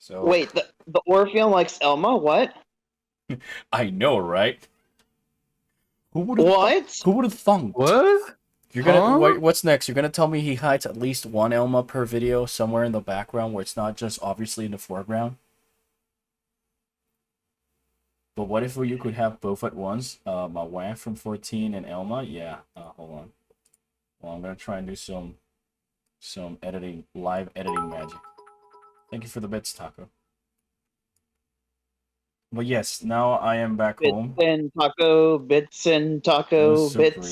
So Wait, the Orpheon likes Elma? What? I know, right? What? Who would have thunk? What? You're gonna Huh? what's next? You're gonna tell me he hides at least one Elma per video somewhere in the background where it's not just obviously in the foreground? But what if you could have both at once? My wife from 14 and Elma? Yeah. Hold on. Well, I'm gonna try and do some editing, live editing magic. Thank you for the bits, Taco. But yes, now I am back home. Bits and taco, bits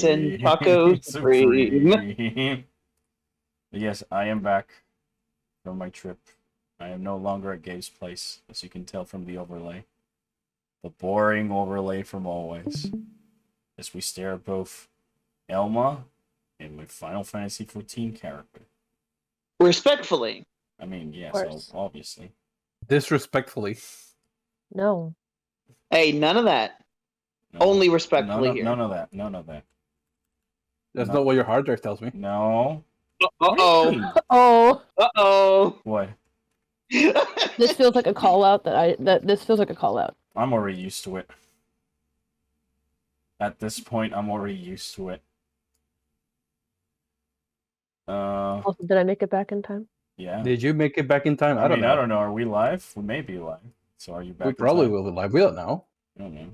and taco supreme. Supreme. Yes, I am back from my trip. I am no longer at Gabe's place, as you can tell from the overlay. The boring overlay from always. As we stare at both Elma and my Final Fantasy XIV character. Respectfully. I mean, yes, obviously. Disrespectfully. No. Hey, none of that. No, Only respectfully here. None of that. None of that. That's not what your hard drive tells me. No. Uh-oh. Oh. Uh-oh. What? This feels like a call out this feels like a call out. I'm already used to it. At this point, I'm already used to it. Also, did I make it back in time? Yeah. Did you make it back in time? I don't know. I don't know. Are we live? We may be live. So are you back? We probably will be live. We don't know. I don't know.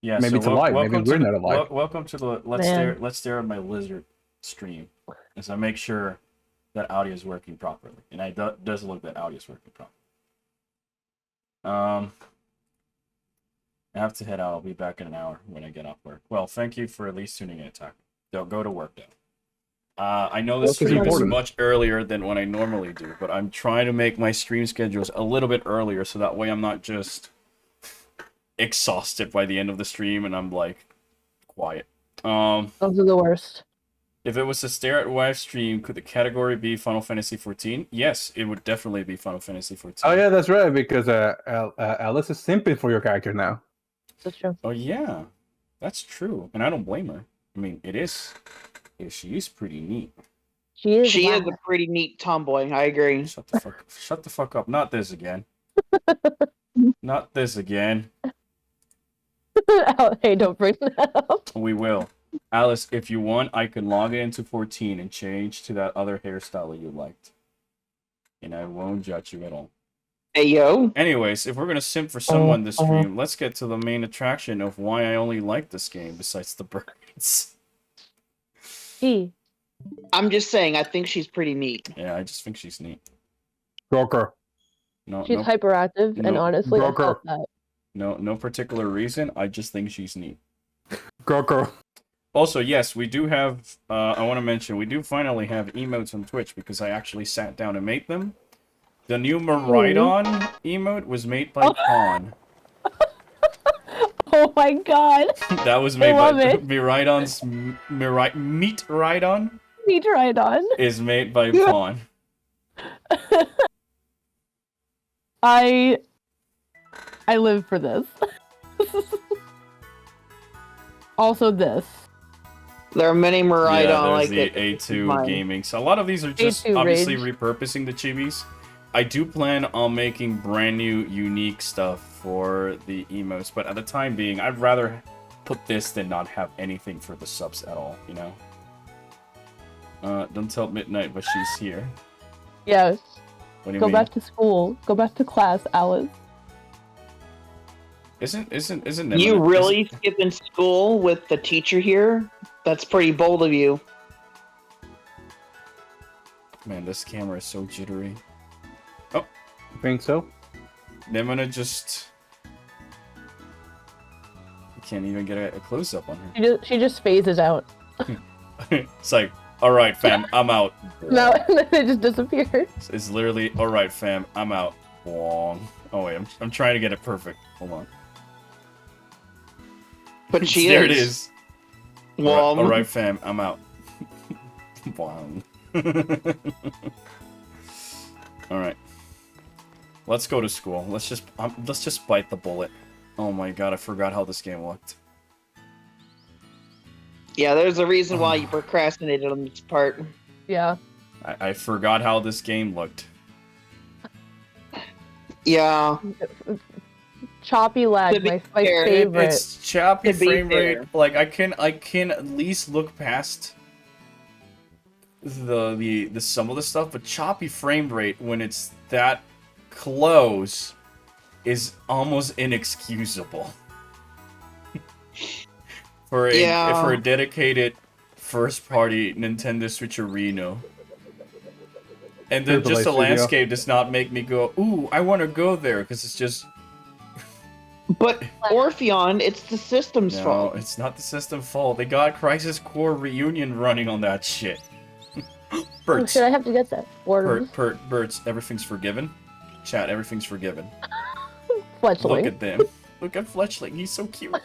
Yeah. Maybe it's alive. Maybe we're not alive. Welcome to the let's stare at my lizard stream, as I make sure that audio is working properly, and it does look that audio is working properly. I have to head out. I'll be back in an hour when I get off work. Well, thank you for at least tuning in, Attack. Don't go to work though. I know the stream is much earlier than what I normally do, but I'm trying to make my stream schedules a little bit earlier so that way I'm not just exhausted by the end of the stream and I'm like quiet. Those are the worst. If it was a stare at wife stream, could the category be Final Fantasy XIV? Yes, it would definitely be Final Fantasy XIV. Oh yeah, that's right, because Alice is simping for your character now. That's true. Oh yeah, that's true, and I don't blame her. I mean, it is. She is pretty neat. She is a pretty neat tomboy. I agree. Shut the fuck up. Not this again. Not this again. Hey, don't bring that up. We will. Alice, if you want, I can log into 14 and change to that other hairstyle that you liked. And I won't judge you at all. Hey, yo. Anyways, if we're gonna simp for someone this stream, let's get to the main attraction of why I only like this game, besides the birds. I'm just saying, I think she's pretty neat. Yeah, I just think she's neat. Broker. No, she's hyperactive, and honestly, I felt that. No particular reason. I just think she's neat. Broker. Also, yes, we do have. I want to mention we do finally have emotes on Twitch because I actually sat down and made them. The new Maridon emote was made by Pawn. Oh my god. That was made by Miridon's Meat Rhydon. Meat Rhydon Is made by Pawn. I live for this. Also this. There are many Maridon like the A2 gaming. So a lot of these are just A2 obviously Rage. repurposing the chibis. I do plan on making brand new, unique stuff for the emotes, but at the time being, I'd rather put this than not have anything for the subs at all, you know? Don't tell Midnight, but she's here. Yes. What do you Go mean? back to school. Go back to class, Alice. Isn't You really skipping school with the teacher here? That's pretty bold of you. Man, this camera is so jittery. You think so? I'm gonna just... I can't even get a close-up on her. She just phases out. It's like, alright fam, I'm out. No, and then it just disappeared. It's literally, alright fam, I'm out. Oh wait, I'm trying to get it perfect. Hold on. But she there is. It is. Alright fam, I'm out. Alright. Let's go to school. Let's just bite the bullet. Oh my god, I forgot how this game looked. Yeah, there's a reason why you procrastinated on this part. Yeah. I forgot how this game looked. Yeah. Choppy lag, To be my fair, favorite. It's choppy To be frame fair. rate. Like I can at least look past the some of the stuff, but choppy frame rate when it's that close is almost inexcusable for Yeah. a dedicated first party Nintendo Switch Arena. And then Triple just A the studio. landscape does not make me go, ooh, I want to go there, because it's just But Orpheon, it's the system's no, fault. it's not the system fault. They got Crisis Core Reunion running on that shit. Oh, Birds. shit, I have to get that. Worms. Birds, everything's forgiven. Chat, everything's forgiven. Fletchling. Look at them. Look at Fletchling. He's so cute.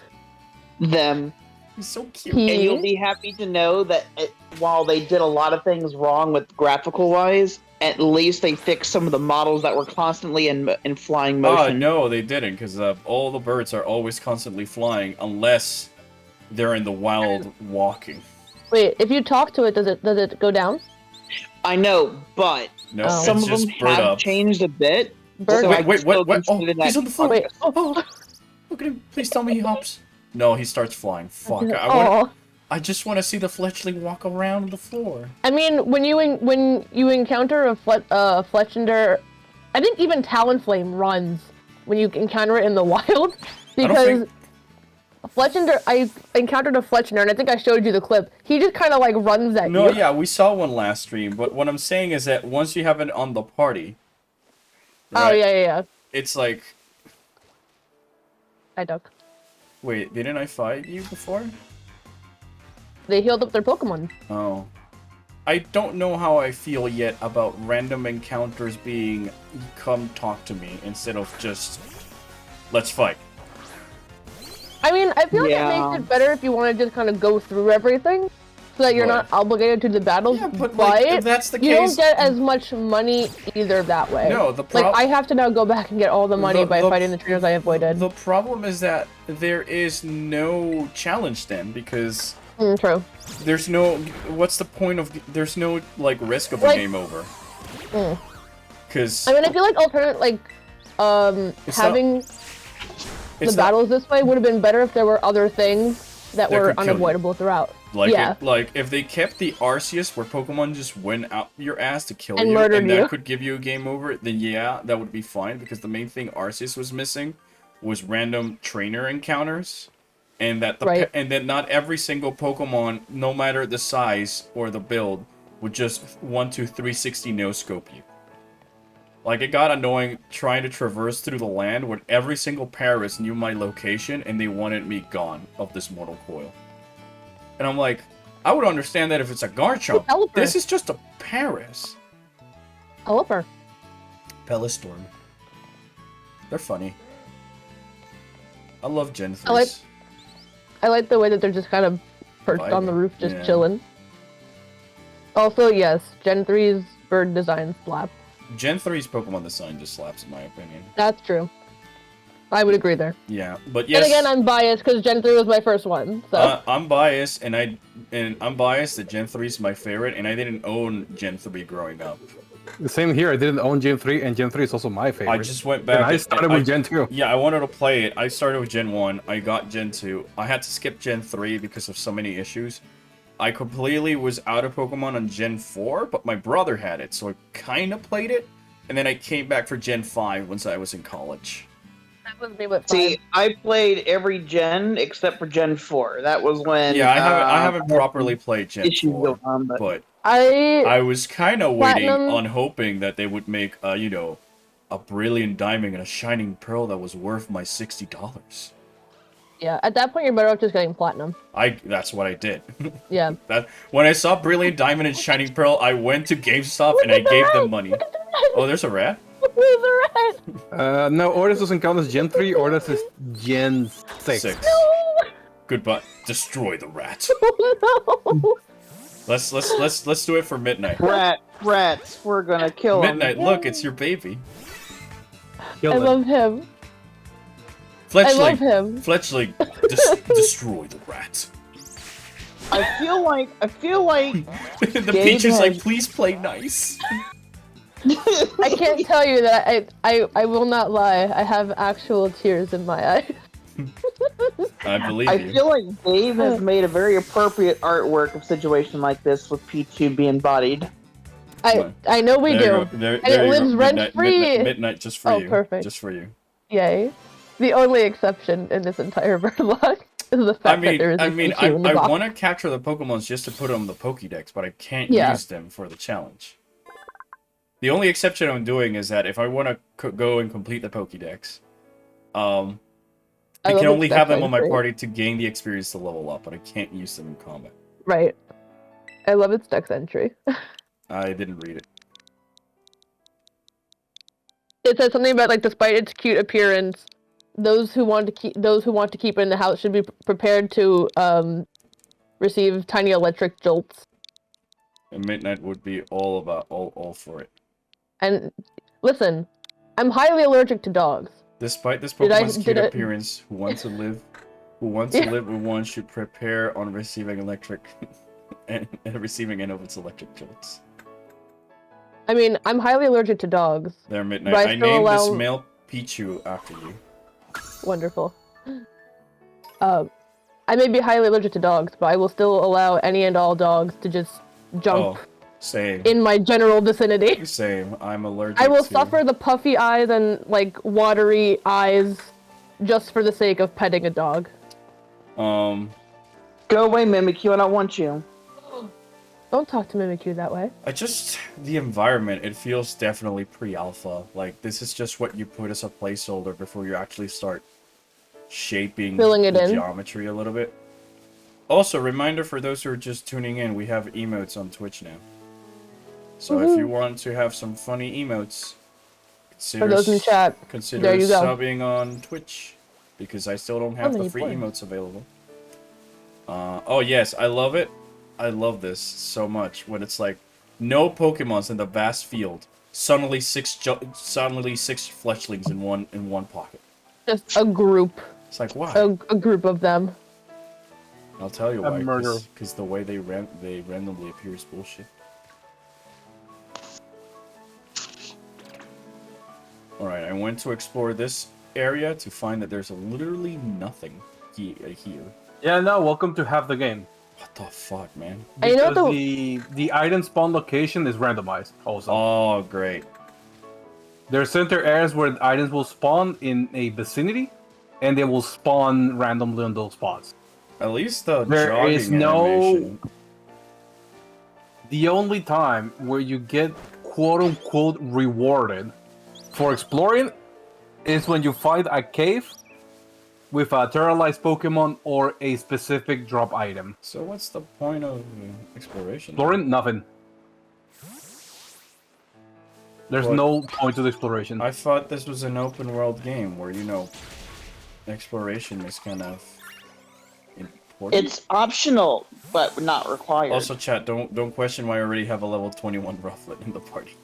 Them. He's so cute. He- And you'll be happy to know that while they did a lot of things wrong with graphical wise, at least they fixed some of the models that were constantly in flying motion. No, they didn't, because all the birds are always constantly flying, unless they're in the wild walking. Wait, if you talk to it, does it go down? I know, but No, Oh. some it's of just them bird have up. changed a bit. Bird. So I Wait, still what? Oh, consider that he's on the floor. Wait. Oh, look at him. Please tell me he hops. No, he starts flying. Fuck. Oh. I just want to see the fletchling walk around the floor. I mean, when you encounter a Fletchender, I think even Talonflame runs when you encounter it in the wild, because Fletchender, I encountered a Fletchender, and I think I showed you the clip. He just kind of like runs at No, you. yeah, we saw one last stream, but what I'm saying is that once you have it on the party, Oh right, yeah. it's like, I duck. wait, didn't I fight you before? They healed up their Pokemon. Oh. I don't know how I feel yet about random encounters being, come talk to me, instead of just, let's fight. I mean, I feel like Yeah. it makes it better if you want to just kind of go through everything, so that you're Right. not obligated to the battles. Yeah, but like, if that's the you case... don't get as much money either that way. No, the like I have to now go back and get all the money by fighting the trainers I avoided. The problem is that there is no challenge then, because True. there's no... What's the point of... There's no, like, risk of a Like- game over. Mm. Because... I mean, I feel like It's having the battles this way would have been better if there were other things that That were could kill you. unavoidable throughout. Like, yeah. like, if they kept the Arceus where Pokemon just went out your ass to kill And you, murdered and that you. could give you a game over, then yeah, that would be fine, because the main thing Arceus was missing was random trainer encounters, and that Right. and that not every single Pokemon, no matter the size or the build, would just 1, 2, 360 no-scope you. Like, it got annoying trying to traverse through the land when every single Paris knew my location, and they wanted me gone of this mortal coil. And I'm like, I would understand that if it's a Garchomp. Pelipper. This is just a Paris. Pelipper. Pellistorm. They're funny. I love Gen 3s. I like the way that they're just kind of perched on the roof, just Yeah. chilling. Also, yes, Gen 3's bird design slap. Gen 3's Pokemon design just slaps, in my opinion. That's true. I would agree there. Yeah, but yes. And again, I'm biased because Gen 3 was my first one. So I'm biased, and I'm biased that Gen 3 is my favorite, and I didn't own Gen 3 growing up. The same here. I didn't own Gen 3, and Gen 3 is also my favorite. I just went back. And I started with Gen 2. Yeah, I wanted to play it. I started with Gen 1. I got Gen 2. I had to skip Gen 3 because of so many issues. I completely was out of Pokemon on Gen 4, but my brother had it, so I kind of played it. And then I came back for Gen 5 once I was in college. that was me with See, 5. I played every gen except for Gen 4. That was when Yeah, I haven't properly played Gen issues 4, going on, but I was kind of waiting Platinum. on hoping that they would make, you know, a brilliant diamond and a shining pearl that was worth my $60. Yeah, at that point, you're better off just getting platinum. That's what I did. Yeah. That when I saw brilliant diamond and shining pearl, I went to GameStop and I gave them money. Oh, there's a rat. There's a rat! No, Orders doesn't count as Gen 3. Orders is Gen 6. Goodbye. Destroy the rat. Oh, no! Let's do it for midnight. rats, we're gonna kill them. Midnight. Look, it's your baby. Kill I them. love him. Fletchling. I love him. Fletchling. Destroy the rat. I feel like The Gabe Peach is like, has- please play nice. I can't tell you that I will not lie. I have actual tears in my eyes. I believe I you. feel like Dave has made a very appropriate artwork of a situation like this with Pichu being bodied. I know we There do. you go. There And it you go. lives rent free. Midnight just for you. Perfect. Just for you. Yay. The only exception in this entire birdlog is the fact that there is a Pichu in the I box. want to capture the Pokemons just to put them on the Pokédex, but I can't Yeah. use them for the challenge. The only exception I'm doing is that if I want to go and complete the Pokédex, I can only have them on my party to gain the experience to level up, but I can't use them in combat. Right. I love its dex entry. I didn't read it. It says something about like, despite its cute appearance, those who want to keep it in the house should be prepared to receive tiny electric jolts. And Midnight would be all for it. And listen, I'm highly allergic to dogs. Despite this Pokemon's cute appearance, who wants to live with one should prepare on receiving electric and receiving any of its electric jolts. I mean, I'm highly allergic to dogs. There, Midnight. I named this male Pichu after you. Wonderful. I may be highly allergic to dogs, but I will still allow any and all dogs to just jump same. in my general vicinity. Same. I'm allergic I will suffer the puffy eyes and, like, watery eyes just for the sake of petting a dog. Go away, Mimikyu, I don't want you. Don't talk to Mimikyu that way. The environment, it feels definitely pre-alpha. Like, this is just what you put as a placeholder before you actually start shaping the geometry a little bit. Also, reminder for those who are just tuning in, we have emotes on Twitch now. So if you want to have some funny emotes, consider, for those in chat, consider subbing on Twitch, because I still don't have the free emotes available. Oh yes, I love it. I love this so much when it's like no Pokemons in the vast field. Suddenly six fletchlings in one pocket. Just a group. It's like why? A group of them. I'll tell you why. Because the way they randomly appear is bullshit. Alright, I went to explore this area to find that there's literally nothing here. Yeah, no, welcome to half the game. What the fuck, man? Because the item spawn location is randomized also. Oh, great. There are center areas where items will spawn in a vicinity, and they will spawn randomly on those spots. At least the there is animation. The only time where you get quote-unquote rewarded for exploring is when you find a cave with a terrorized Pokemon or a specific drop item. So what's the point of exploration? Exploring? Nothing. There's no point to the exploration. I thought this was an open world game where, you know, exploration is kind of important. It's optional, but not required. Also, chat, don't question why I already have a level 21 Rufflet in the party.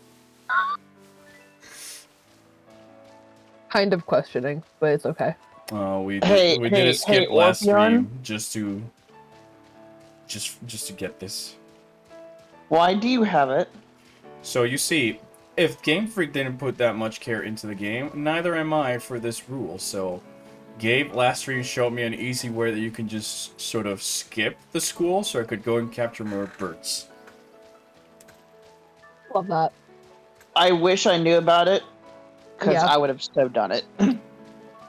Kind of questioning, but it's okay. We did a skip last Orpheon? stream just to get this. Why do you have it? So you see, if Game Freak didn't put that much care into the game, neither am I for this rule. So Gabe last stream showed me an easy way that you can just sort of skip the school so I could go and capture more birds. Love that. I wish I knew about it, because Yeah. I would have so done it.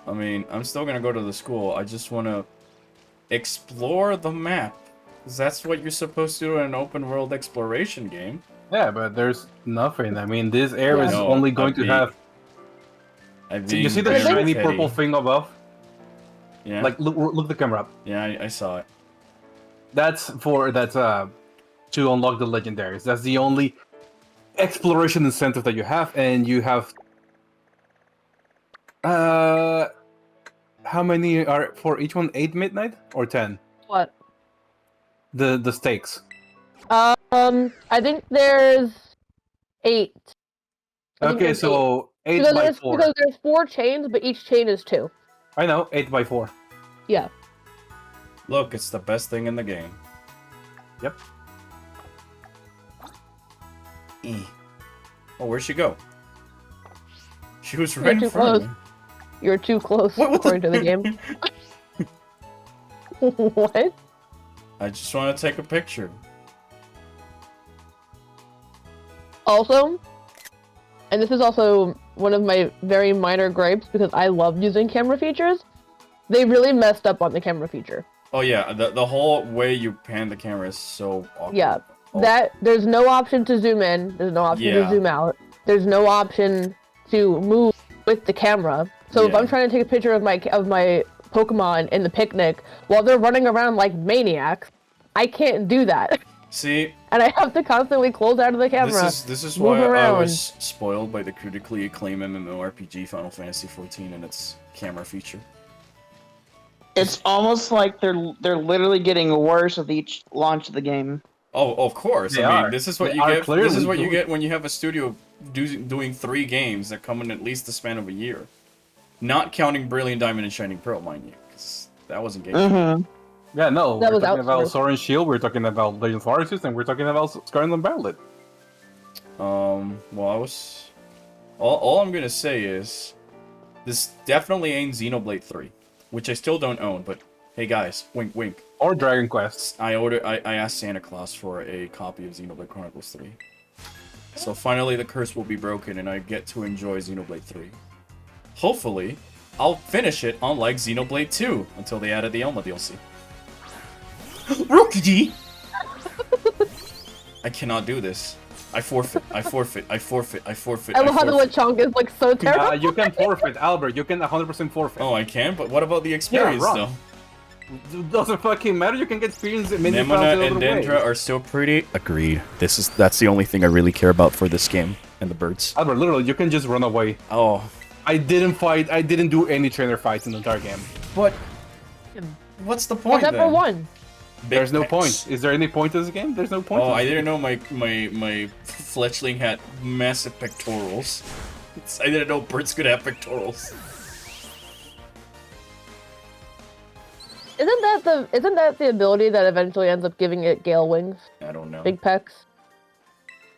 I mean, I'm still gonna go to the school. I just want to explore the map. Because that's what you're supposed to do in an open world exploration game. Yeah, but there's nothing. I mean, this area is only going to have... You see the shiny purple thing above? Yeah. Like, look the camera up. Yeah, I saw it. That's to unlock the legendaries. That's the only exploration incentive that you have, and you have... how many are for each one? 8 midnight or 10? What? The stakes. I think there's 8. Okay, so 8 by 4. Because there's 4 chains, but each chain is 2. I know, 8 by 4. Yeah. Look, it's the best thing in the game. Yep. Oh, where'd she go? She was right in too front of close. me. You're too close, What according to the game. What? I just want to take a picture. Also, and this is also one of my very minor gripes because I love using camera features, they really messed up on the camera feature. Oh yeah, the whole way you pan the camera is so awkward. Yeah, Oh. there's no option to zoom in, there's no option to Yeah. zoom out, there's no option to move with the camera. So if Yeah. I'm trying to take a picture of my Pokemon in the picnic while they're running around like maniacs, I can't do that. See, And I have to constantly close out of the camera. this is move why I around. was spoiled by the critically acclaimed MMORPG Final Fantasy XIV and its camera feature. It's almost like they're literally getting worse with each launch of the game. Oh, of course. They I mean, are. this is what They you are get. This is clearly what you doing- get when you have a studio doing 3 games that come in at least the span of a year. Not counting Brilliant Diamond and Shining Pearl, mind you, because that wasn't game. Mm-hmm. Yeah, no, That we're was talking about outsourced. Sword and Shield, we're talking about Legend of Arceus, and we're talking about Scarlet and Violet. Well, all I'm gonna say is, this definitely ain't Xenoblade 3, which I still don't own. But hey, guys, wink, wink. Or Dragon Quest. I asked Santa Claus for a copy of Xenoblade Chronicles 3. So finally, the curse will be broken, and I get to enjoy Xenoblade 3. Hopefully, I'll finish it unlike Xenoblade 2 until they added the Elma DLC. Rookie! I cannot do this. I forfeit. I forfeit. I forfeit. I forfeit. I love how the forfeit. Lechonk is like so terrible. You can forfeit, Albert. You can 100% forfeit. Oh, I can? But what about the experience, run. though? It doesn't fucking matter. You can get experience in many Nemona and Dendra are so pretty. Agreed. That's the only thing I really care about for this game. And the birds. Albert, literally, you can just run away. Oh. I didn't fight. I didn't do any trainer fights in the entire game. But what's the point Except then? for one. Big There's no pecs. point. Is there any point to this game? There's no point. Oh, to I this didn't know my fletchling had massive pectorals. I didn't know birds could have pectorals. Isn't that the ability that eventually ends up giving it gale wings? I don't know. Big pecs?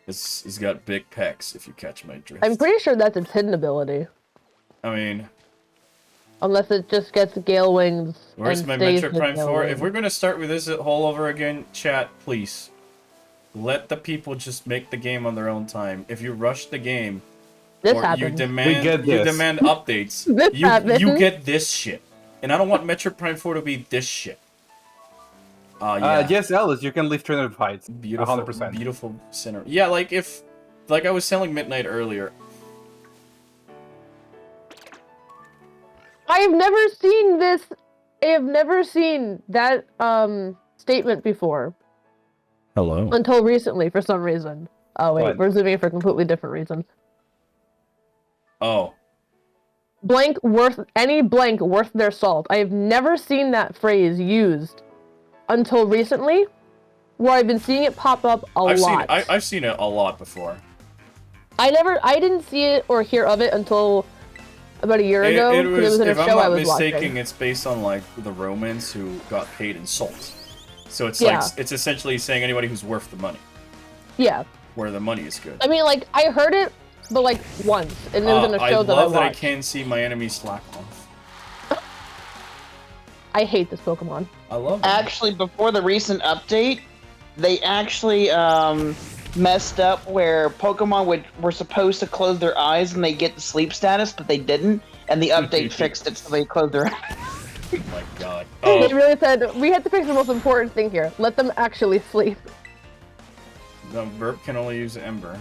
It's got big pecs, if you catch my drift. I'm pretty sure that's its hidden ability. I mean, Unless it just gets gale wings. where's and my stays Metroid with Prime gale 4? wings. If we're gonna start with this all over again, chat, please. Let the people just make the game on their own time. If you rush the game, This or you happens. demand updates, This you happens. get this shit. And I don't want Metroid Prime 4 to be this shit. Yeah. Yes, Alice, you can leave trainer fights. Beautiful, 100%. beautiful center. Yeah, like I was telling Midnight earlier. I have never seen this. I have never seen that statement before Hello. until recently for some reason. Oh wait, What? we're zooming for a completely different reason. Oh, Blank worth any blank worth their salt. I have never seen that phrase used until recently, where I've been seeing it pop up a lot. I've seen it a lot before. I didn't see it or hear of it until about a year ago. It 'cause was, in a if I'm show I not was mistaken, watching. it's based on like the Romans who got paid in salt. So it's Yeah. like it's essentially saying anybody who's worth the money, Yeah, where the money is good. I mean, like I heard it, but like once, and it was in a I show that I love that I watched. can see my enemies slack off. I hate this Pokemon. I love it. Actually, before the recent update, they actually messed up where Pokemon were supposed to close their eyes and they get the sleep status, but they didn't, and the update fixed it so they closed their eyes. Oh my god. They Oh, really said we had to fix the most important thing here. Let them actually sleep. the burp can only use Ember.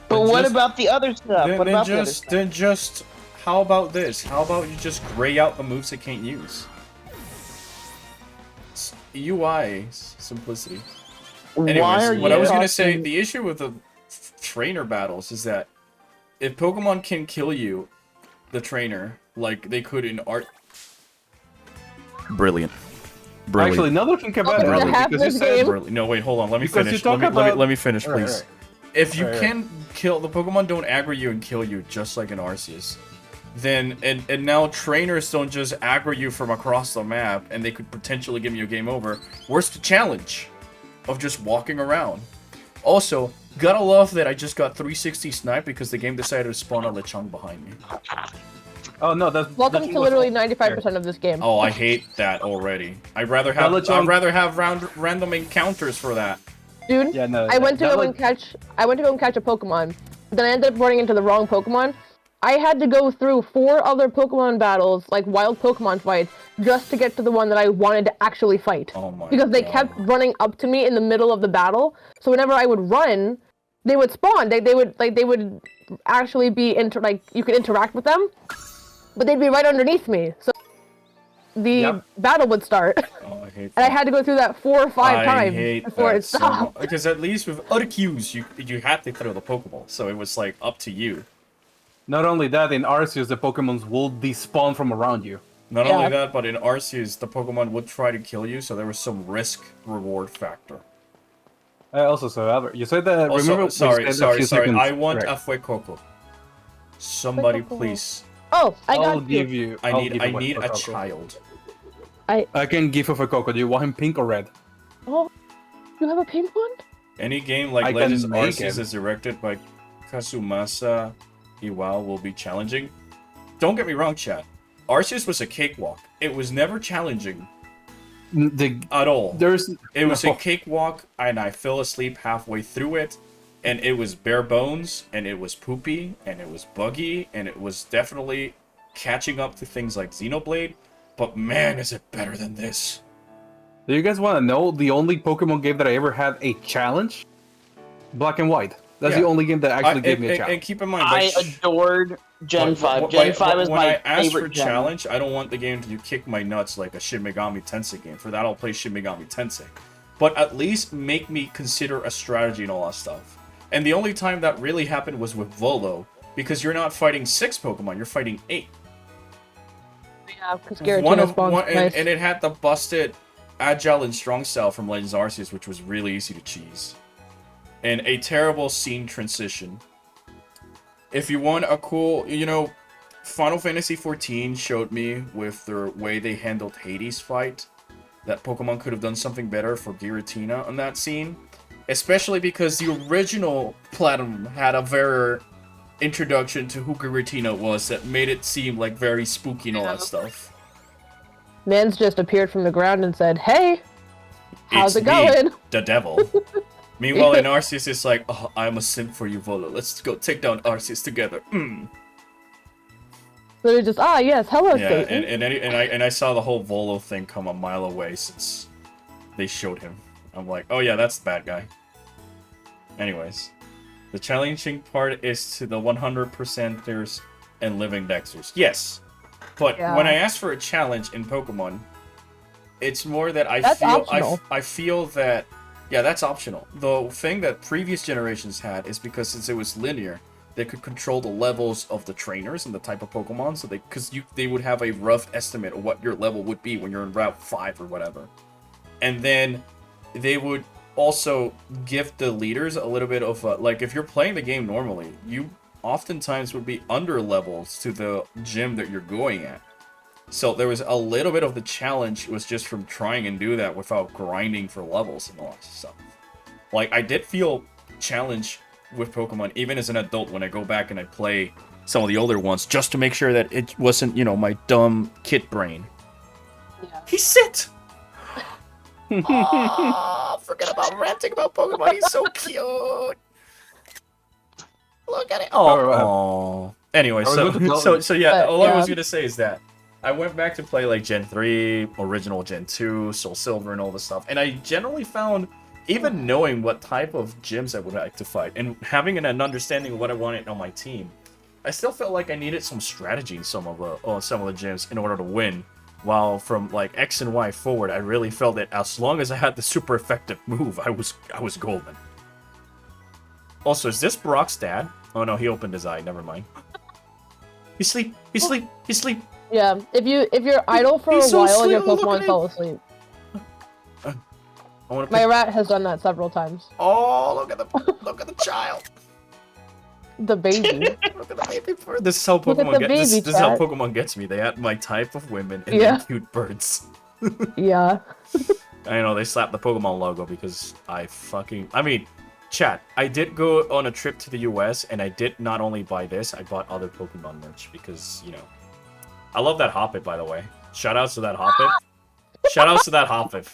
But Then what just- about the other stuff? What about the other stuff? Then just how about this? How about you just gray out the moves it can't use? UI simplicity. Why Anyways, are what you I was gonna say, talking- the issue with the trainer battles is that if Pokemon can kill you, the trainer, like they could in art. Brilliant. Actually, another thing about it, Welcome to half because you this said game. Brilliant. No, wait, hold on. Let me Because you finish. talk Let about- me finish, Alright, please. alright. If you Alright, can kill the Pokemon, don't aggro you and kill you just like an Arceus. Then and now trainers don't just aggro you from across the map, and they could potentially give you a game over. Where's the challenge of just walking around? Also, gotta love that I just got 360 snipe because the game decided to spawn a Lechonk behind me. Oh no, that's Welcome to literally 95% of this game. Oh, I hate that already. I'd rather have random encounters for that. Dude, Yeah, no, I went to go and catch a Pokemon. Then I ended up running into the wrong Pokemon. I had to go through 4 other Pokemon battles, like wild Pokemon fights, just to get to the one that I wanted to actually fight. Oh my because they God. kept running up to me in the middle of the battle. So whenever I would run, they would spawn. They would actually be you could interact with them, but they'd be right underneath me. So the battle would start. Oh, I hate that. And I had to go through that 4 or 5 times before it stopped. Because at least with Arceus, you had to throw the Pokeball, so it was like up to you. Not only that, in Arceus, the Pokemons will despawn from around you. Not only that, but in Arceus, the Pokemon would try to kill you, so there was some risk-reward factor. Also, so you said that. Also, remember, sorry. seconds, I want right. a Fuecoco. Somebody, please. Oh, I got I'll give you. I I'll need a Fuecoco. child. I can give you a Fuecoco. Do you want him pink or red? Oh, you have a pink one? Any game like I can Legends make Arceus it. is directed by Kazumasa Iwao will be challenging. Don't get me wrong, chat. Arceus was a cakewalk. It was never challenging at all. It was a cakewalk, and I fell asleep halfway through it, and it was bare bones, and it was poopy, and it was buggy, and it was definitely catching up to things like Xenoblade. But man, is it better than this. Do you guys want to know the only Pokemon game that I ever had a challenge? Black and White. That's the only game that actually gave me a challenge. And keep in mind, I adored Gen 5. Gen 5 is when my I ask for favorite gen. challenge, I don't want the game to kick my nuts like a Shin Megami Tensei game. For that, I'll play Shin Megami Tensei. But at least make me consider a strategy and all that stuff. And the only time that really happened was with Volo, because you're not fighting 6 Pokemon, you're fighting 8. Yeah, because Giratina spawns nice. And it had the busted Agile and Strong Style from Legends Arceus, which was really easy to cheese. And a terrible scene transition. If you want a cool, Final Fantasy XIV showed me with the way they handled Hades' fight that Pokemon could have done something better for Giratina on that scene. Especially because the original Platinum had a very introduction to who Giratina was that made it seem like very spooky and all that stuff. Mans just appeared from the ground and said, "Hey, how's It's it going?" Me, the devil. Meanwhile, in Arceus, it's like, "Oh, I'm a simp for you, Volo. Let's go take down Arceus together." So they're just, yes, hello, Yeah, Satan. and I saw the whole Volo thing come a mile away since they showed him. I'm like, oh yeah, that's the bad guy. Anyways, the challenging part is to the 100%ers and living Dexters. Yes, but when I ask for a challenge in Pokemon, it's more that I feel that that's optional. The thing that previous generations had is because since it was linear, they could control the levels of the trainers and the type of Pokemon, so they would have a rough estimate of what your level would be when you're in Route 5 or whatever. And then they would also give the leaders a little bit of like if you're playing the game normally, you oftentimes would be under levels to the gym that you're going at. So there was a little bit of the challenge was just from trying and do that without grinding for levels and all that stuff. Like I did feel challenged with Pokemon even as an adult when I go back and I play some of the older ones just to make sure that it wasn't, my dumb kid brain. Yeah. He's sit. Oh, forget about ranting about Pokemon. He's so cute. Look at it. Oh. Anyway, so yeah, all I was gonna say is that I went back to play like Gen 3, original Gen 2, Soul Silver, and all this stuff, and I generally found, even knowing what type of gyms I would like to fight and having an understanding of what I wanted on my team, I still felt like I needed some strategy in some of the gyms in order to win. While from like X and Y forward, I really felt that as long as I had the super effective move, I was golden. Also, is this Brock's dad? Oh no, he opened his eye. Never mind. He's asleep. He's asleep. He's asleep. Yeah, if you're idle for a while and your Pokemon fell asleep. My rat has done that several times. Oh, look at the child. The baby. Look at the baby bird. This is how Pokemon this is how Pokemon gets me. They had my type of women and then cute birds. Yeah. I know they slapped the Pokemon logo because Chat, I did go on a trip to the US, and I did not only buy this, I bought other Pokemon merch, because, you know... I love that Hoppip, by the way. Shoutouts to that Hoppip. Shoutouts to that Hoppip.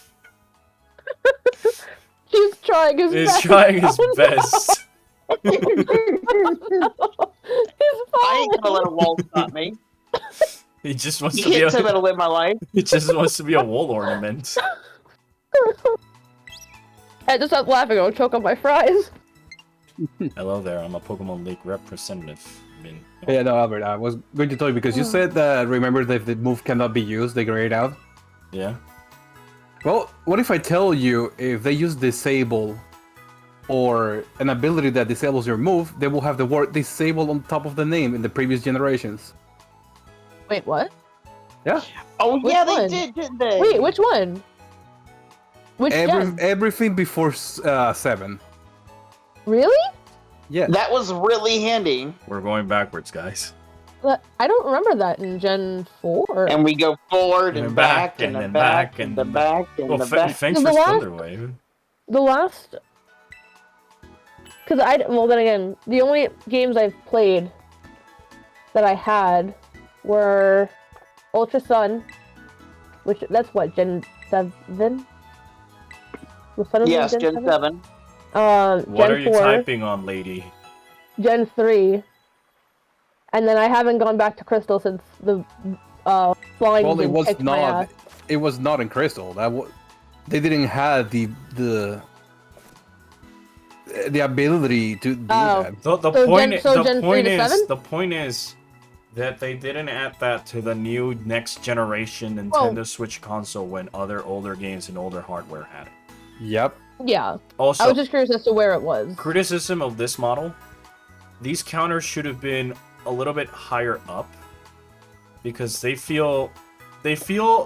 He's trying his He's best. trying his best. He's I ain't gonna let a wall stop me. He just wants You to be can't tell me how a... to live my life. He just wants to be a wall ornament. I just stopped laughing. I'll choke on my fries. Hello there, I'm a Pokemon League representative. I mean, Yeah, no, Albert, I was going to tell you because you said that, remember that if the move cannot be used, they grade out. yeah. Well, what if I tell you if they use disable or an ability that disables your move, they will have the word disable on top of the name in the previous generations? Wait, what? Yeah. Oh Which yeah, they one? didn't they? Wait, which one? Which gen? Everything before 7. Really? Yeah. That was really handy. We're going backwards, guys. But I don't remember that in Gen 4. And we go forward and back and then then back and the back and Well, the back. thanks So for the last- Thunderwave. The last... Because well then again, the only games I've played that I had were Ultra Sun, which, that's what, Gen 7? Was Sun Yes, Gen 7. What Gen are you 4, typing on, lady? Gen 3, and then I haven't gone back to Crystal since the flying Well, it thing was kicked my not. ass. It was not in Crystal. They didn't have the ability to do Oh. that. The So point, Gen- so the Gen point 3 to is, 7? the point is that they didn't add that to the new next generation Nintendo Switch console when other older games and older hardware had it. Yep. Yeah, Also, I was just curious as to where it was. criticism of this model: these counters should have been a little bit higher up because they feel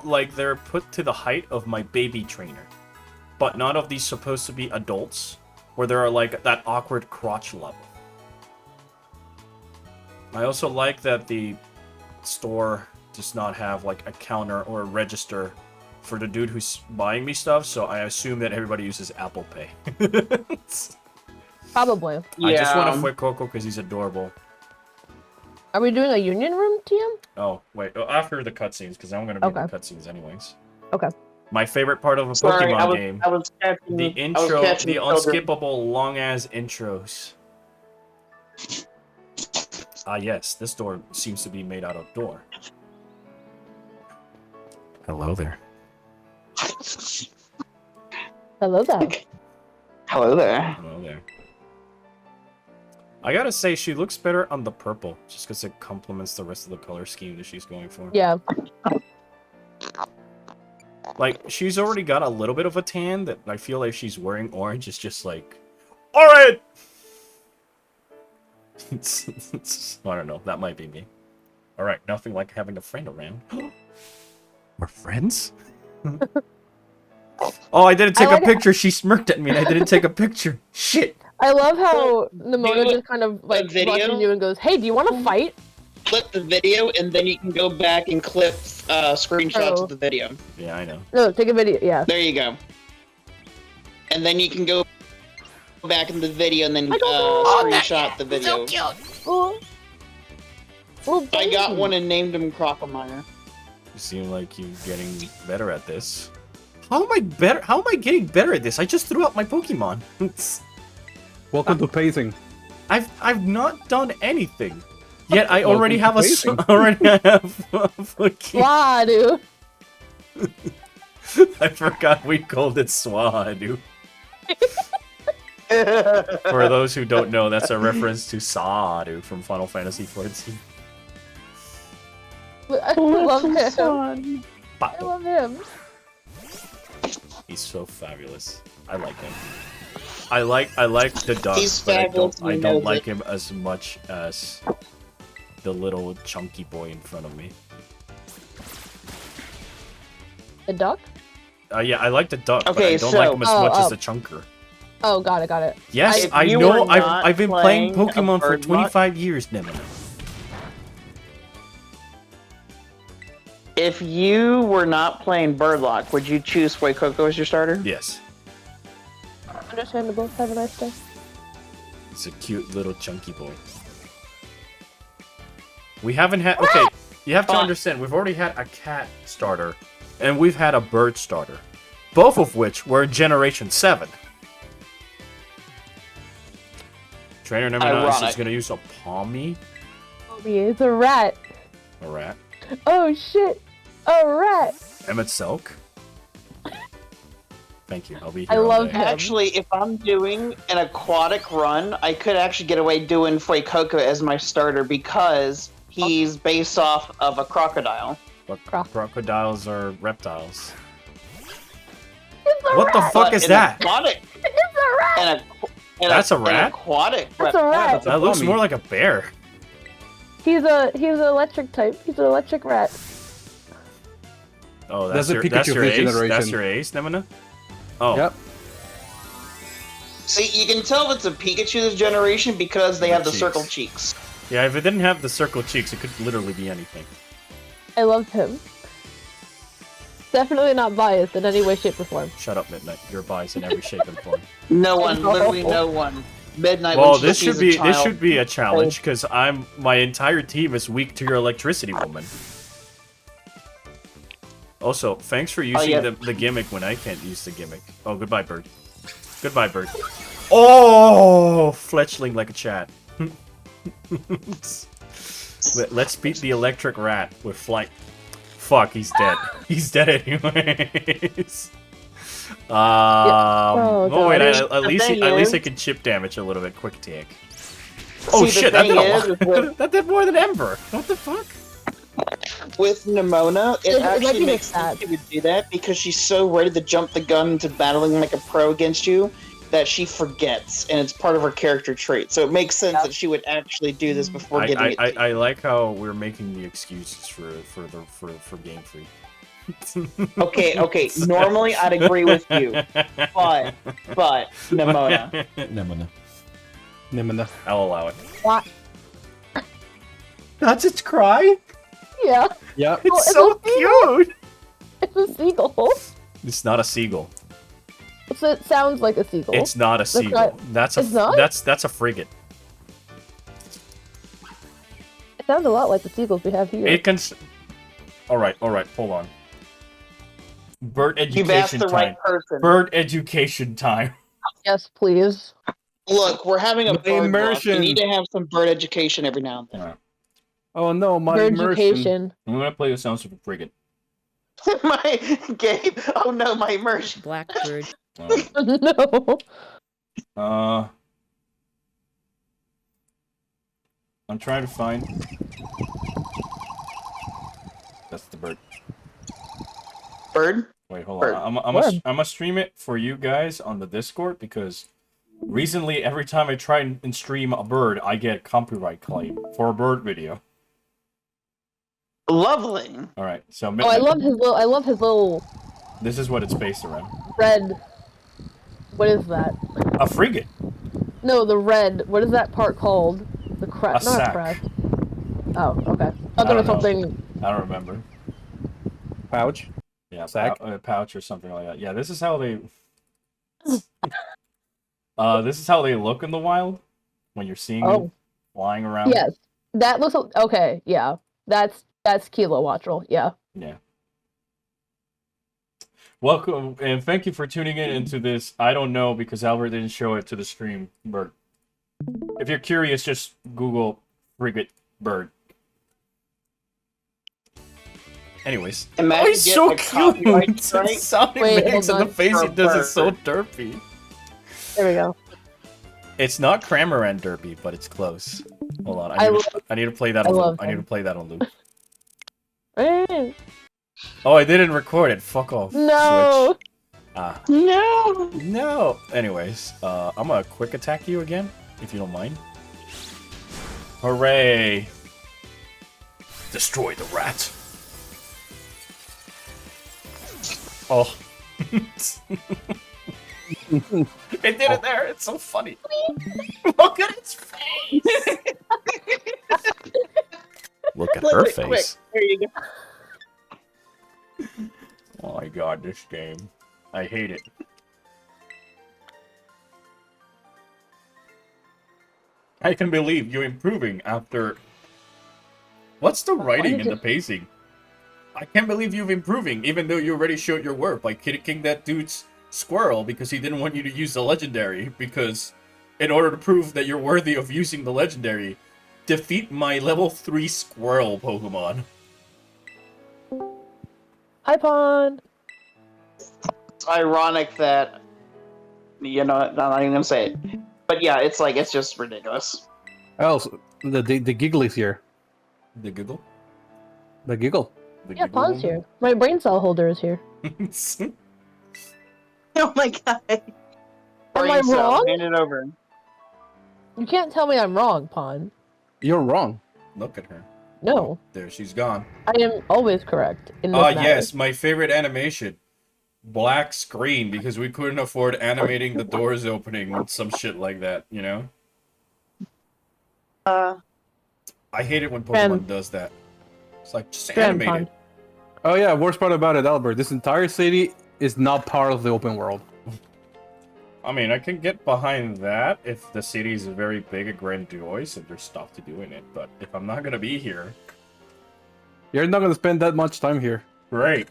like they're put to the height of my baby trainer, but none of these supposed to be adults where there are like that awkward crotch level. I also like that the store does not have like a counter or a register for the dude who's buying me stuff, so I assume that everybody uses Apple Pay. Probably. Yeah. I just want to flip Coco because he's adorable. Are we doing a union room, TM? Oh, wait. After the cutscenes, because I'm going to be in the Okay. cutscenes anyways. Okay. My favorite part of a Sorry, Pokemon game. I was catching The I was intro, catching the children. unskippable long-ass intros. Ah, yes. This door seems to be made out of door. Hello there. Hello there. Hello there. Hello there. I gotta say, she looks better on the purple, just because it complements the rest of the color scheme that she's going for. Yeah. Like, she's already got a little bit of a tan that I feel like she's wearing orange. It's just like, alright! I don't know, that might be me. Alright, nothing like having a friend around. We're friends? Oh, I didn't take like a picture. She smirked at me and I didn't take a picture. Shit. I love how Nimona do just kind of like video? rushes you and goes, "Hey, do you want to fight?" Clip the video and then you can go back and clip screenshots Oh. of the video. Yeah, I know. No, take a video. Yeah. There you go. And then you can go back in the video and then I don't know. screenshot the video. Oh. Oh, I got baby. one and named him Crocomire. You seem like you're getting better at this. How am I better? How am I getting better at this? I just threw out my Pokemon. Welcome to pacing. I've not done anything. Yet I already have Welcome to already have a Pokemon. Wow, dude. I forgot we called it Swadu. For those who don't know, that's a reference to Sadu from Final Fantasy XIV. I love him. I Pato. love him. He's so fabulous. I like him. I like the duck, He's but fabulous and I he don't knows like it. him as much as the little chunky boy in front of me. The duck? Yeah, I like the duck, but Okay, I don't so- like him as much as Oh. the chunker. Oh, got it. Yes, If I you know. were not I've been playing playing a Pokemon for bird 25 years, Nemona. If you were not playing Birdlock, would you choose Fuecoco as your starter? Yes. Understandable. Have a nice day. It's a cute little chunky boy. We haven't had... Okay, you have to understand, we've already had a cat starter, and we've had a bird starter. Both of which were Generation 7. Trainer Nemesis is going to use a Palmy. Palmy is a rat. A rat. Oh shit! A rat! Emmett Silk. Thank you, I'll be here I all love day. him. Actually, if I'm doing an aquatic run, I could actually get away doing Fuecoco as my starter because he's based off of a crocodile. But crocodiles are reptiles. It's a What the rat. fuck But is an that? Aquatic, It's a rat! That's a rat? An aquatic That's a rat. that's a That looks Palmy. more like a bear. He's an electric type. He's an electric rat. Oh, That's that's a your, Pikachu that's your fifth ace? generation. That's your ace, Nemina? Oh. Yep. See, you can tell it's a Pikachu this generation because they have the Cheeks. circle cheeks. Yeah, if it didn't have the circle cheeks, it could literally be anything. I love him. Definitely not biased in any way, shape, or form. Shut up, Midnight. You're biased in every shape and form. No one, literally no one. Midnight. Well, when she this sees should a be child. a challenge because my entire team is weak to your electricity woman. Also, thanks for using yeah. the gimmick when I can't use the gimmick. Oh, goodbye, bird. Goodbye, bird. Oh, fletchling like a chat. Let's beat the electric rat with flight. Fuck, he's dead. He's dead anyways. Oh wait, God. at least thing I is- can chip damage a little bit. Quick take. Oh See, the shit, that thing did a is lot. with- That did more than Ember. What the fuck? With Nimona, it It might actually be makes sad. sense she would do that because she's so ready to jump the gun into battling like a pro against you that she forgets, and it's part of her character trait. So it makes sense that she would actually do this before getting it. I like how we're making the excuses for Game Freak. Okay. Normally, I'd agree with you, but Nimona. Nimona. I'll allow it. What? That's its cry. Yeah, Yep. It's it's so a seagull. cute. it's a seagull. It's not a seagull. So it sounds like a seagull. It's not a seagull. That's a It's not? that's a frigate. It sounds a lot like the seagulls we have here. It can. All right. Hold on. Bird You've asked education the time. right person. Bird education time. Yes, please. Look, we're having a My bird block. immersion. You need to have some bird education every now and then. Alright. Oh no, my Bird immersion. education. I'm gonna play the sounds of a frigate. My Gabe. Oh no, my immersion. Blackbird. Alright. No. I'm trying to find. That's the bird. Bird. Wait, hold Bird. on. I'm Bird. gonna stream it for you guys on the Discord because recently every time I try and stream a bird, I get copyright claim for a bird video. Lovely. All right, so Oh, I love his little this is what it's based around. red. What is that? A frigate. No, the red. What is that part called? The crest. A Not sack. a crest. Oh, okay. I I thought it was don't know. something. I don't remember. Pouch. Yeah, Sack? pouch or something like that. Yeah, this is how they. This is how they look in the wild when you're seeing them Oh, flying around. yes. That looks okay. Yeah, that's Kilo Wattrel. Yeah. Yeah. Welcome and thank you for tuning in into this. I don't know because Albert didn't show it to the stream bird. If you're curious, just Google frigate bird. Anyways, Imagine oh, he's getting so a copyright cute. strike. The sound he Wait, makes hold and the on. face he For a does is so bird. derpy. There we go. It's not Cramorant derpy, but it's close. Hold on, I need to play that I on love loop. I need to him. play that on loop. Eh, Oh, I didn't record it. Fuck off. No. Switch. Ah. No. No. Anyways, I'm gonna quick attack you again, if you don't mind. Hooray! Destroy the rat. Oh. It did it there. It's so funny. Look at its face. Look at her Flip it quick. face. There you go. Oh my god, this game. I hate it. I can believe you improving after... What's the writing and the pacing? I can't believe you've improving, even though you already showed your work by kicking that dude's squirrel because he didn't want you to use the legendary. Because in order to prove that you're worthy of using the legendary, defeat my level 3 squirrel Pokemon. Hi, Pond. It's ironic that, I'm not even gonna say it, but yeah, it's like it's just ridiculous. Also, the Giggly's here. The giggle? The Giggle. The Yeah, giggle Pond's woman? here. My brain cell holder is here. Oh my god. Am I Brain cell, wrong? hand it over. You can't tell me I'm wrong, Pond. You're wrong. Look at her. No, There, she's gone. I am always correct in this Ah, matter. yes, my favorite animation. Black screen, because we couldn't afford animating the doors opening with some shit like that, you know? I hate it when Pokemon does that. It's like, just animate Pond. it. Oh yeah, worst part about it, Albert. This entire city is not part of the open world. I mean, I can get behind that if the city is very big and grandiose and there's stuff to do in it, but if I'm not gonna be here... You're not gonna spend that much time here. Great.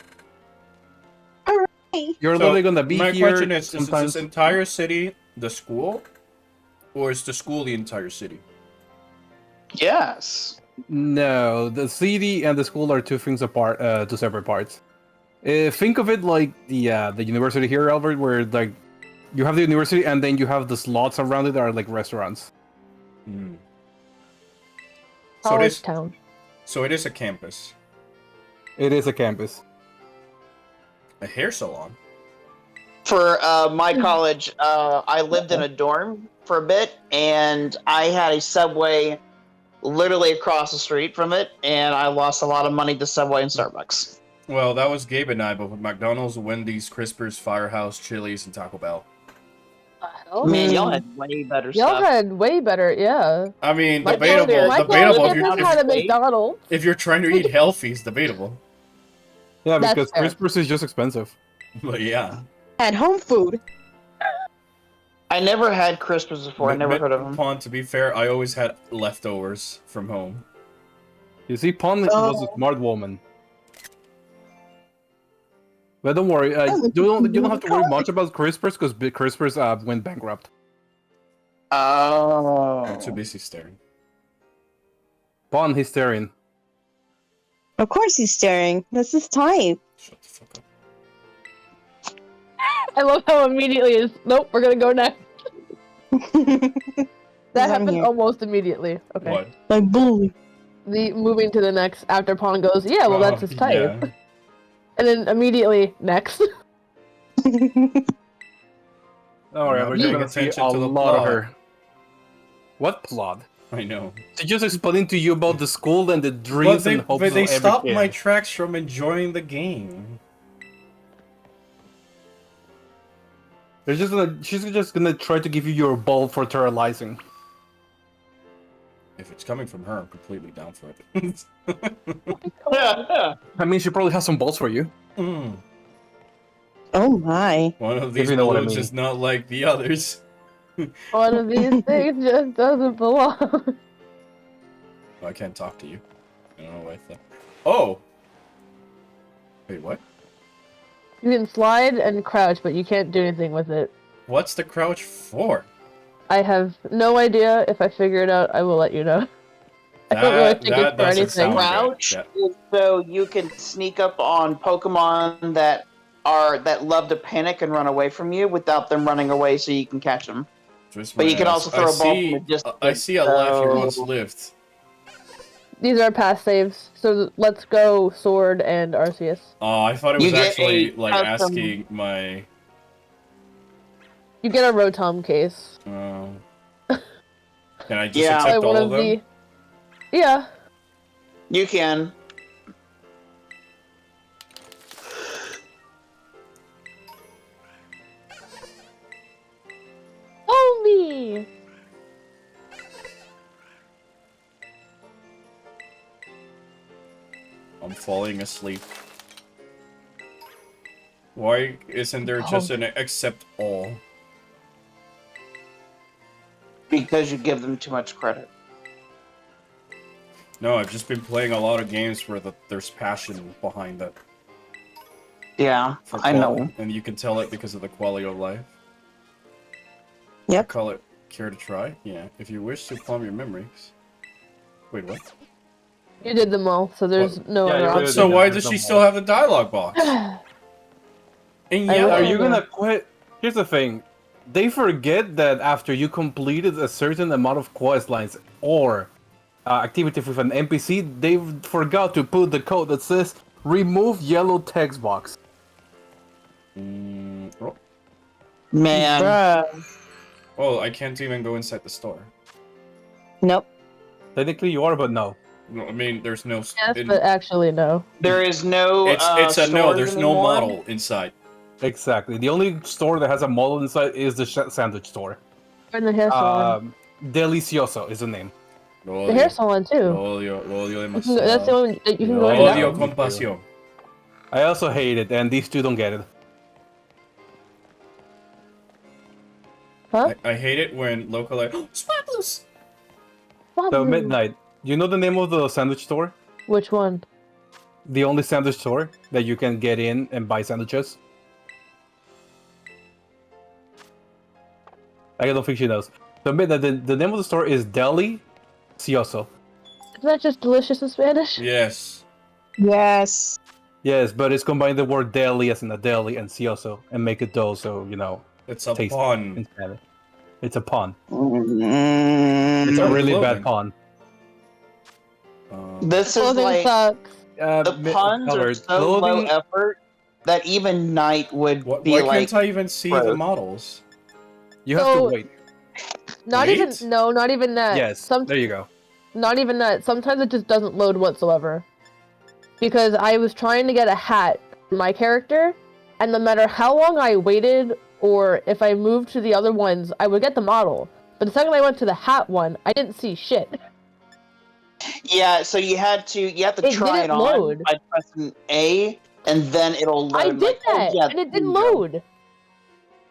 You're So, literally gonna be my here question is sometimes. this entire city the school? Or is the school the entire city? Yes. No, the city and the school are two things apart, two separate parts. Think of it like the university here, Albert, where like you have the university and then you have the slots around it that are like restaurants. Hmm. College town. So it is a campus. It is a campus. A hair salon. For my college, I lived in a dorm for a bit, and I had a Subway literally across the street from it, and I lost a lot of money to Subway and Starbucks. Well, that was Gabe and I, but with McDonald's, Wendy's, Crispers, Firehouse, Chili's, and Taco Bell. Man, y'all had way better Y'all stuff. had way better, yeah. I mean, My debatable. My Debatable college if you're, campus had a McDonald's. if you're trying to eat healthy, it's debatable. Yeah, That's because fair. Crispers is just expensive. But yeah. At home food. I never had Crispers before. I never heard of them. Pon, to be fair, I always had leftovers from home. You see, Pon was a smart woman. But don't worry, you don't have to worry much about Crispers because Crispers went bankrupt. Oh. I'm too busy staring. Pon, he's staring. Of course he's staring. That's his type. Shut the fuck up. I love how immediately is. Nope, we're gonna go next. That I'm happened here. almost immediately. Okay. What? Like bully. The moving to the next after Pond goes, yeah, well that's his type. Yeah. And then immediately next. Don't worry, Not Albert, paying you're gonna see attention a to the lot of plot. her. What plot? I know. She just explained to you about the school and the But dreams they, and hopes but they of every stopped kid. my tracks from enjoying the game. She's just gonna try to give you your ball for terrorizing. If it's coming from her, I'm completely down for it. I mean, she probably has some balls for you. Mm. Oh my. One of these you know what I balloons mean. is not like the others. One of these things just doesn't belong. Oh, I can't talk to you. I don't know why I thought. Oh! Wait, what? You can slide and crouch, but you can't do anything with it. What's the crouch for? I have no idea. If I figure it out, I will let you know. I don't really think it's for doesn't anything. sound good. Crouch That- is so you can sneak up on Pokemon that love to panic and run away from you without them running away, so you can catch them. twist But my you can ass. also throw a ball from a distance. I see a life you so- once lived. These are past saves, so let's go Sword and Arceus. Oh, I thought it You was get actually a like custom- asking my. You get a Rotom case. Can I just Yeah. accept Probably all of them? Yeah. You can. Homie! I'm falling asleep. Why isn't there just an accept all? Because you give them too much credit. No, I've just been playing a lot of games where there's passion behind it. Yeah, I know. And you can tell it because of the quality of life. Yep. Call it care to try? Yeah. If you wish to plumb your memories. Wait, what? You did them all, so there's no Yeah, other you option. did So why there's does no she more. still have the dialogue box? In I yellow. Are wish you I gonna quit? Here's the thing. They forget that after you completed a certain amount of quest lines or activity with an NPC, they forgot to put the code that says remove yellow text box. Oh. Man. Bruh. Oh, I can't even go inside the store. Nope. Technically you are, but no. No, I mean, there's no... Yes, but actually no. There is no it's a no, stores there's anymore. no model inside. Exactly. The only store that has a model inside is the sandwich store. And the hair salon. Delicioso is the name. The hair salon too. Lo odio That's the demasiado. only you can Lo go into that odio one. con pasión. I also hate it, and these two don't get it. Huh? I hate it when local like, oh, Sparklers! So Midnight, you know the name of the sandwich store? Which one? The only sandwich store that you can get in and buy sandwiches? I don't think she knows. So Midnight, the name of the store is Delicioso. Isn't that just delicious in Spanish? Yes. Yes. Yes, but it's combined the word deli as in a deli and cioso and make it dough, so you know. It's a tasty pun. in Spanish. It's a pun. Mm, It's a Oh, really clothing. bad pun. This is Clothing like sucks. the puns are so low effort that even Knight would be Why like. can't I even see the gross. models? You have to So- wait. Not Wait? even not even that. Yes, there you go. Not even that. Sometimes it just doesn't load whatsoever. Because I was trying to get a hat for my character, and no matter how long I waited, or if I moved to the other ones, I would get the model. But the second I went to the hat one, I didn't see shit. Yeah, so you have to try didn't it on load. by pressing A, and then it'll load. I did like, that, oh, yeah, and it didn't there you go. load.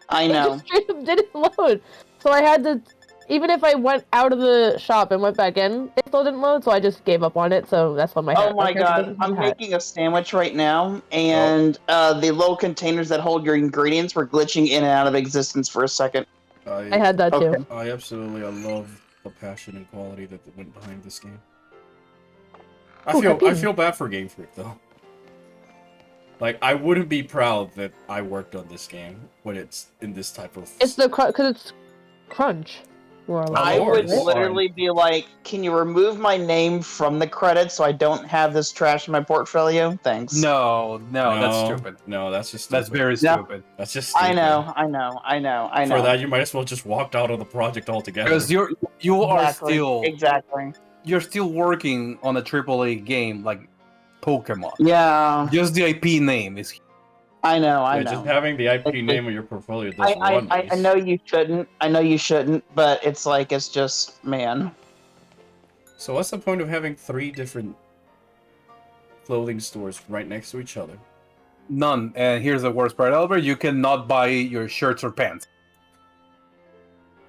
I It know. just straight up didn't load. So I had to, even if I went out of the shop and went back in, it still didn't load, so I just gave up on it, so that's what my Oh hat. my character god, doesn't have I'm a hat. making a sandwich right now, and the little containers that hold your ingredients were glitching in and out of existence for a second. I had that too. Okay. I absolutely love the passion and quality that went behind this game. I feel bad for Game Freak though. Like I wouldn't be proud that I worked on this game when it's in this type of. It's the because it's crunch. More or less. I would course. literally be like, can you remove my name from the credits so I don't have this trash in my portfolio? Thanks. No, that's stupid. No, that's just stupid. That's very No. stupid. That's just stupid. I know. For that, you might as well just walked out of the project altogether. Because you are Exactly. still Exactly. you're still working on a AAA game like Pokemon. Yeah, Just the IP name is. I know. Yeah, just having the IP name of your portfolio does I wonders. know you shouldn't. I know you shouldn't, but it's like, it's just, man. So what's the point of having 3 different clothing stores right next to each other? None. And here's the worst part, Albert. You cannot buy your shirts or pants.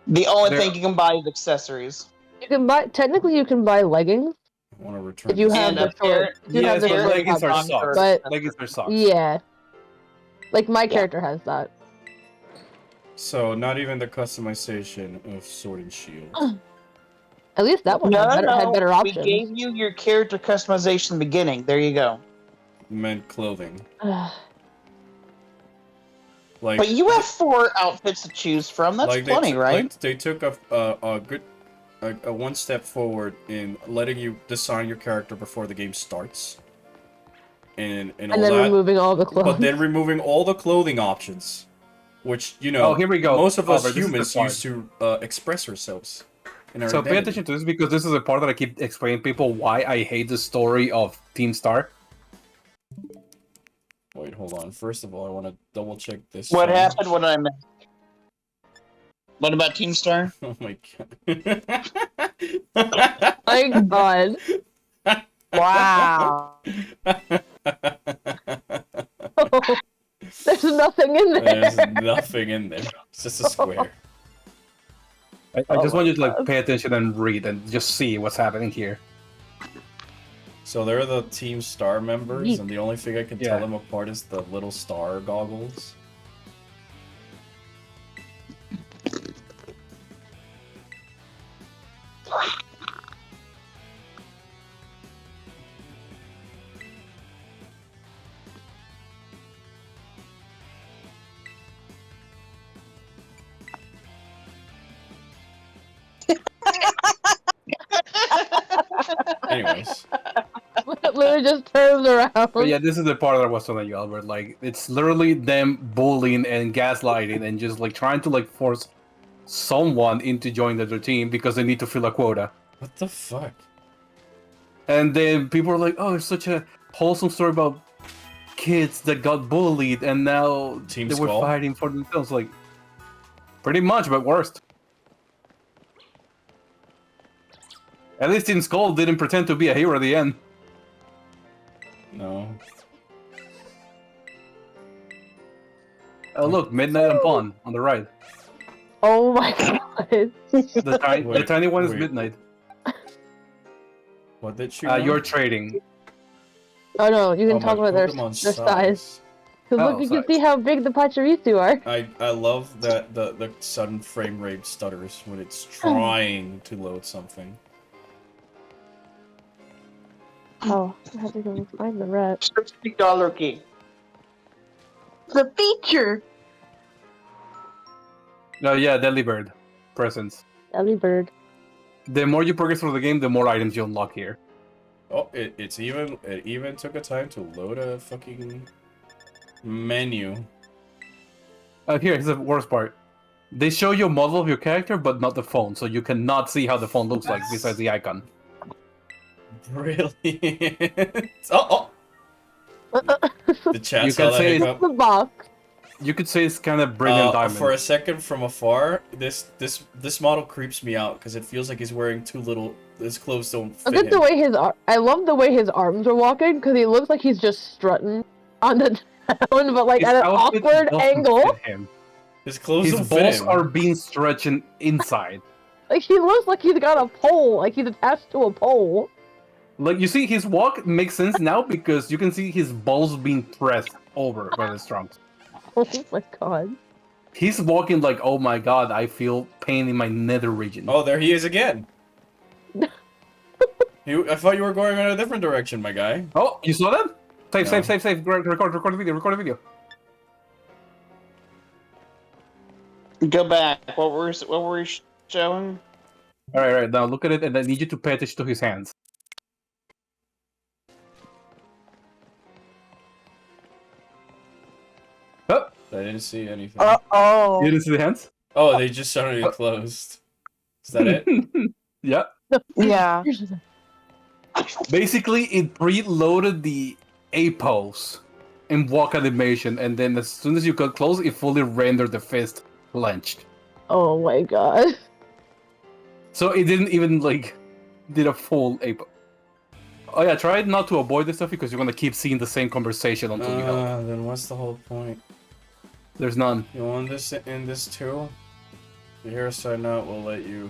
The only There- thing you can buy is accessories. You can buy technically you can buy leggings I want to return. if you this. have And the a pair- short. If you Yes, have the but pair- short leggings are top on, socks. But Leggings are socks. yeah, like my character has that. So not even the customization of Sword and Shield. At least that one No, had better we options. gave you your character customization in the beginning. There you go. Meant clothing. Ugh. Like, But you have 4 outfits to choose from. That's like plenty, right? Like they took a good a one step forward in letting you design your character before the game starts, and all And then that. removing all the clothes. But then removing all the clothing options, which Oh, here we go. most of us Albert, this is the humans part. use to express ourselves. In our So pay identity. attention to this because this is the part that I keep explaining to people why I hate the story of Team Star. Wait, hold on. First of all, I want to double check this. What challenge. happened? What did I miss? What about Team Star? Oh my My God. Wow. There's nothing in there. There's nothing in there. It's just a square. I just want you to like pay attention and read and just see what's happening here. So they're the Team Star members, Yeet. and the only thing I can tell them apart is the little star goggles. Anyways. Literally just turns around. But yeah, this is the part that I was telling you, Albert. Like, it's literally them bullying and gaslighting and just like trying to like force someone into joining their team because they need to fill a quota. What the fuck? And then people are like, "Oh, it's such a wholesome story about kids that got bullied and now Team they Skull? were fighting for themselves." Like, pretty much, but worse. At least Team Skull didn't pretend to be a hero at the end. No. Oh, look, Midnight and Pawn on the right. Oh my god. The tiny one is wait. Midnight. What did she want? You're trading. Oh no, you can Oh, talk my about their Pokemon size. Because Oh, look, you size. can see how big the Pachirisu are. I love that the sudden frame rate stutters when it's trying to load something. Oh, I have to go find the rat. $60 key. The feature. No, yeah, Deadly Bird. Presents. Ellie Bird. The more you progress through the game, the more items you unlock here. Oh, it even took a time to load a fucking menu. Here's the worst part. They show you a model of your character, but not the phone, so you cannot see how the phone looks like besides the icon. Brilliant. Oh. The chat You saw can that say hiccup. The box. You could say it's kind of brilliant diamond. For a second from afar, this model creeps me out because it feels like he's wearing too little. His clothes don't fit Look at the him. way I love the way his arms are walking because he looks like he's just strutting on the ground, but like His at an outfit awkward doesn't angle. fit him. His clothes His don't fit balls him. are being stretched inside. Like he looks like he's got a pole, like he's attached to a pole. Like, you see, his walk makes sense now because you can see his balls being pressed over by the trunks. Oh my god. He's walking like, oh my god, I feel pain in my nether region. Oh, there he is again. I thought you were going in a different direction, my guy. Oh, you saw that? Save, No. save. Record the video, record the video. Go back. What were we showing? Alright, now look at it, and I need you to pay attention to his hands. Oh, I didn't see anything. Oh. you didn't see the hands? Oh, they just suddenly closed. Is that it? Yeah. Yeah. Basically, it preloaded the A pose and walk animation, and then as soon as you got close, it fully rendered the fist clenched. Oh my god. So it didn't even like did a full A pose. Oh yeah, try not to avoid this stuff because you're gonna keep seeing the same conversation until you help. Then what's the whole point? There's none. You want this in this too? If you hear a side note, we'll let you.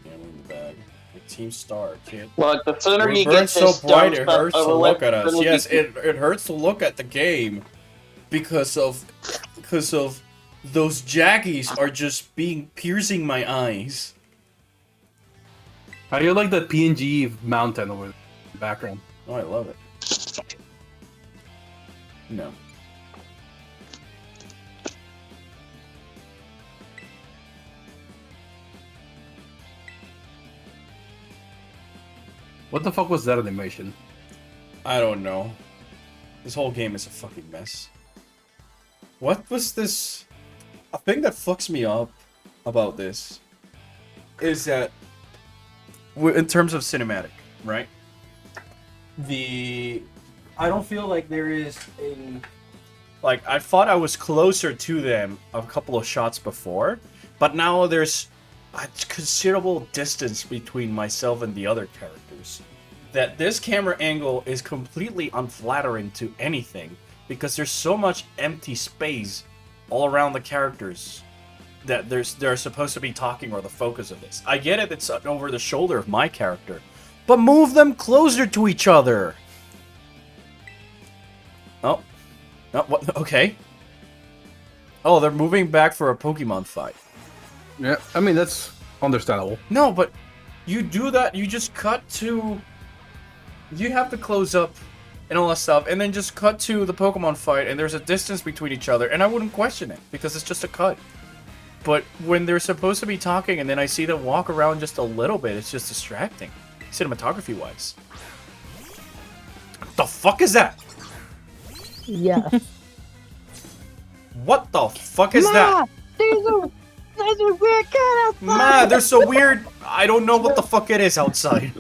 Yeah, I'm in the bag. Like Team Star, kid. Look, the sooner It you get burns this so bright, dumb it stuff hurts to over look with, at us. it'll Yes, be- it hurts to look at the game because of those jaggies are just piercing my eyes. How do you like the PNG mountain over the background? Oh, I love it. No. What the fuck was that animation? I don't know. This whole game is a fucking mess. What was this? A thing that fucks me up about this is that, in terms of cinematic, right? I don't feel like there is a... Like, I thought I was closer to them a couple of shots before, but now there's a considerable distance between myself and the other characters. That this camera angle is completely unflattering to anything, because there's so much empty space all around the characters. that they're supposed to be talking or the focus of this. I get it, it's over the shoulder of my character, but move them closer to each other. Oh, what? Okay. Oh, they're moving back for a Pokemon fight. Yeah, I mean, that's understandable. No, but you do that, you just cut to... You have to close up and all that stuff, and then just cut to the Pokemon fight, and there's a distance between each other, and I wouldn't question it, because it's just a cut. But when they're supposed to be talking, and then I see them walk around just a little bit, it's just distracting, cinematography-wise. The fuck is that? Yeah. What the fuck is that? There's a weird cat outside. Ma, they're so weird. I don't know what the fuck it is outside.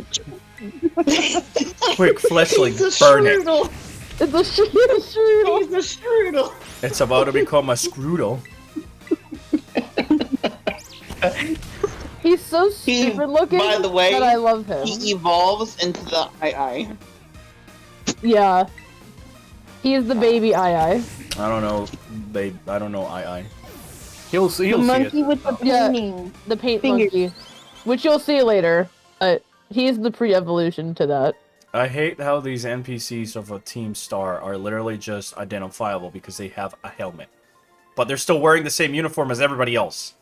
Quick, fleshling, burn it. It's a strudel. He's a strudel. It's about to become a Scroodle. He's so stupid looking. By the way, that I love him. He evolves into the eye. Yeah. He is the baby I. I don't know, babe. I don't know. He'll see The monkey it. with the Yeah. painting. The paint Fingers. monkey, which you'll see later. He's the pre-evolution to that. I hate how these NPCs of a Team Star are literally just identifiable because they have a helmet, but they're still wearing the same uniform as everybody else.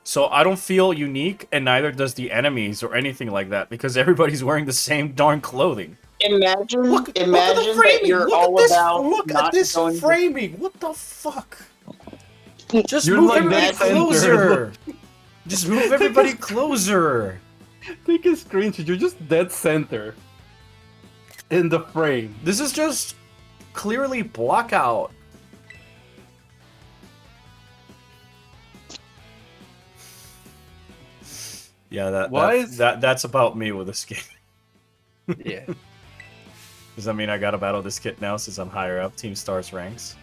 So I don't feel unique, and neither does the enemies or anything like that, because everybody's wearing the same darn clothing. Imagine Look at the that framing. you're Look all at this, about Look not at this going framing. What the fuck? Just You're move like everybody dead center. closer. Just move everybody closer. Take a screenshot. You're just dead center in the frame. This is just clearly blackout. Yeah, that's about me with a skin. Yeah. Does that mean I gotta battle this kit now since I'm higher up Team Stars ranks?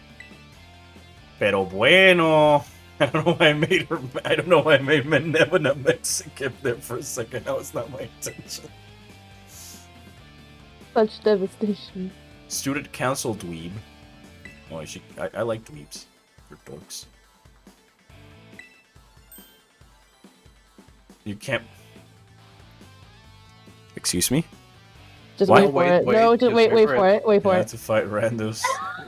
Pero bueno. I don't know why I made her. I don't know why I made Nevin Mexican there for a second. That was not my intention. Such devastation. Student council dweeb. Oh, I like dweebs. They're dorks. You can't. Excuse me? Just Why? wait for it. No, just wait for it. Wait for You it. have to fight randos.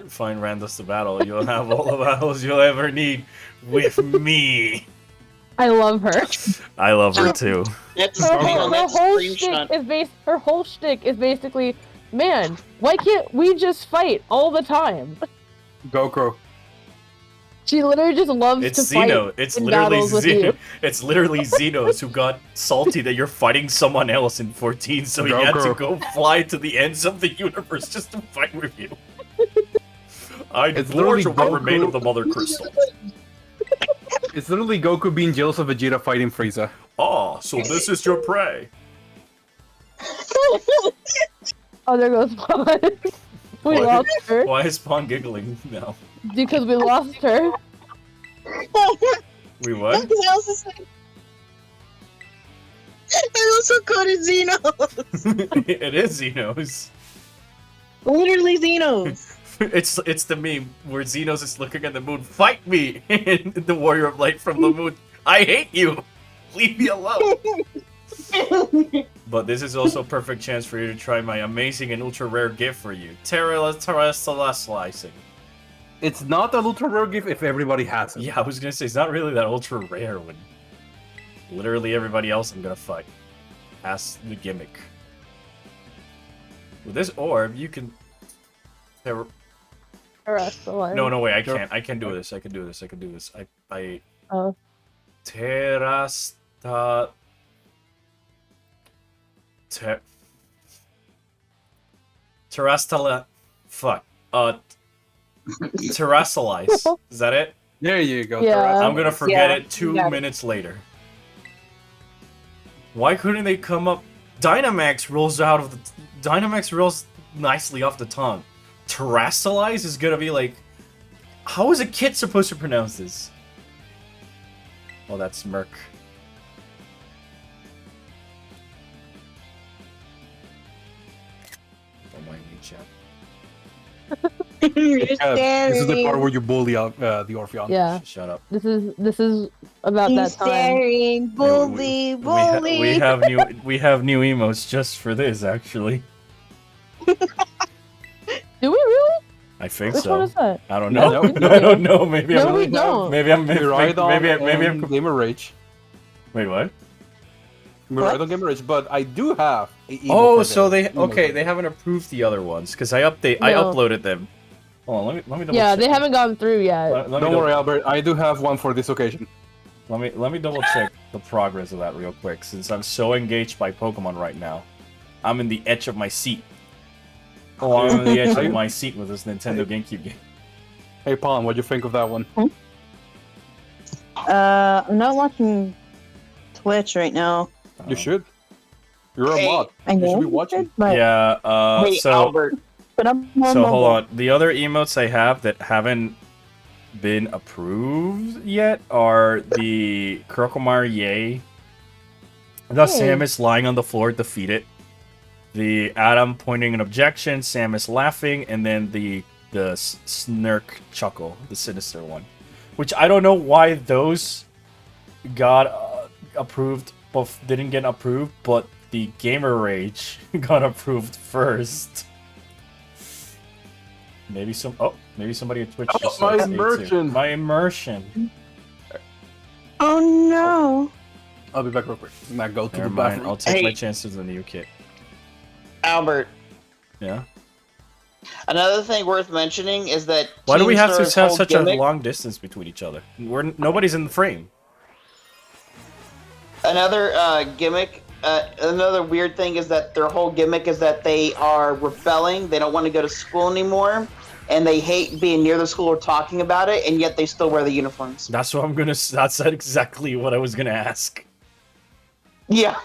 Find randos to battle. You'll have all the battles you'll ever need with me. I love her. I love her too. That's Her hang on, that's whole screenshot. shtick is her whole shtick is basically, man, why can't we just fight all the time? Goku. She literally just loves It's to Xeno. fight It's in literally battles with Xeno. you. It's literally Xenos who got salty that you're fighting someone else in 14, so he had to Goku. go fly to the ends of the universe just to fight with you. It's literally Forge what Goku. remained of the Mother Crystal. It's literally Goku being jealous of Vegeta fighting Frieza. Oh, so this is your prey. Oh, there goes Spawn. We Why- lost her Why is Spawn giggling now? because we lost her. We what? I also called it Xeno. It is Xenos. Literally Xenos. It's the meme where Xenos is looking at the moon. Fight me! And the Warrior of Light from the moon. I hate you! Leave me alone! But this is also a perfect chance for you to try my amazing and ultra rare gift for you. Terrestrial slicing. It's not an ultra rare gift if everybody has it. Yeah, I was gonna say, it's not really that ultra rare when literally everybody else I'm gonna fight. That's the gimmick. With this orb, you can... No, wait, I can't. I can do this. I can do this. Oh. Terrasta... Terrastala... Fuck. Terrastalize. Is that it? There you go. Yeah. Terra. I'm gonna forget Yeah, it 2 you got it. minutes later. Why couldn't they come up? Dynamax rolls out of the. Dynamax rolls nicely off the tongue. Terrastalize is gonna be like. How is a kid supposed to pronounce this? Oh, that's Merc. Don't mind me, chat. You're This is the part staring. where you bully the Orpheon. Yeah. Shut up. This is about He's that time. staring. Bully, bully. We have new emotes just for this, actually. Do we really? I think Which so. one is that? I don't No, know. we No, I don't know. Maybe No, I'm. we don't. Maybe I'm. Maybe I'm. Gamer Rage. Wait, what? Mirai on Gamer Rage, but I do have a emote Oh, for so this. they haven't approved the other ones because I No. uploaded them. Hold on, let me double Yeah, check. they haven't gone through yet. Let me Don't worry, Albert. I do have one for this occasion. Let me double check the progress of that real quick since I'm so engaged by Pokemon right now. I'm in the edge of my seat. Oh, I'm in the edge of my seat with this Nintendo GameCube game. Hey, Pawn, what'd you think of that one? I'm not watching Twitch right now. You should. You're a Hey, mod. I You should know be watching. but, Yeah. Hey, So Albert. but I'm on so mobile. hold on. The other emotes I have that haven't been approved yet are the Crocomire Yay, the Hey. Samus lying on the floor defeated, the Adam pointing an objection, Samus laughing, and then the Snark Chuckle, the sinister one. Which I don't know why those got approved, but didn't get approved, but the Gamer Rage got approved first. Maybe somebody at Twitch. Oh, just my said me too. immersion. My immersion. Oh no. I'll be back real quick. Now go to Never the mind. bathroom. I'll take my Hey. chances with the new kit. Albert. Yeah. Another thing worth mentioning is that Why do we have to Teamstar's have whole such gimmick, a long distance between each other? Nobody's in the frame. Another gimmick, another weird thing is that their whole gimmick is that they are rebelling. They don't want to go to school anymore, and they hate being near the school or talking about it, and yet they still wear the uniforms. That's what I'm gonna. That's exactly what I was gonna ask. Yeah.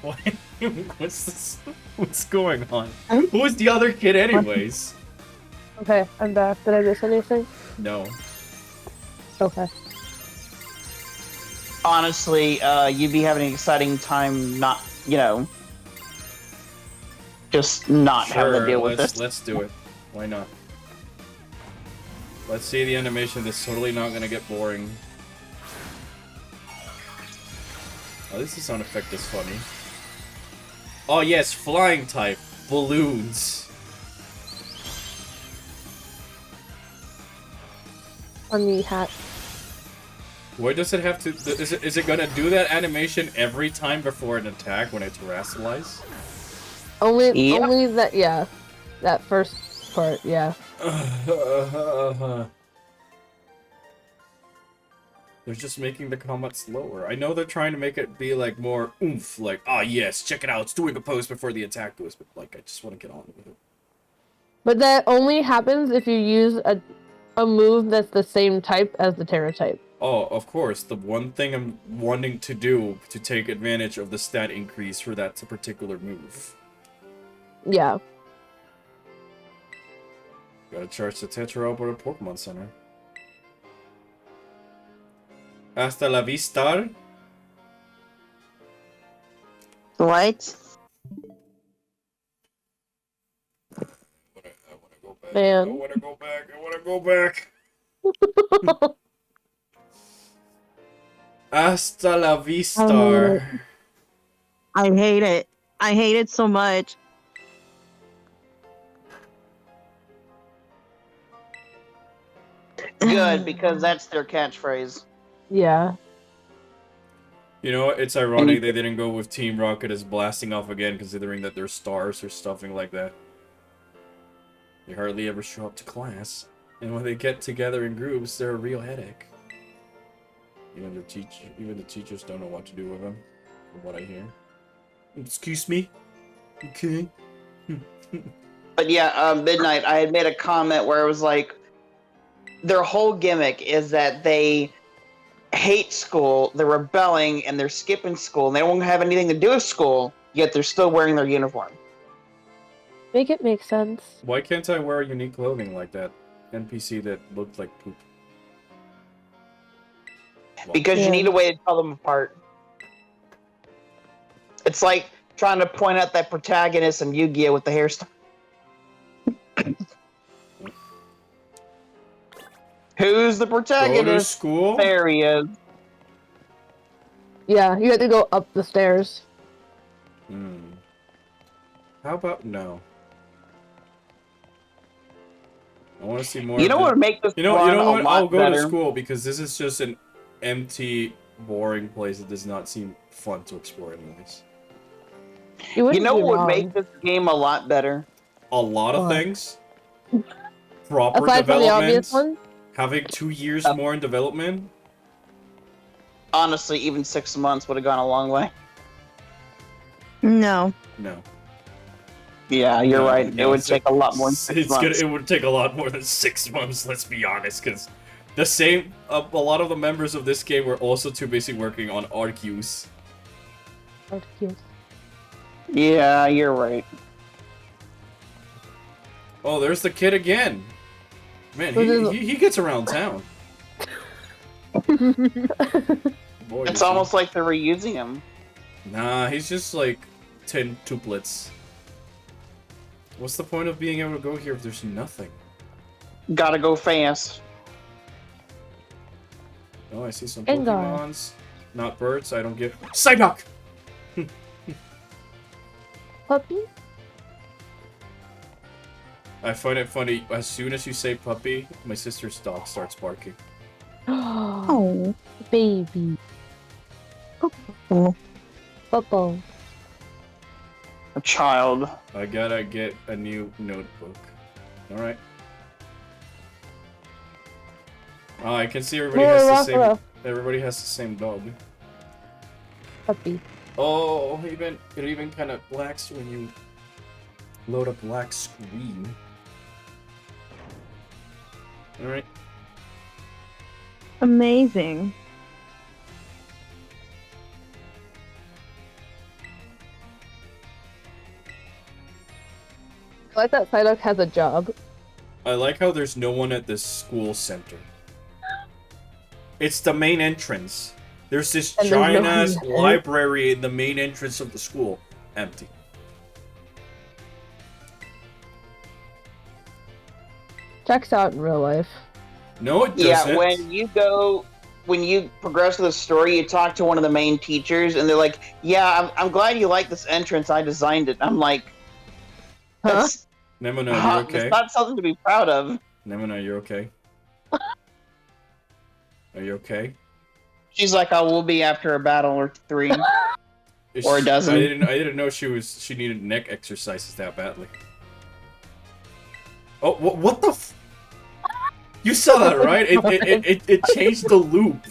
What? What's this? What's going on? Who is the other kid, anyways? Okay, I'm back. Did I miss anything? No. Okay. Honestly, you'd be having an exciting time not, just not having to deal with this. Let's do it. Why not? Let's see the animation. This is totally not gonna get boring. Oh, this sound effect is funny. Oh yes, flying type balloons. On the hat. Why does it have to? Is it gonna do that animation every time before an attack when it terrestrializes? Only Yep. only that yeah. That first part, yeah. They're just making the combat slower. I know they're trying to make it be like more oomph, like yes, check it out, it's doing a pose before the attack goes, but like I just want to get on with it. But that only happens if you use a move that's the same type as the Terra type. Oh, of course. The one thing I'm wanting to do to take advantage of the stat increase for that particular move. Yeah. Gotta charge the Tetra up at a Pokemon Center. Hasta la vista. What? I wanna go back. Man. I wanna go back. I wanna go back. Hasta la vista. I hate it. I hate it so much. Good, because that's their catchphrase. Yeah. You know, it's ironic they didn't go with Team Rocket as blasting off again, considering that they're stars or stuffing like that. They hardly ever show up to class, and when they get together in groups, they're a real headache. Even the teachers don't know what to do with them, from what I hear. Excuse me? Okay. But yeah, Midnight, I had made a comment where it was like, their whole gimmick is that they hate school, they're rebelling, and they're skipping school, and they don't have anything to do with school, yet they're still wearing their uniform. Make it make sense. Why can't I wear unique clothing like that NPC that looked like poop? Well, Because you need a way to tell them apart. It's like trying to point out that protagonist in Yu-Gi-Oh! With the hairstyle. Who's the go to protagonist? school? There he is. Yeah, you have to go up the stairs. How about no? I want to see more. You know what would make this You know run what? a lot I'll go better? to school because this is just an empty, boring place that does not seem fun to explore anyways. You You know be what would wrong. make this game a lot better? A lot of What? things. Proper Aside from the obvious development. one? Having 2 years more in development. Honestly, even 6 months would have gone a long way. No. No. Yeah, you're No, right. no, It would take a lot more than 6 months. It would take a lot more than 6 months. Let's be honest, because the same. A lot of the members of this game were also too busy working on Arceus. Oh, cute. Yeah, you're right. Oh, there's the kid again. Man, he gets around town. Boy, It's almost like they're reusing him. Nah, he's just like 10 tuplets. What's the point of being able to go here if there's nothing? Gotta go fast. Oh, I see some Gengar. Pokemons. Not birds, I don't get. Psyduck! Puppy? I find it funny, as soon as you say puppy, my sister's dog starts barking. Oh. Baby. Oh. Bubble. A child. I gotta get a new notebook. Alright. Oh, I can see everybody has the same. Everybody has the same dog. Puppy. Oh, it even kind of blacks when you load a black screen. Alright. Amazing. I like that Psyduck has a job. I like how there's no one at this school center. It's the main entrance. There's this And there's no giant-ass one there. library in the main entrance of the school. Empty. Checks out in real life. No, it doesn't. Yeah, when you progress with the story, you talk to one of the main teachers, and they're like, "Yeah, I'm glad you like this entrance. I designed it." I'm like, Huh? "That's Nemona, you okay? It's not something to be proud of." Nemona, you okay? Are you okay? She's like, "I will be after a battle or 3." Is Or a she- dozen. I didn't know she needed neck exercises that badly. Oh, what the? You saw that, right? It changed the loop.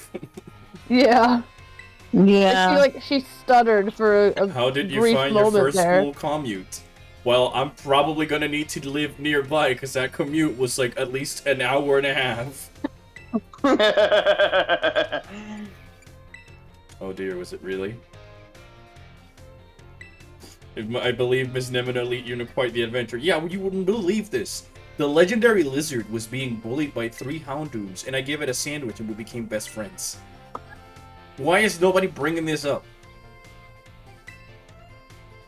Yeah. Yeah. She stuttered for a How did you brief find your moment first there. school commute? Well, I'm probably gonna need to live nearby because that commute was like at least an hour and a half. Oh dear, was it really? I believe Miss Nemona lead you on quite the adventure. Yeah, well, you wouldn't believe this. The legendary lizard was being bullied by 3 Houndoos, and I gave it a sandwich and we became best friends. Why is nobody bringing this up?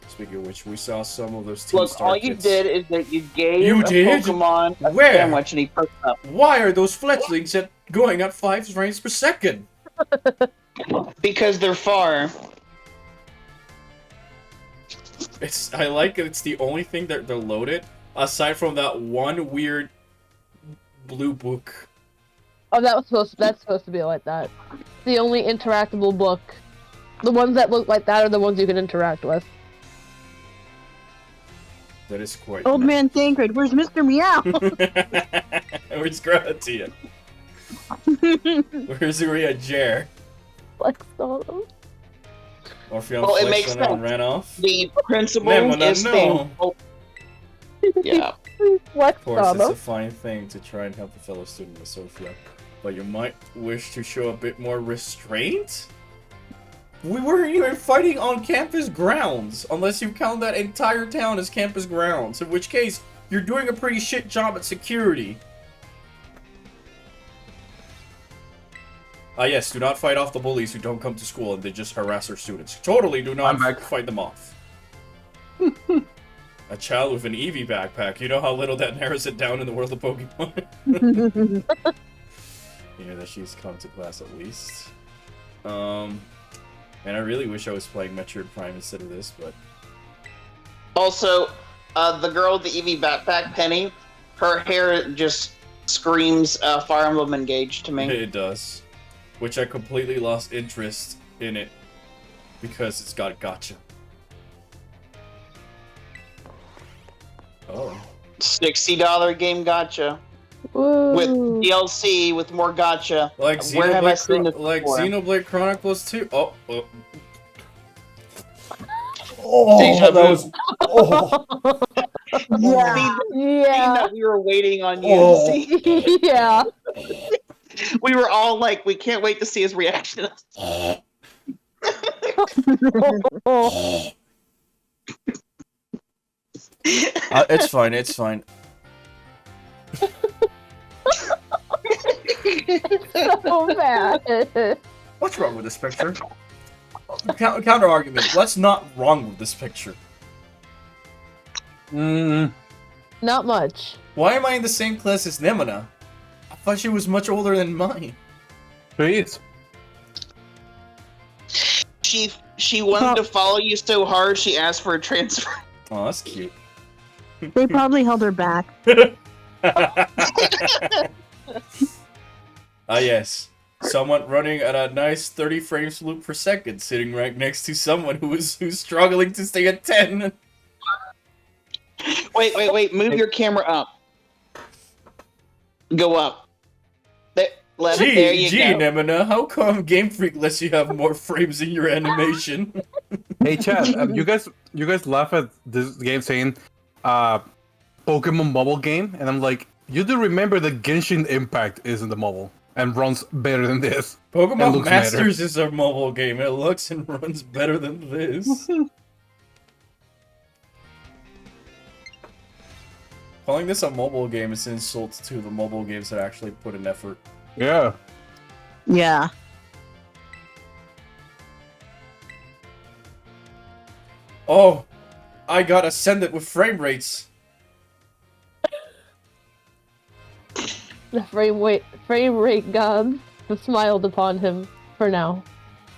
Speaking of which, we saw some of those Team Look, Star all you kits. did is that you gave You a did? Pokemon a Where? sandwich, and he perked up. Why are those fletchlings going at 5 frames per second? Because they're far. I like it. It's the only thing that they're loaded, aside from that one weird blue book. Oh, that's supposed to be like that. The only interactable book. The ones that look like that are the ones you can interact with. That is quite. Old man Tancred, where's Mr. Meow? Where's Gratia? Where's Uria Jer? Flex on them. Orpheon Well, it flexed makes on it and sense. ran off. The principal Nemona, is no. being... Oh. Yeah. Flex Of course, on it's them. a fine thing to try and help a fellow student with Sophia, but you might wish to show a bit more restraint? We weren't even fighting on campus grounds, unless you count that entire town as campus grounds, in which case, you're doing a pretty shit job at security. Yes, do not fight off the bullies who don't come to school and they just harass our students. Totally do not fight them off. A child with an Eevee backpack. You know how little that narrows it down in the world of Pokemon? Yeah, that she's come to class at least. And I really wish I was playing Metroid Prime instead of this, but... Also, the girl with the Eevee backpack, Penny, her hair just screams Fire Emblem Engage to me. It does. Which I completely lost interest in it because it's got gotcha. Oh. $60 game gotcha. Woo. With DLC, with more gotcha. Like Where have I seen this like before? Xenoblade Chronicles 2? Oh. Deja that vu. was... Oh. Yeah. Yeah. That we were waiting on you to see. Yeah. We were all like, we can't wait to see his reaction. It's fine, it's fine. So bad. What's wrong with this picture? Counter argument. What's not wrong with this picture? Mm, Not much. Why am I in the same class as Nemona? I thought she was much older than mine. please. She wanted to follow you so hard, she asked for a transfer. Oh, that's cute. They probably held her back. Ah, yes. Someone running at a nice 30 frames loop per second, sitting right next to someone who's struggling to stay at 10. Wait. Move your camera up. Go up. There you Gee, go. Nemona, how come Game Freak lets you have more frames in your animation? Hey, chat. You guys laugh at this game saying, Pokemon mobile game, and I'm like, you do remember that Genshin Impact is in the mobile and runs better than this. Pokemon Masters is a mobile game. It looks and runs better than this. Calling this a mobile game is an insult to the mobile games that actually put in effort. Yeah. Yeah. Oh, I got ascended with frame rates. The frame rate gods have smiled upon him for now.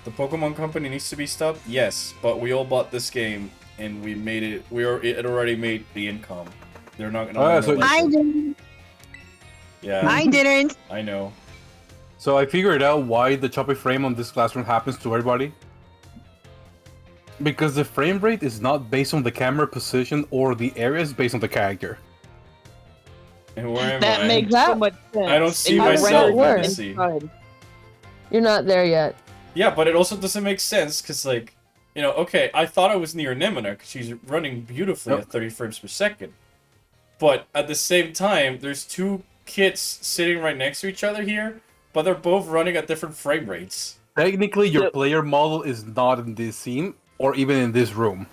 The Pokemon Company needs to be stopped? Yes, but we all bought this game and we made it. It already made the income. They're not gonna. Oh, yeah, so I didn't. Yeah. I didn't. I know. So I figured out why the choppy frame on this classroom happens to everybody. Because the frame rate is not based on the camera position or the area, it's based on the character. And where am That I? makes so much sense. I don't see And you myself. rendered Let me it see. inside. You're not there yet. Yeah, but it also doesn't make sense because, like, you know, okay, I thought I was near Nemona because she's running beautifully at 30 frames per second. But at the same time, there's two kids sitting right next to each other here, but they're both running at different frame rates. Technically, your player model is not in this scene or even in this room.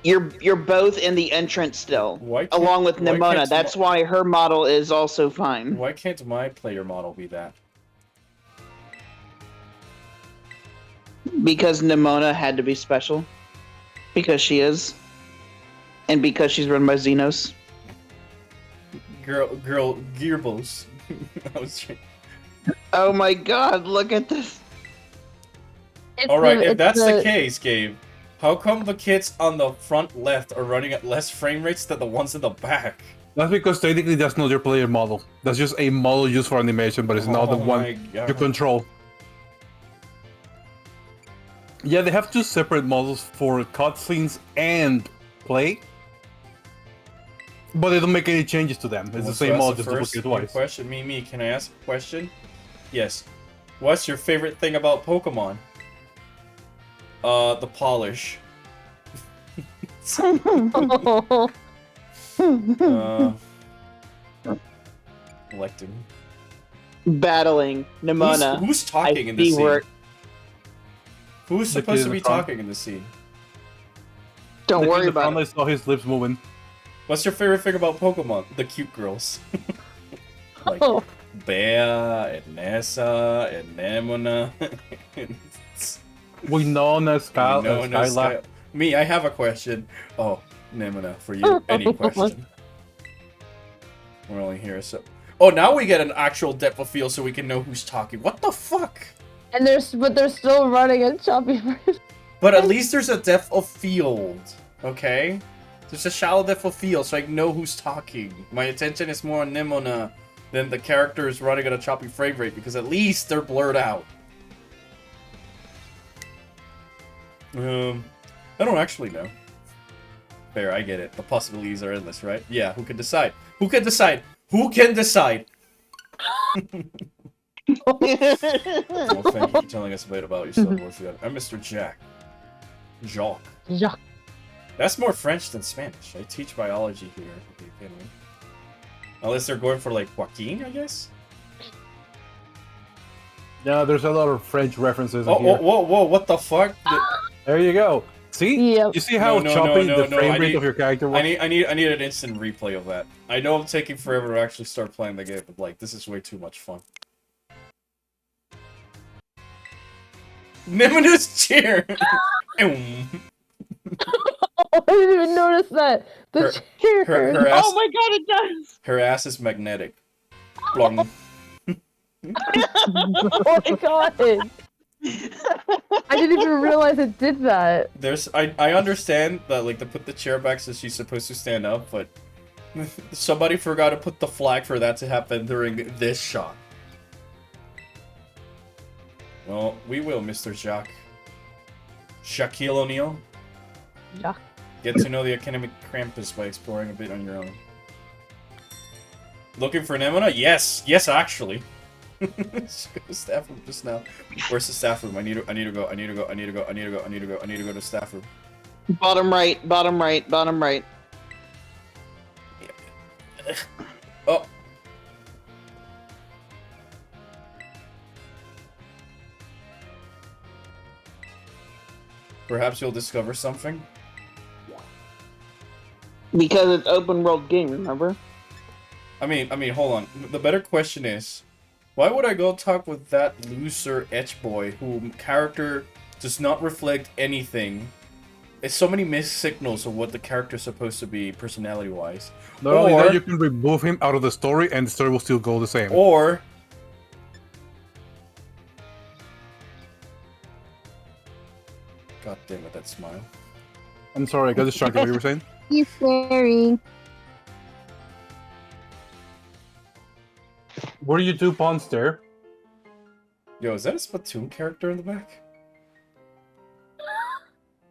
You're both in the entrance still, along with Nemona. That's why her model is also fine. Why can't my player model be that? Because Nemona had to be special. Because she is. And because she's run by Xenos. Girl, Gearbos. I was trying. Oh my god, look at this. Alright, if that's the case, Gabe, how come the kids on the front left are running at less frame rates than the ones in the back? That's because technically that's not your player model. That's just a model used for animation, but it's not the one you control. Yeah, they have two separate models for cutscenes and play. But they don't make any changes to them. It's the same model, just duplicated twice. Question, me, can I ask a question? Yes. What's your favorite thing about Pokemon? The polish. Electing. Battling Nemona. Who's talking in this scene? Who's The supposed kid to in be the front. talking in the scene? Don't The kid in worry the about front, it. I saw his lips moving. What's your favorite thing about Pokemon? The cute girls. Like Oh, Bea and Nessa and Nemona. And Winona, Winona, Skyla. Sky. Me, I have a question. Oh, Nemona, for you. Any question? We're only here, so. Oh, now we get an actual depth of field so we can know who's talking. What the fuck? and they're still running a choppy version. But at least there's a depth of field, okay? There's a shallow depth of field so I know who's talking. My attention is more on Nimona than the characters running at a choppy frame rate because at least they're blurred out. I don't actually know. Fair, I get it. The possibilities are endless, right? Yeah, who can decide? Who can decide? Who can decide? Well, thank you for telling us a bit about yourself, Orpheon. I'm Mr. Jack. Jacques. Jacques. That's more French than Spanish. I teach biology here, at the Academy. Unless they're going for, like, Joaquin, I guess? Yeah, there's a lot of French references in Oh, here. whoa, what the fuck? There you go. See? Yep. You see how No, choppy no, the frame I rate need- of your character was? I need an instant replay of that. I know I'm taking forever to actually start playing the game, but, like, this is way too much fun. Nemona's chair! Oh, I didn't even notice that. The chair. her ass, Oh my god, it does! her ass is magnetic. Blong. Oh my god. I didn't even realize it did that. I understand that, like, to put the chair back so she's supposed to stand up, but somebody forgot to put the flag for that to happen during this shot. Well, we will, Mr. Jacques. Shaquille O'Neal. Jacques. Get to know the academic campus by exploring a bit on your own. Looking for Nemona? Yes, actually. Just go to staff room just now. Where's the staff room? I need to go to staff room. Bottom right, bottom right, bottom right. Oh. Perhaps you'll discover something. Because it's open world game, remember? I mean, hold on. The better question is, why would I go talk with that loser etch boy who character does not reflect anything? It's so many missed signals of what the character's supposed to be personality-wise. Not only that, you can remove him out of the story and the story will still go the same. Or... God damn it, that smile. I'm sorry, I got distracted. What you were saying? He's staring. What do you do, Pawn Stare? Yo, is that a Splatoon character in the back?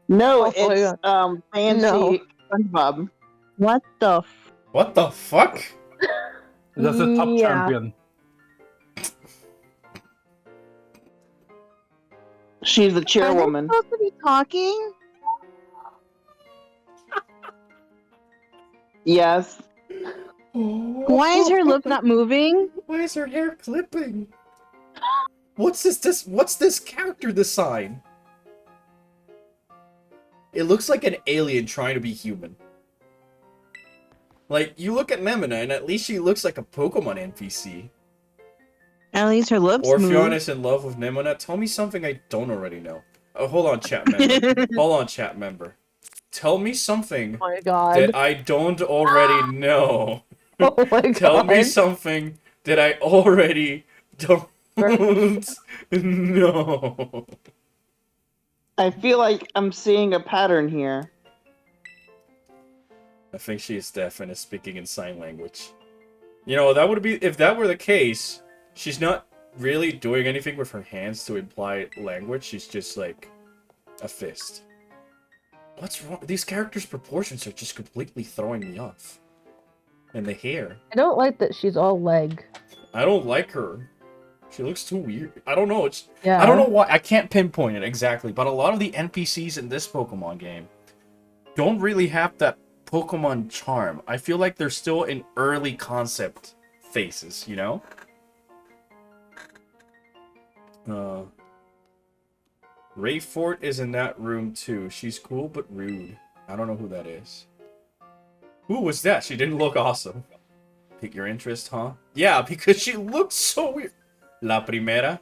No, Oh my it's fancy No. SpongeBob. What the? What the fuck? That's the top Yeah. champion. She's the Are they chairwoman. supposed to be talking? Yes. Why is her lip not moving? Why is her hair clipping? What's this character design? It looks like an alien trying to be human. Like, you look at Nemona, and at least she looks like a Pokemon NPC. At least her lips Orpheon move. is in love with Nemona. Tell me something I don't already know. Oh, hold on, chat member. Hold on, chat member. Tell me something Oh my god. that I don't already know. Oh my god. Tell me something that I already don't know. I feel like I'm seeing a pattern here. I think she is deaf and is speaking in sign language. You know, that would be, if that were the case, she's not really doing anything with her hands to imply language. She's just like a fist. What's wrong? These characters' proportions are just completely throwing me off. And the hair. I don't like that she's all leg. I don't like her. She looks too weird. I don't know. Yeah. I don't know why. I can't pinpoint it exactly, but a lot of the NPCs in this Pokemon game don't really have that Pokemon charm. I feel like they're still in early concept phases, you know? Rayfort is in that room too. She's cool but rude. I don't know who that is. Who was that? She didn't look awesome. Pique your interest, huh? Yeah, because she looked so weird. La Primera.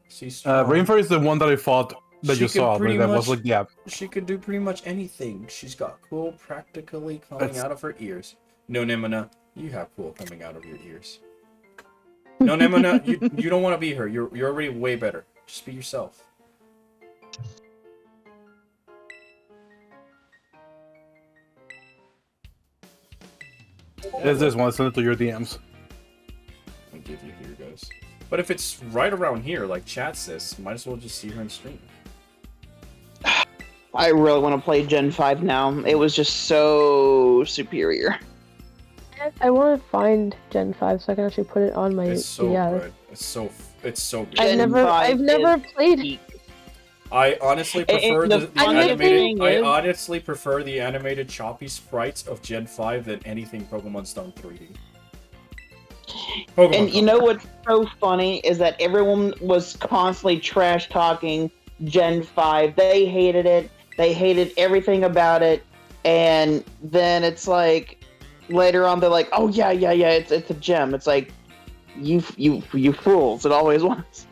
She's strong. Rainfire is the one that I fought that She you could saw, pretty but that much- was like, yeah. She could do pretty much anything. She's got cool practically coming out of her ears. No, Nemona, you have cool coming out of your ears. No, Nemona, you don't want to be her. You're already way better. Just be yourself. There's this one. I sent it to your DMs. I'll give you here, guys. But if it's right around here, like chat says, might as well just see her in stream. I really want to play Gen 5 now. It was just so superior. I want to find Gen 5 so I can actually put it on my It's so DS. good. It's so good. Gen I've 5 never is played. peak. I honestly prefer the the funny animated. thing I is- honestly prefer the animated choppy sprites of Gen 5 than anything Pokemon's done 3D. Pokemon And you know what's so funny is that everyone was constantly trash talking Gen 5. They hated it. They hated everything about it. And then it's like later on they're like, "Oh yeah, it's a gem." It's like you fools. It always was.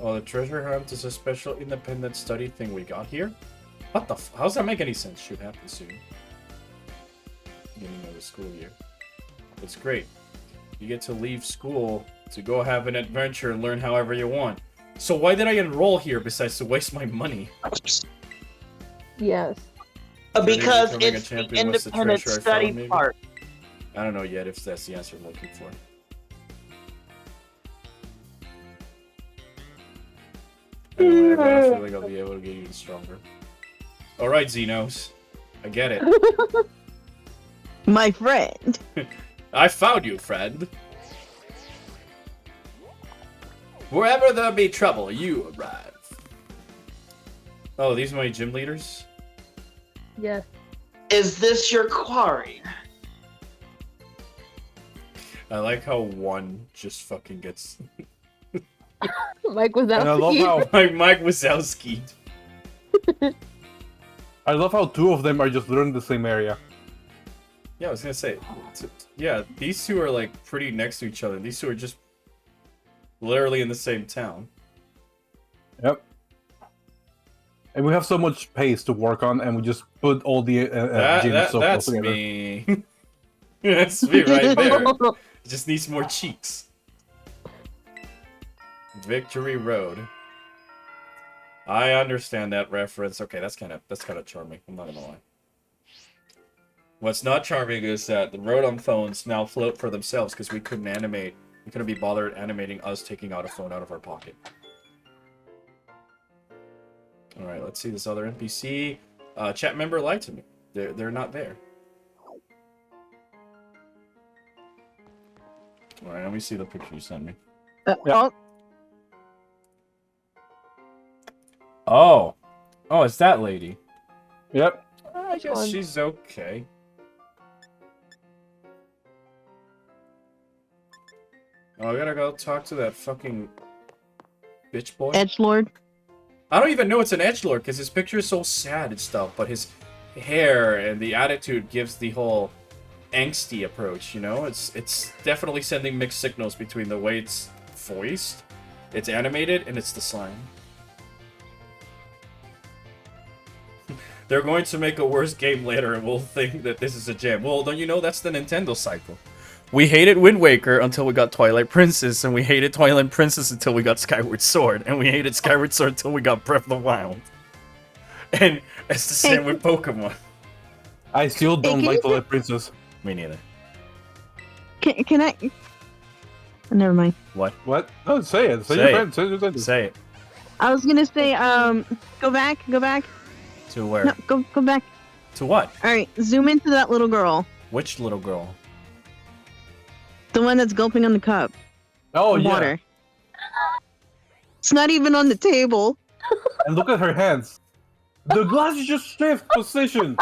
Oh, the treasure hunt is a special independent study thing we got here? What the f- How's that make any sense? Should happen soon. Beginning of the school year. It's great. You get to leave school to go have an adventure and learn however you want. So why did I enroll here besides to waste my money? Yes. Because becoming a it's the champion was the independent treasure I study found, maybe? part. I don't know yet if that's the answer I'm looking for. Anyway, I have a feeling I'll be able to get even stronger. Alright, Xenos. I get it. My friend. I found you, friend. Wherever there be trouble, you arrive. Oh, these are my gym leaders? Yes. Is this your quarry? I like how one just fucking gets... Mike And I love Wazowski. how like Mike Wazowski. I love how two of them are just literally in the same area. Yeah, I was gonna say, yeah, these two are like pretty next to each other. These two are just literally in the same town. Yep. And we have so much space to work on, and we just put all the gyms so close That's together. me. That's me right there. It just needs more cheeks. Victory Road. I understand that reference. Okay, that's kind of charming. I'm not gonna lie. What's not charming is that the Rotom phones now float for themselves because we couldn't animate. We couldn't be bothered animating us taking out a phone out of our pocket. All right, let's see this other NPC. Chat member lied to me. They're not there. All right, let me see the picture you sent me. Oh, Oh, it's that lady. Yep. I guess Fun. she's okay. Oh, I gotta go talk to that fucking bitch boy. Edgelord. I don't even know it's an edgelord because his picture is so sad and stuff, but his hair and the attitude gives the whole angsty approach, you know? It's definitely sending mixed signals between the way it's voiced, it's animated, and it's the slime. They're going to make a worse game later and we'll think that this is a gem. Well, don't you know that's the Nintendo cycle? We hated Wind Waker until we got Twilight Princess, and we hated Twilight Princess until we got Skyward Sword, and we hated Skyward Sword until we got Breath of the Wild. And it's the same with Pokemon. I still don't can like you the Light Princess. Me neither. Can I? Never mind. What? What? No, say it. Say Say your it. friend. Say your sentence. Say it. I was gonna say, go back. To where? No, go back. To what? All right, zoom into that little girl, Which little girl? the one that's gulping on the cup. Oh, of yeah. water. It's not even on the table. And look at her hands. The glass is just shift position.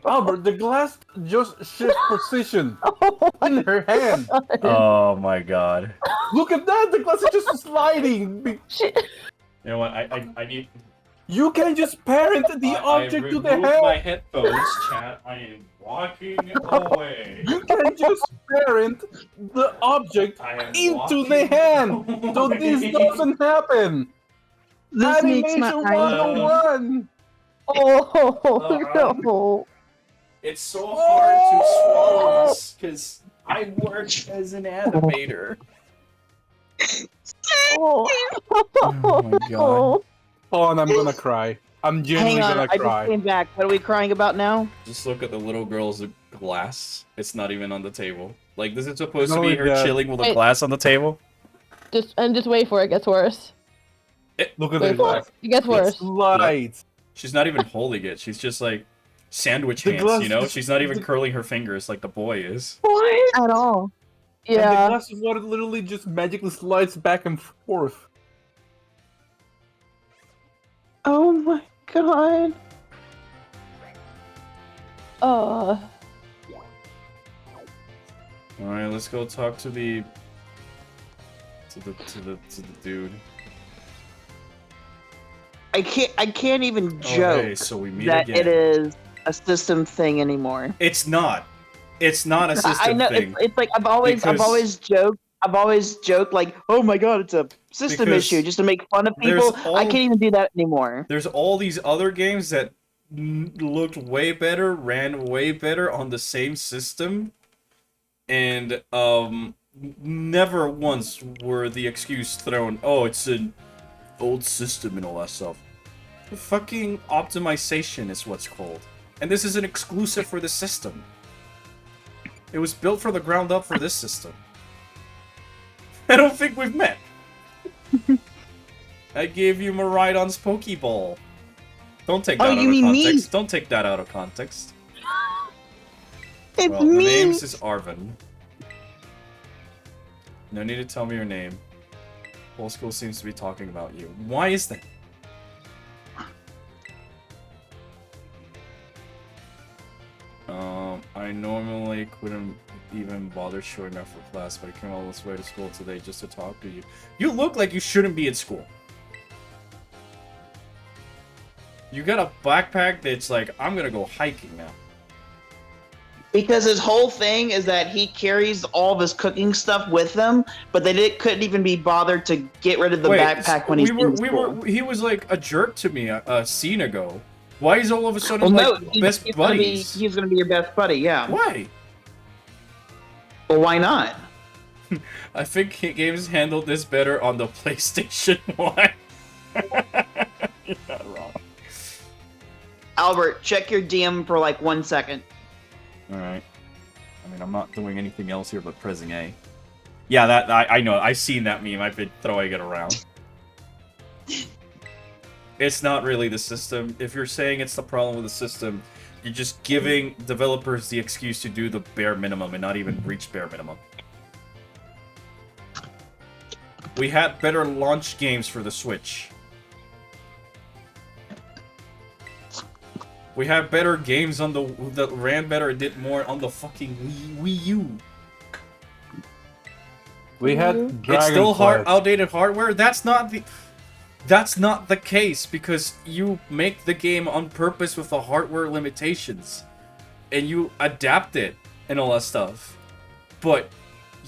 Albert, the glass just shifts position in her hand. Oh my god. Look at that! The glass is just sliding. You know what? I need. You can just parent the object to the I removed hand. my headphones, chat. I am walking away. You can just parent the object I am into the walking hand. So this away. doesn't happen. This makes my Animation eyes. 101. Oh no! It's so hard to swallow this because I work as an animator. Oh, Oh my god. Oh, and I'm gonna cry. I'm genuinely Hang on, gonna I just cry. came back. What are we crying about now? Just look at the little girl's glass. It's not even on the table. Like, this is supposed to Not be only her that- chilling with a Wait. glass on the table. Just wait for it. It gets worse. Look at Wait the for glass. it. It gets worse. Lights. She's not even holding it. She's just like sandwich The hands, glass you know? is- She's not even curling her fingers like the boy is. What? At all. And the Yeah. glass is what literally just magically slides back and forth. Oh my god. Alright, let's go talk to the dude. I can't even Oh, joke hey, so we meet that again. it is a system thing anymore. It's not. It's not a system I know thing. it's like I've always joked like, oh my god, it's a system Because issue just to make fun of there's people. I can't even do that anymore. There's all these other games that looked way better, ran way better on the same system, and never once were the excuse thrown, oh, it's an old system and all that stuff. Fucking optimization is what's called. And this is an exclusive for the system. It was built from the ground up for this system. I don't think we've met. I gave you Miraidon's Pokeball. Don't take that out of context. Don't take that out of context. It's Well, the me. name's is Arvin. No need to tell me your name. Whole school seems to be talking about you. Why is that? I normally couldn't even bother showing up for class, but I came all this way to school today just to talk to you. You look like you shouldn't be in school. You got a backpack that's like, I'm gonna go hiking now. Because his whole thing is that he carries all of his cooking stuff with him, but couldn't even be bothered to get rid of the backpack when he's in school. He was like a jerk to me a scene ago. Why is all of a sudden Well, like no, best he's buddies? He's gonna be your best buddy, yeah. Why? Well, why not? I think games handled this better on the PlayStation 1. You're not wrong. Albert, check your DM for like 1 second. Alright. I mean, I'm not doing anything else here but pressing A. Yeah, that I know. I've seen that meme. I've been throwing it around. It's not really the system. If you're saying it's the problem with the system, you're just giving developers the excuse to do the bare minimum and not even reach bare minimum. We had better launch games for the Switch. We had better games on that ran better and did more on the fucking Wii U. We had It's still Dragon Quest. outdated hardware. That's not the case because you make the game on purpose with the hardware limitations, and you adapt it and all that stuff. But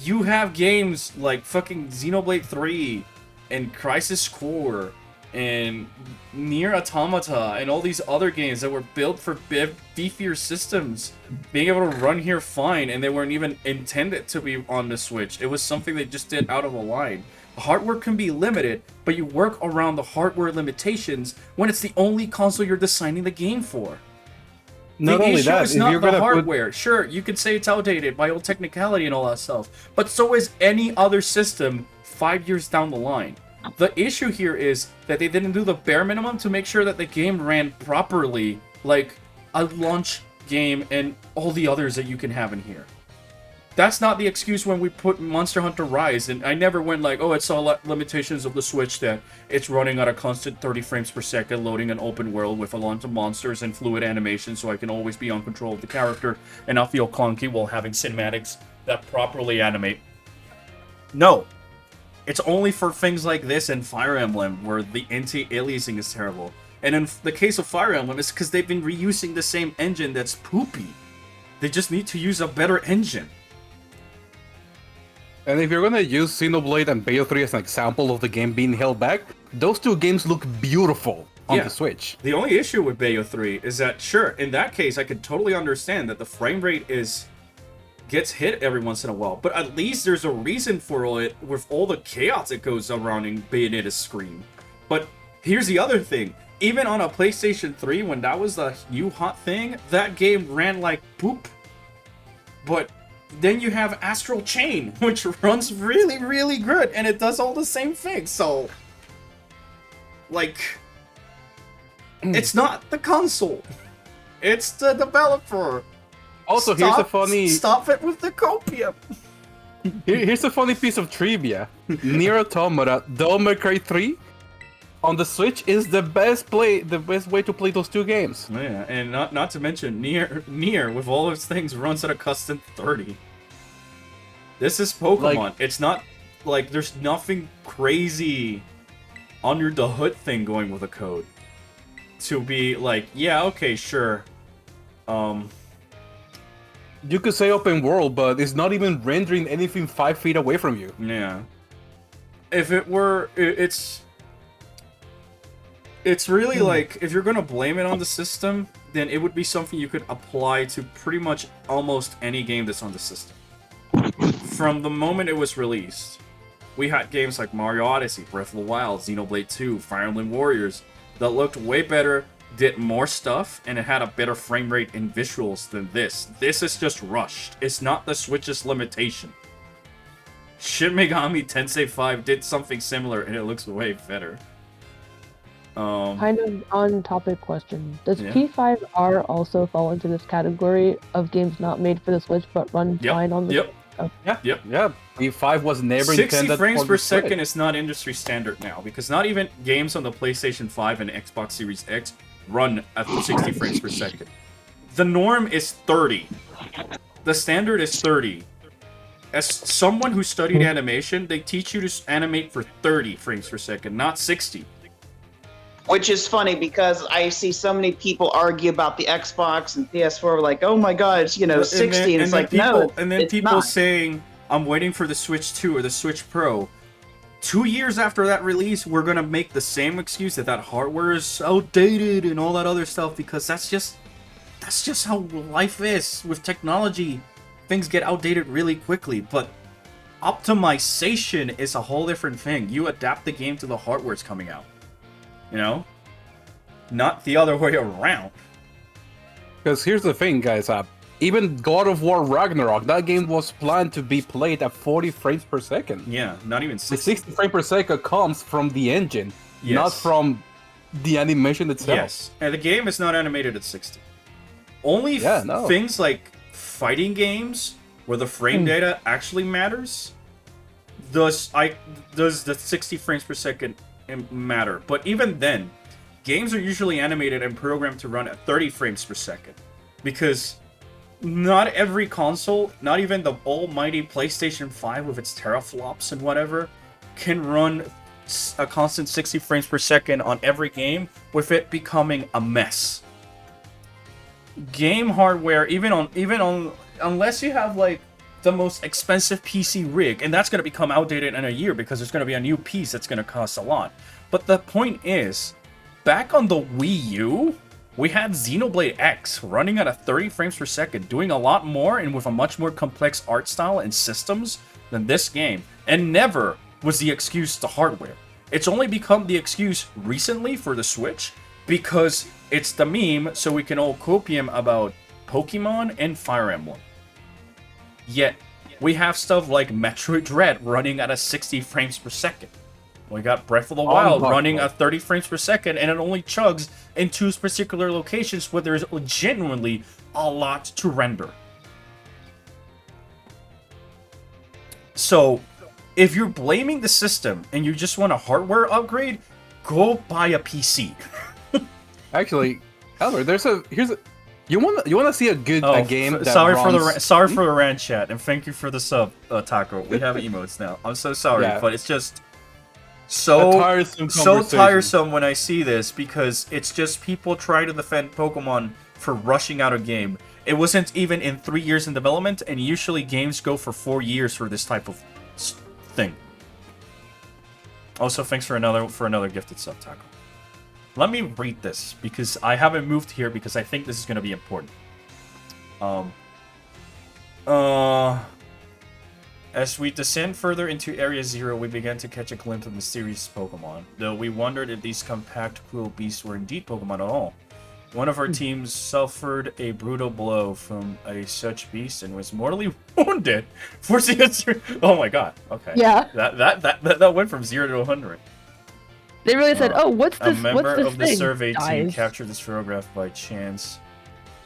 you have games like fucking Xenoblade 3 and Crisis Core and Nier Automata and all these other games that were built for beefier systems being able to run here fine, and they weren't even intended to be on the Switch. It was something they just did out of the line. Hardware can be limited, but you work around the hardware limitations when it's the only console you're designing the game for. Not The only issue that, is if not you're the gonna put hardware. Sure, you could say it's outdated by old technicality and all that stuff, but so is any other system 5 years down the line. The issue here is that they didn't do the bare minimum to make sure that the game ran properly, like a launch game and all the others that you can have in here. That's not the excuse when we put Monster Hunter Rise, and I never went like, oh, it's all limitations of the Switch that it's running at a constant 30 frames per second, loading an open world with a lot of monsters and fluid animation so I can always be on control of the character and not feel clunky while having cinematics that properly animate. No. It's only for things like this and Fire Emblem where the anti-aliasing is terrible. And in the case of Fire Emblem, it's because they've been reusing the same engine that's poopy. They just need to use a better engine. And if you're gonna use Xenoblade and Bayo 3 as an example of the game being held back, those two games look beautiful on the Switch. The only issue with Bayo 3 is that, sure, in that case, I could totally understand that the frame rate gets hit every once in a while, but at least there's a reason for it with all the chaos that goes around in Bayonetta's screen. But here's the other thing. Even on a PlayStation 3, when that was the new hot thing, that game ran like poop. But then you have Astral Chain, which runs really, really good, and it does all the same things, so... Like... It's not the console. It's the developer. Also, here's a funny... Stop it with the copium. Here's a funny piece of trivia. Nier Automata, Devil May Cry 3, on the Switch is the best way to play those two games. Yeah, and not to mention Nier with all its things runs at a custom 30. This is Pokemon. Like, it's not like there's nothing crazy under the hood thing going with the code to be like, yeah, okay, sure. You could say open world, but it's not even rendering anything 5 feet away from you. Yeah. If it were, it's really like, if you're gonna blame it on the system, then it would be something you could apply to pretty much almost any game that's on the system. From the moment it was released, we had games like Mario Odyssey, Breath of the Wild, Xenoblade 2, Fire Emblem Warriors that looked way better, did more stuff, and it had a better frame rate and visuals than this. This is just rushed. It's not the Switch's limitation. Shin Megami Tensei 5 did something similar, and it looks way better. Kind of on-topic question. Does P5R also fall into this category of games not made for the Switch but run fine on the... Yep. Oh. Yeah. P5 was never 60 intended frames for per the Switch. second is not industry standard now, because not even games on the PlayStation 5 and Xbox Series X run at 60 frames per second. The norm is 30. The standard is 30. As someone who studied animation, they teach you to animate for 30 frames per second, not 60. Which is funny because I see so many people argue about the Xbox and PS4, like, oh my god, it's, 60, and it's like, no, and then it's people not. saying, I'm waiting for the Switch 2 or the Switch Pro. 2 years after that release, we're gonna make the same excuse that hardware is outdated and all that other stuff, because that's just how life is with technology. Things get outdated really quickly, but optimization is a whole different thing. You adapt the game to the hardware it's coming out. Not the other way around. Because here's the thing, guys. Even God of War Ragnarok, that game was planned to be played at 40 frames per second. Yeah, not even The 60. 60 frames per second comes from the engine, Yes. not from the animation itself. Yes, and the game is not animated at 60. Only no. things like fighting games where the frame data actually matters does the 60 frames per second matter. But even then, games are usually animated and programmed to run at 30 frames per second, because not every console, not even the almighty PlayStation 5 with its teraflops and whatever, can run a constant 60 frames per second on every game with it becoming a mess. Game hardware, even on unless you have like the most expensive PC rig, and that's going to become outdated in a year because there's going to be a new piece that's going to cost a lot. But the point is, back on the Wii U, we had Xenoblade X running at a 30 frames per second, doing a lot more and with a much more complex art style and systems than this game, and never was the excuse the hardware. It's only become the excuse recently for the Switch because it's the meme, so we can all copium about Pokemon and Fire Emblem. Yet, we have stuff like Metroid Dread running at a 60 frames per second. We got Breath of the Wild running at 30 frames per second, and it only chugs in 2 particular locations where there's genuinely a lot to render. So, if you're blaming the system and you just want a hardware upgrade, go buy a PC. Actually, Albert, here's a. You wanna see a good game that sorry runs... for the rant chat, and thank you for the sub, Taco. We have emotes now. I'm so sorry, but it's just so tiresome when I see this, because it's just people trying to defend Pokemon for rushing out a game. It wasn't even in 3 years in development, and usually games go for 4 years for this type of thing. Also, thanks for another gifted sub, Taco. Let me read this, because I haven't moved here because I think this is going to be important. As we descend further into Area 0, we began to catch a glimpse of mysterious Pokemon, though we wondered if these compact, cruel beasts were indeed Pokemon at all. One of our teams suffered a brutal blow from such beast and was mortally wounded, forcing us to... Oh my god, okay. Yeah. That went from 0 to 100. They really said, "Oh, what's this? A member what's this of the thing?" survey team Dies. captured this photograph by chance.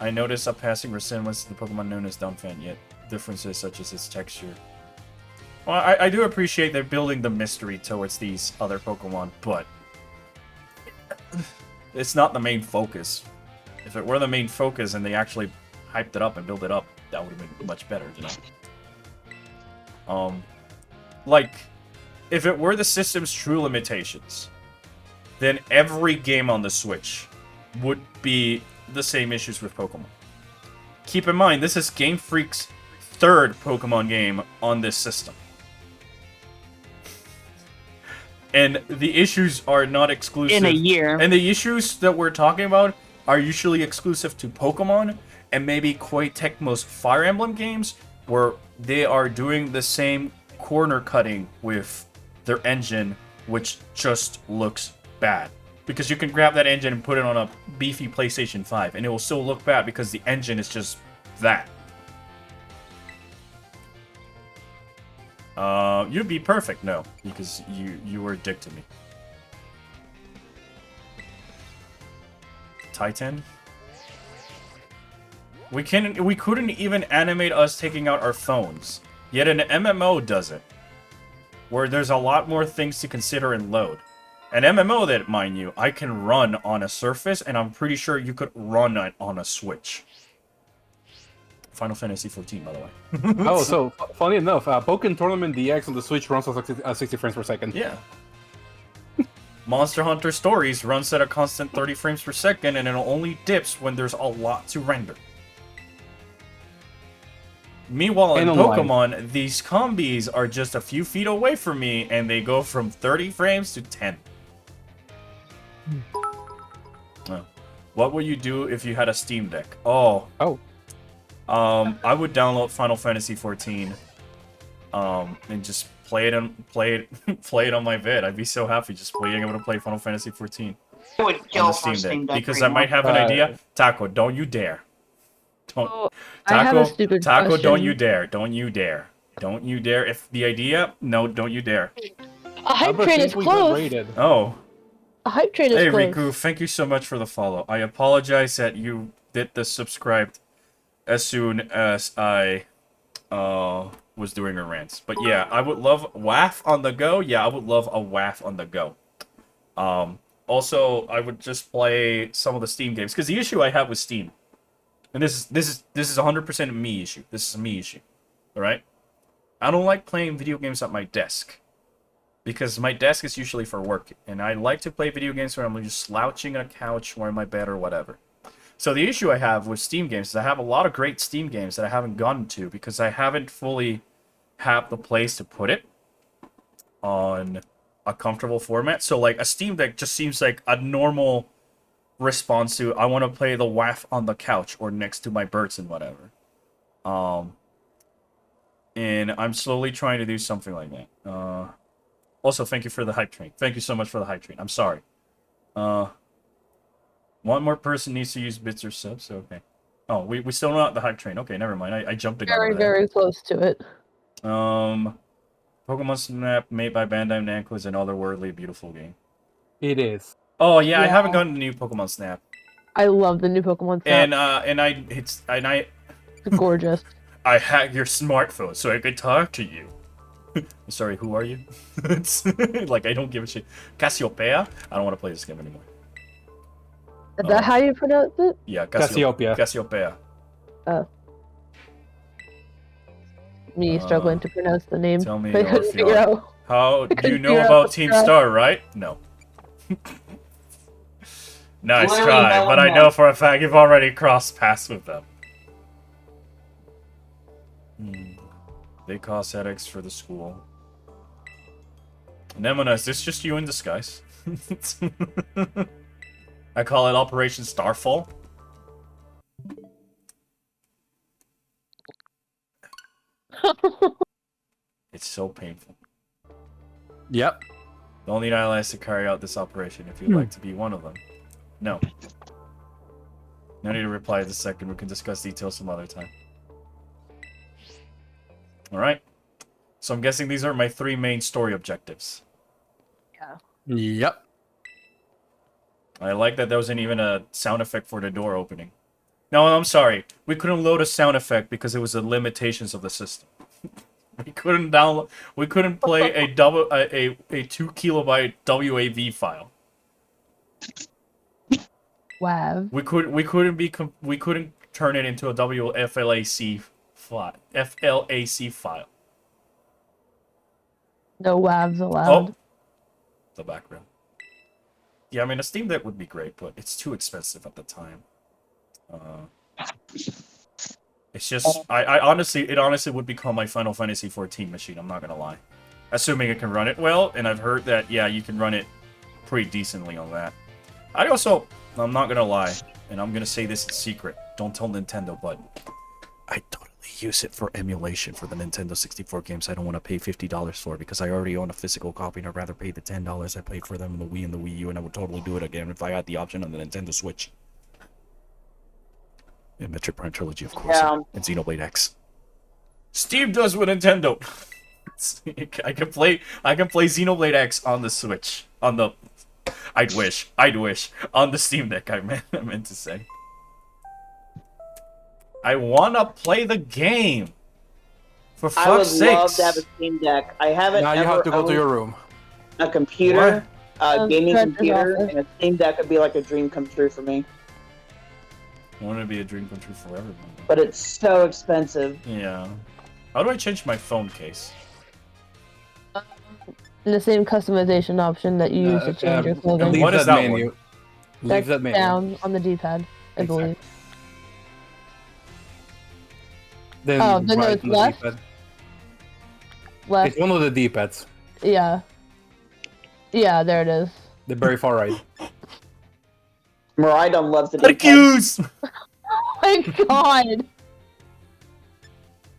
I noticed a passing resemblance to the Pokemon known as Dumbfan, yet differences such as its texture. Well, I do appreciate they're building the mystery towards these other Pokemon, but it's not the main focus. If it were the main focus and they actually hyped it up and built it up, that would have been much better, you know? Like, if it were the system's true limitations, then every game on the Switch would be the same issues with Pokemon. Keep in mind, this is Game Freak's third Pokemon game on this system. And the issues are not exclusive. In a year. And the issues that we're talking about are usually exclusive to Pokemon and maybe Koei Tecmo's Fire Emblem games, where they are doing the same corner cutting with their engine, which just looks bad. Because you can grab that engine and put it on a beefy PlayStation 5, and it will still look bad because the engine is just that. You'd be perfect, no, because you were a dick to me. Titan? We couldn't even animate us taking out our phones. Yet an MMO does it. Where there's a lot more things to consider and load. An MMO that, mind you, I can run on a Surface, and I'm pretty sure you could run it on a Switch. Final Fantasy XIV, by the way. Oh, so funny enough, Pokken Tournament DX on the Switch runs at 60 frames per second. Yeah. Monster Hunter Stories runs at a constant 30 frames per second, and it only dips when there's a lot to render. Meanwhile, in Pokemon, these combis are just a few feet away from me, and they go from 30 frames to 10. What would you do if you had a Steam Deck? I would download Final Fantasy XIV, and just play it on my vid. I'd be so happy just being able to play Final Fantasy XIV I would kill on the for Steam Deck, because right I might have an idea. Taco, don't you dare! I have a stupid Taco, question. don't you dare! Don't you dare! Don't you dare! If the idea, no, don't you dare! A hype train is close. Oh. A hype train is Hey, close. Riku, thank you so much for the follow. I apologize that you did the subscribed as soon as I was doing a rant. But yeah, I would love WAF on the go. Yeah, I would love a WAF on the go. Also, I would just play some of the Steam games, because the issue I have with Steam, and this is 100% a me issue. This is a me issue. All right? I don't like playing video games at my desk, because my desk is usually for work, and I like to play video games when I'm just slouching on a couch or in my bed or whatever. So the issue I have with Steam games is I have a lot of great Steam games that I haven't gotten to because I haven't fully had the place to put it on a comfortable format. So like a Steam Deck just seems like a normal response to I want to play the WAF on the couch or next to my birds and whatever. And I'm slowly trying to do something like that. Also, thank you for the hype train. Thank you so much for the hype train. I'm sorry. One more person needs to use bits or subs. Okay. Oh, we still not the hype train. Okay, never mind. I jumped again. Very close to it. Pokemon Snap, made by Bandai Namco, is an otherworldly beautiful game. It is. Oh yeah, I haven't gotten the new Pokemon Snap. I love the new Pokemon Snap. It's gorgeous. I hacked your smartphone so I could talk to you. Sorry, who are you? It's like I don't give a shit. Cassiopeia? I don't want to play this game anymore. Is that how you pronounce it? Yeah, Cassiopeia. Cassiopeia. Me struggling to pronounce the name. Tell me, I couldn't figure Orpheon. out. How do you couldn't know figure out about the Team stress. Star, right? No. Nice Clearly try, no but one I know knows. for a fact you've already crossed paths with them. They cause headaches for the school. Nemona, is this just you in disguise? I call it Operation Starfall. It's so painful. Yep. Don't need allies to carry out this operation if you'd like to be one of them. No. No need to reply this second. We can discuss details some other time. Alright. So I'm guessing these are my 3 main story objectives. Yep. I like that there wasn't even a sound effect for the door opening. No, I'm sorry. We couldn't load a sound effect because it was the limitations of the system. We couldn't download. We couldn't play a 2 kilobyte WAV file. Wow. We couldn't turn it into a WFLAC file. FLAC file. No WAVs allowed. Oh, the background. Yeah, I mean a Steam Deck would be great, but it's too expensive at the time. It's just I honestly, it honestly would become my Final Fantasy 14 machine. I'm not gonna lie, assuming it can run it well, and I've heard that yeah, you can run it pretty decently on that. I'm not gonna lie, and I'm gonna say this in secret. Don't tell Nintendo, but I totally use it for emulation for the Nintendo 64 games. I don't want to pay $50 for because I already own a physical copy, and I'd rather pay the $10 I paid for them in the Wii and the Wii U, and I would totally do it again if I had the option on the Nintendo Switch. And Metroid Prime Trilogy, of course, Yeah. and Xenoblade X. Steve does with Nintendo. I can play Xenoblade X on the Switch. On the, I'd wish on the Steam Deck. I meant to say. I wanna play the game. For I would fuck's love sakes. to have a Steam Deck. I haven't Now you ever have to go to owned your room. a computer, a gaming Treacher's computer, office. and a Steam Deck would be like a dream come true for me. I want it to be a dream come true for everyone. But it's so expensive. Yeah. How do I change my phone case? And the same customization option that you use to change your clothing. Leave What is that that menu. one? Leave That's that menu. down on the D-pad, I believe. Then Oh, then right it's on the left? D-pad. Left. It's one of the D-pads. Yeah. Yeah, there it is. The very far right. Maridon loves it. Accuse! Oh my god!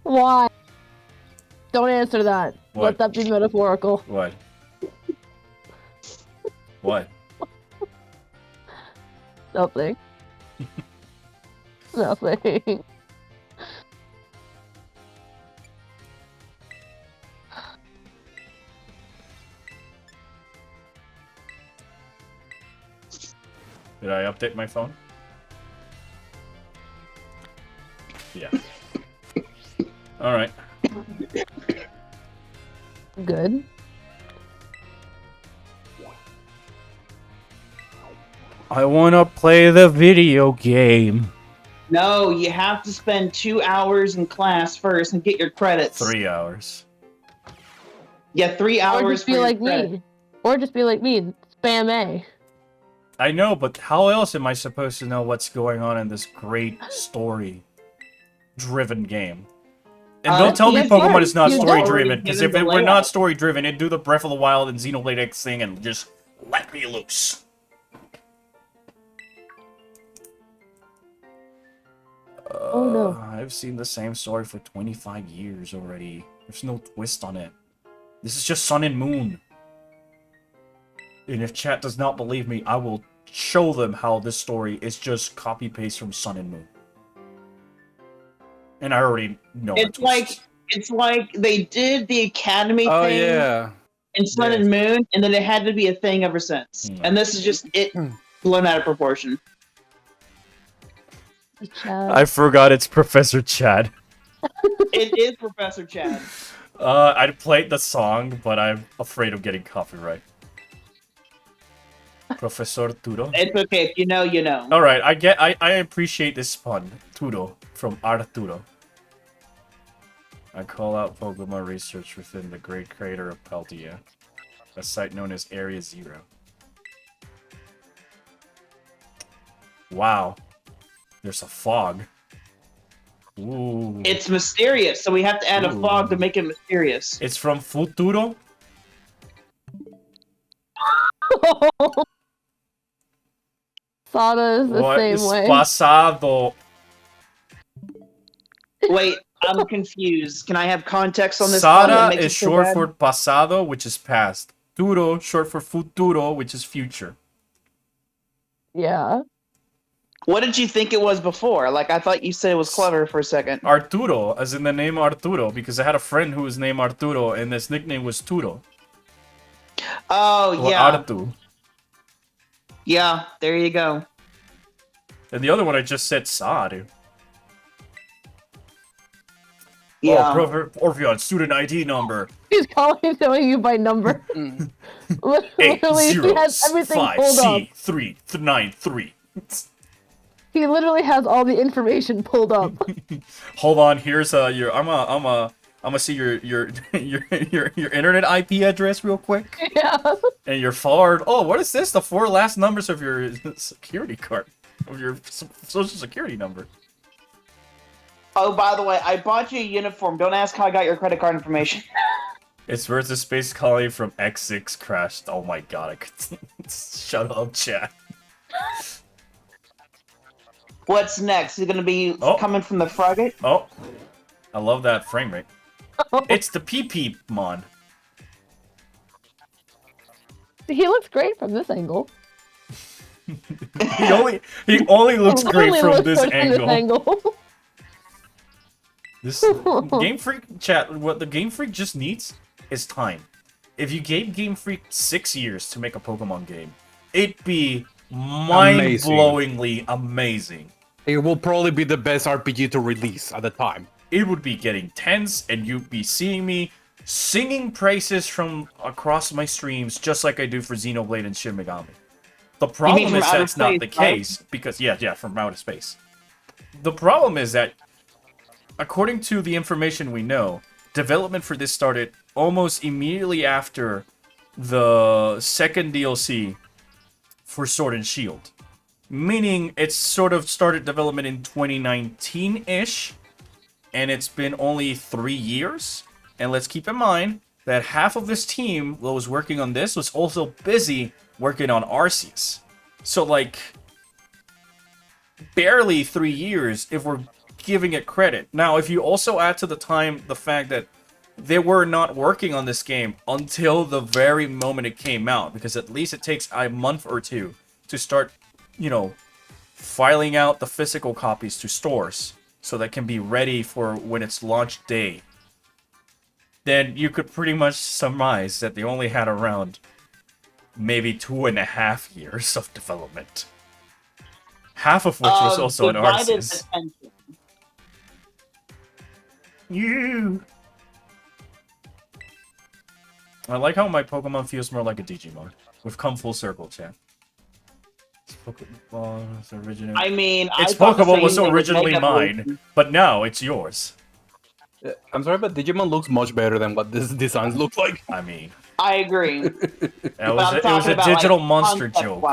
Why? Don't answer that. What? Let that be metaphorical. What? What? Nothing. Nothing. Did I update my phone? Yeah. Alright. Good. I wanna play the video game. No, you have to spend 2 hours in class first and get your credits. 3 hours. Yeah, 3 Or hours just for be your like credit. me. Or just be like me. Spam A. I know, but how else am I supposed to know what's going on in this great story-driven game? And don't tell me yes, Pokemon yes, is not you don't. story-driven, because if Given it the were not layout. story-driven, it'd do the Breath of the Wild and Xenoblade X thing and just let me loose. Oh no. I've seen the same story for 25 years already. There's no twist on it. This is just Sun and Moon. And if chat does not believe me, I will show them how this story is just copy-paste from Sun and Moon. And I already know the It's like they did the Academy Oh thing yeah. in Sun and Moon, and then it had to be a thing ever since. Hmm. And this is just it blown out of proportion. I forgot it's Professor Chad. It is Professor Chad. I played the song, but I'm afraid of getting copyright. Professor Turo. It's okay. If you know, you know. All right, I appreciate this pun. Turo from Arturo. I call out Pokemon research within the Great Crater of Peltia, a site known as Area Zero. Wow, there's a fog. Ooh. It's mysterious, so we have to add a fog to make it mysterious. It's from Futuro. Sada is the What same is way. pasado? Wait, I'm confused. Can I have context on this? Sada is short for pasado, which is past. Turo, short for futuro, which is future. Yeah. What did you think it was before? Like, I thought you said it was clever for a second. Arturo, as in the name Arturo, because I had a friend who was named Arturo, and his nickname was Turo. Oh, Or yeah. Artu. Yeah, there you go. And the other one I just said Sadu. Yeah. Oh, Orpheon, student ID number. He's calling showing you by number. Literally, he has everything pulled up. 805C393. He literally has all the information pulled up. Hold on, here's your I'm gonna see your internet IP address real quick. Yeah. And your forward. Oh, what is this? The 4 last numbers of your security card, of your social security number. Oh, by the way, I bought you a uniform. Don't ask how I got your credit card information. It's versus Space Colony from X6 crashed. Oh my god, I could shut up, chat. What's next? Is it gonna be coming from the frigate? Oh, I love that frame rate. It's the PP mon. He looks great from this angle. he only looks great from this angle. This Game Freak chat, what the Game Freak just needs is time. If you gave Game Freak 6 years to make a Pokemon game, it'd be mind-blowingly amazing. It will probably be the best RPG to release at the time. It would be getting tense, and you'd be seeing me singing praises from across my streams, just like I do for Xenoblade and Shin Megami. The problem is that's not the case, because, yeah, from outer space. The problem is that, according to the information we know, development for this started almost immediately after the second DLC for Sword and Shield. Meaning, it's sort of started development in 2019-ish, and it's been only 3 years. And let's keep in mind that half of this team that was working on this was also busy working on Arceus. So, like, barely 3 years if we're giving it credit. Now, if you also add to the time the fact that they were not working on this game until the very moment it came out, because at least it takes a month or two to start, you know, filing out the physical copies to stores so that can be ready for when it's launch day, then you could pretty much surmise that they only had around maybe 2.5 years of development. Half of which was also an Arceus. I like how my Pokemon feels more like a Digimon. We've come full circle, chat. I mean, its Pokemon was originally mine, but now it's yours. I'm sorry, but Digimon looks much better than what this designs look like. I mean, I agree. it was a digital monster joke.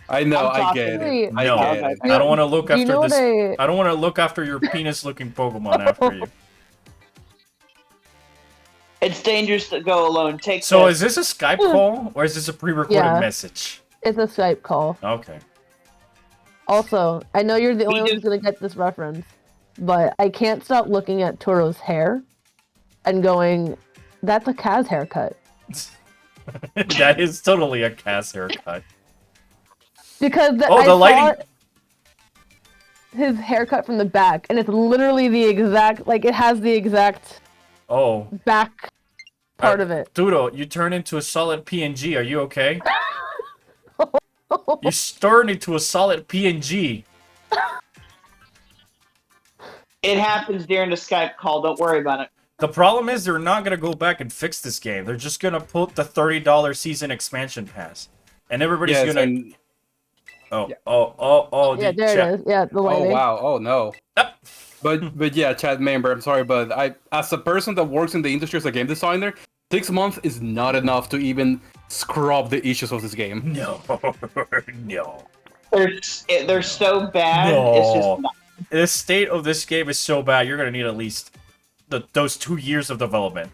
I know, I get it. No, I don't want to look after this. I don't want to look after your penis-looking Pokemon after you. It's dangerous to go alone. So is this a Skype call or is this a pre-recorded message? It's a Skype call. Okay. Also, I know you're the only one who's gonna get this reference, but I can't stop looking at Toro's hair and going, "That's a Kaz haircut." That is totally a Kaz haircut. Because the lighting. His haircut from the back, and it's literally the exact, like it has the exact. Back part of it. Dudo, you turn into a solid PNG. Are you okay? You turn into a solid PNG. It happens during the Skype call. Don't worry about it. The problem is they're not gonna go back and fix this game. They're just gonna put the $30 season expansion pass, and everybody's Yes, gonna. and Yeah, there it is. Yeah, the oh lighting. wow, oh no. Ah. But yeah, Chad member, I'm sorry, but I, as a person that works in the industry as a game designer, 6 months is not enough to even scrub the issues of this game. No, no. They're so bad. It's just not. The state of this game is so bad. You're gonna need at least those 2 years of development.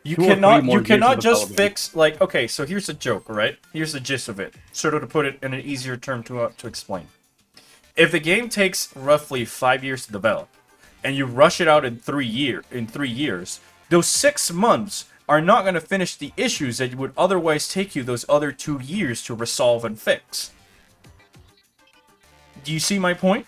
You cannot just fix like okay. So here's the joke, right? Here's the gist of it. Sort of to put it in an easier term to explain. If the game takes roughly 5 years to develop, and you rush it out in 3 years, those 6 months are not going to finish the issues that would otherwise take you those other 2 years to resolve and fix. Do you see my point?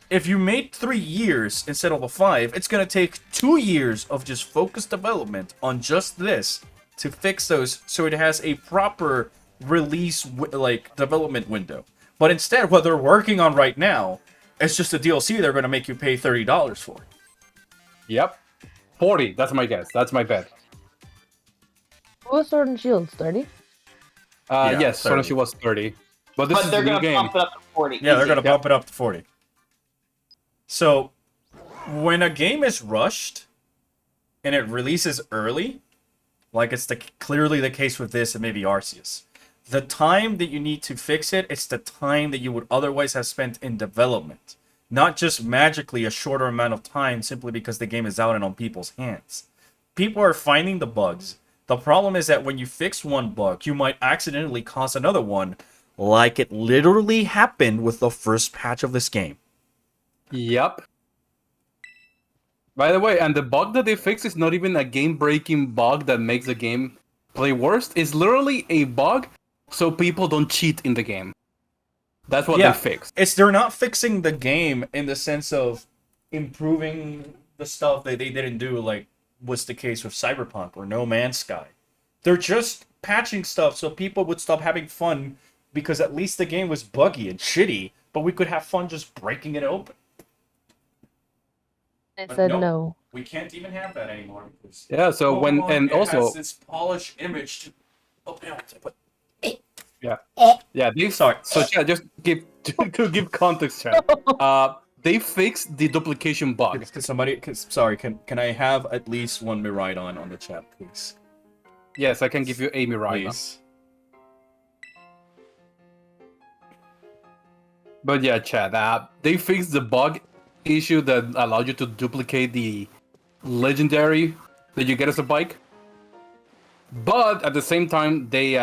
If you made 3 years instead of 5, it's going to take 2 years of just focused development on just this to fix those so it has a proper release development window. But instead, what they're working on right now is just a DLC they're going to make you pay $30 for. Yep. 40, that's my guess. That's my bet. What was Sword and Shield? 30? Yes, 30. Sword and Shield was 30. But this is they're a new gonna game. pump it up to 40. Yeah, they're Easy. going to bump it up to 40. So, when a game is rushed and it releases early, like it's clearly the case with this and maybe Arceus, the time that you need to fix it, it's the time that you would otherwise have spent in development. Not just magically a shorter amount of time simply because the game is out and on people's hands. People are finding the bugs. The problem is that when you fix one bug, you might accidentally cause another one, like it literally happened with the first patch of this game. Yep. By the way, and the bug that they fix is not even a game-breaking bug that makes the game play worse. It's literally a bug so people don't cheat in the game. That's what they fixed. They're not fixing the game in the sense of improving the stuff that they didn't do, like was the case with Cyberpunk or No Man's Sky. They're just patching stuff so people would stop having fun because at least the game was buggy and shitty, but we could have fun just breaking it open. I But said nope, no. we can't even have that anymore. Because Yeah, so when Pokemon, and it also has this polished image to but yeah, they sorry. So yeah, just to give context, chat. They fixed the duplication bug. Can I have at least one Miraidon on the chat, please? Yes, I can give you a Mirai. Please. But yeah, chat. They fixed the bug issue that allowed you to duplicate the legendary that you get as a bike. But at the same time, they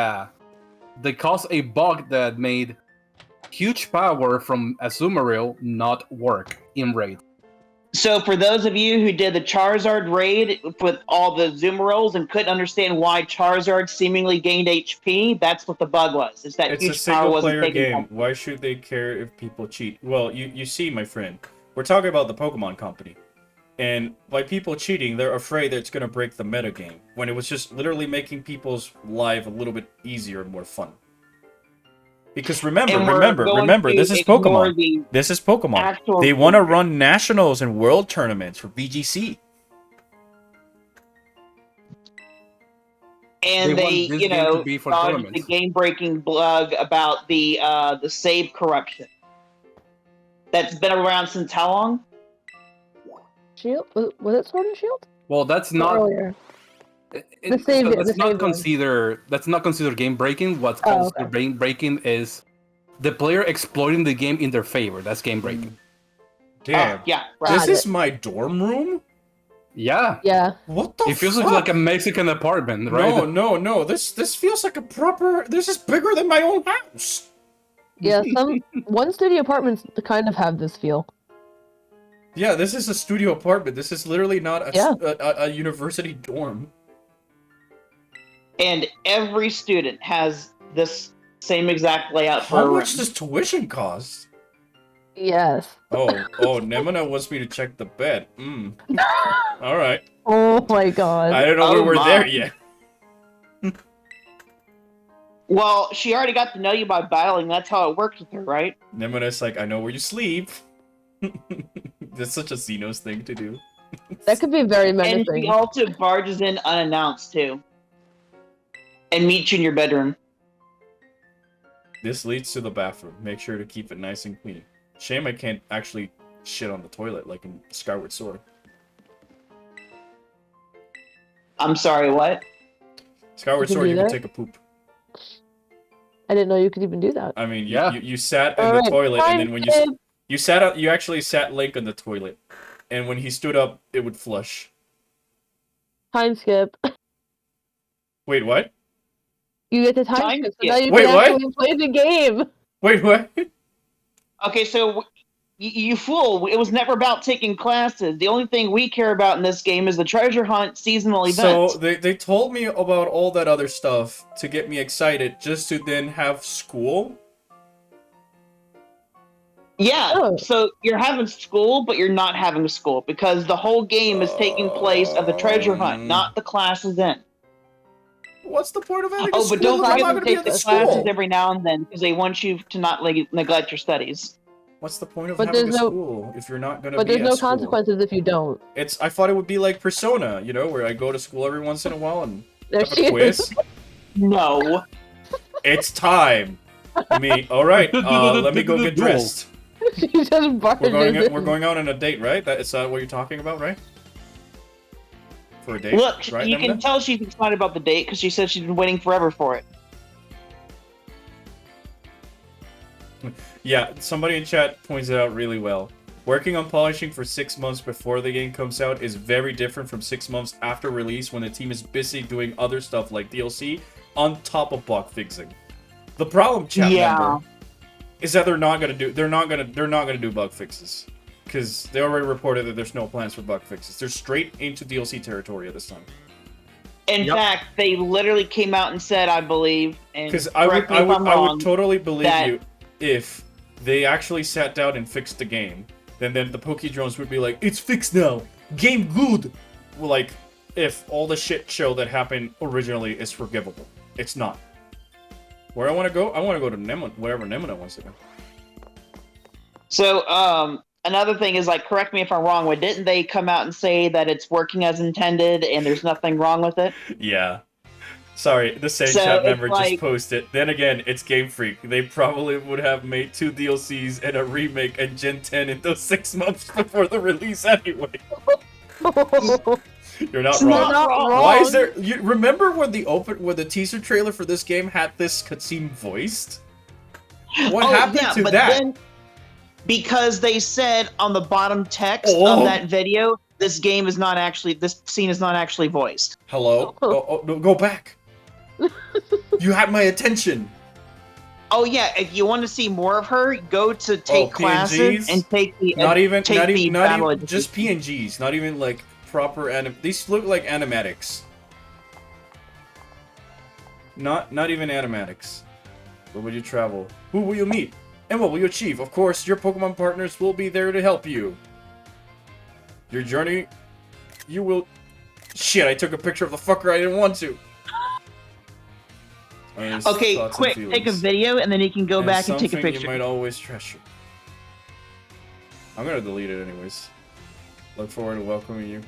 caused a bug that made huge power from Azumarill not work in raid. So for those of you who did the Charizard raid with all the Zoomerolls and couldn't understand why Charizard seemingly gained HP, that's what the bug was. Is that It's a huge power wasn't single-player taking game. Why should they care if people cheat? Well, you see, my friend, we're talking about the Pokemon Company. And by people cheating, they're afraid that it's going to break the metagame, when it was just literally making people's life a little bit easier and more fun. Because remember, this is Pokemon. This is Pokemon. They want to run nationals and world tournaments for VGC. And they dodged the game-breaking bug about the save corruption. That's been around since how long? Shield? Was it Sword and Shield? Well, that's not earlier. That's not considered game breaking. What's considered game breaking is the player exploiting the game in their favor. That's game breaking. Damn. Yeah. Right. This is my dorm room? Yeah. Yeah. What the fuck? It feels like a Mexican apartment, right? No. This feels like a proper... This is bigger than my own house. Yeah, one studio apartments kind of have this feel. Yeah, this is a studio apartment. This is literally not a university dorm. And every student has this same exact layout for a room. How much does tuition cost? Yes. Oh, Nemona wants me to check the bed. All right. Oh my god. I don't know where we're there yet. Well, she already got to know you by battling. That's how it works with her, right? Nemona's like, I know where you sleep. That's such a Xenos thing to do. That could be very And menacing. she also barges in unannounced too, and meets you in your bedroom. This leads to the bathroom. Make sure to keep it nice and clean. Shame I can't actually shit on the toilet like in Skyward Sword. I'm sorry, what? Skyward You can Sword, do you can that? take a poop. I didn't know you could even do that. I mean, Yeah. you sat in Alright, the toilet, and then when time you sat up, you actually sat Link on the toilet, and when he stood up, it would flush. Time skip. Wait, what? You get the time Time skip, so skip. now you Wait, can what? actually play the game. Wait, what? Okay, so you fool! It was never about taking classes. The only thing we care about in this game is the treasure hunt seasonal event. So they told me about all that other stuff to get me excited, just to then have school. Yeah, Oh. so you're having school, but you're not having school because the whole game is taking place of the treasure hunt, not the classes in. What's the point of having a Oh, school but don't if I'm forget not to going to be take at the the classes school? every now and then because they want you to not neglect your studies. What's the point of But having a there's no- school if you're not going to But be there's at no school? consequences if you don't. I thought it would be like Persona, you know, where I go to school every once in a while and There have she a quiz. is. No. It's time. All right, let me go get dressed. She just barges We're going out on a date, right? That is what you're talking about, right? For a date, Look, right? you can Nemina? tell she's excited about the date because she said she's been waiting forever for it. Yeah, somebody in chat points it out really well. Working on polishing for 6 months before the game comes out is very different from 6 months after release when the team is busy doing other stuff like DLC on top of bug fixing. The problem, chat member, is that they're not gonna do bug fixes. Because they already reported that there's no plans for bug fixes. They're straight into DLC territory at this time. In fact, they literally came out and said, I believe, and Because I correct me if I'm would wrong, totally believe that- you if they actually sat down and fixed the game. Then the Pokédrones would be like, it's fixed now! Game good! Well, like, if all the shit show that happened originally is forgivable. It's not. Where I want to go? I want to go to Nemina, wherever Nemina wants to go. So, another thing is, like, correct me if I'm wrong, but didn't they come out and say that it's working as intended and there's nothing wrong with it? Yeah. Sorry, the same So chat it's member just like- posted. Then again, it's Game Freak. They probably would have made 2 DLCs and a remake and Gen 10 in those 6 months before the release anyway. You're not It's wrong. not wrong. Why is there? You remember when the teaser trailer for this game had this cutscene voiced? What happened to that? Then, because they said on the bottom text Oh. of that video, this scene is not actually voiced. Hello? No, go back. You had my attention. Oh yeah, if you want to see more of her, go to take classes PNGs? and take the Not even battle just PNGs. Not even like proper These look like animatics. Not even animatics. Where will you travel? Who will you meet? And what will you achieve? Of course, your Pokemon partners will be there to help you. Your journey, you will... Shit, I took a picture of the fucker I didn't want to. Okay, quick, take a video and then you can go back and take a picture. You might always treasure. I'm gonna delete it anyways. Look forward to welcoming you.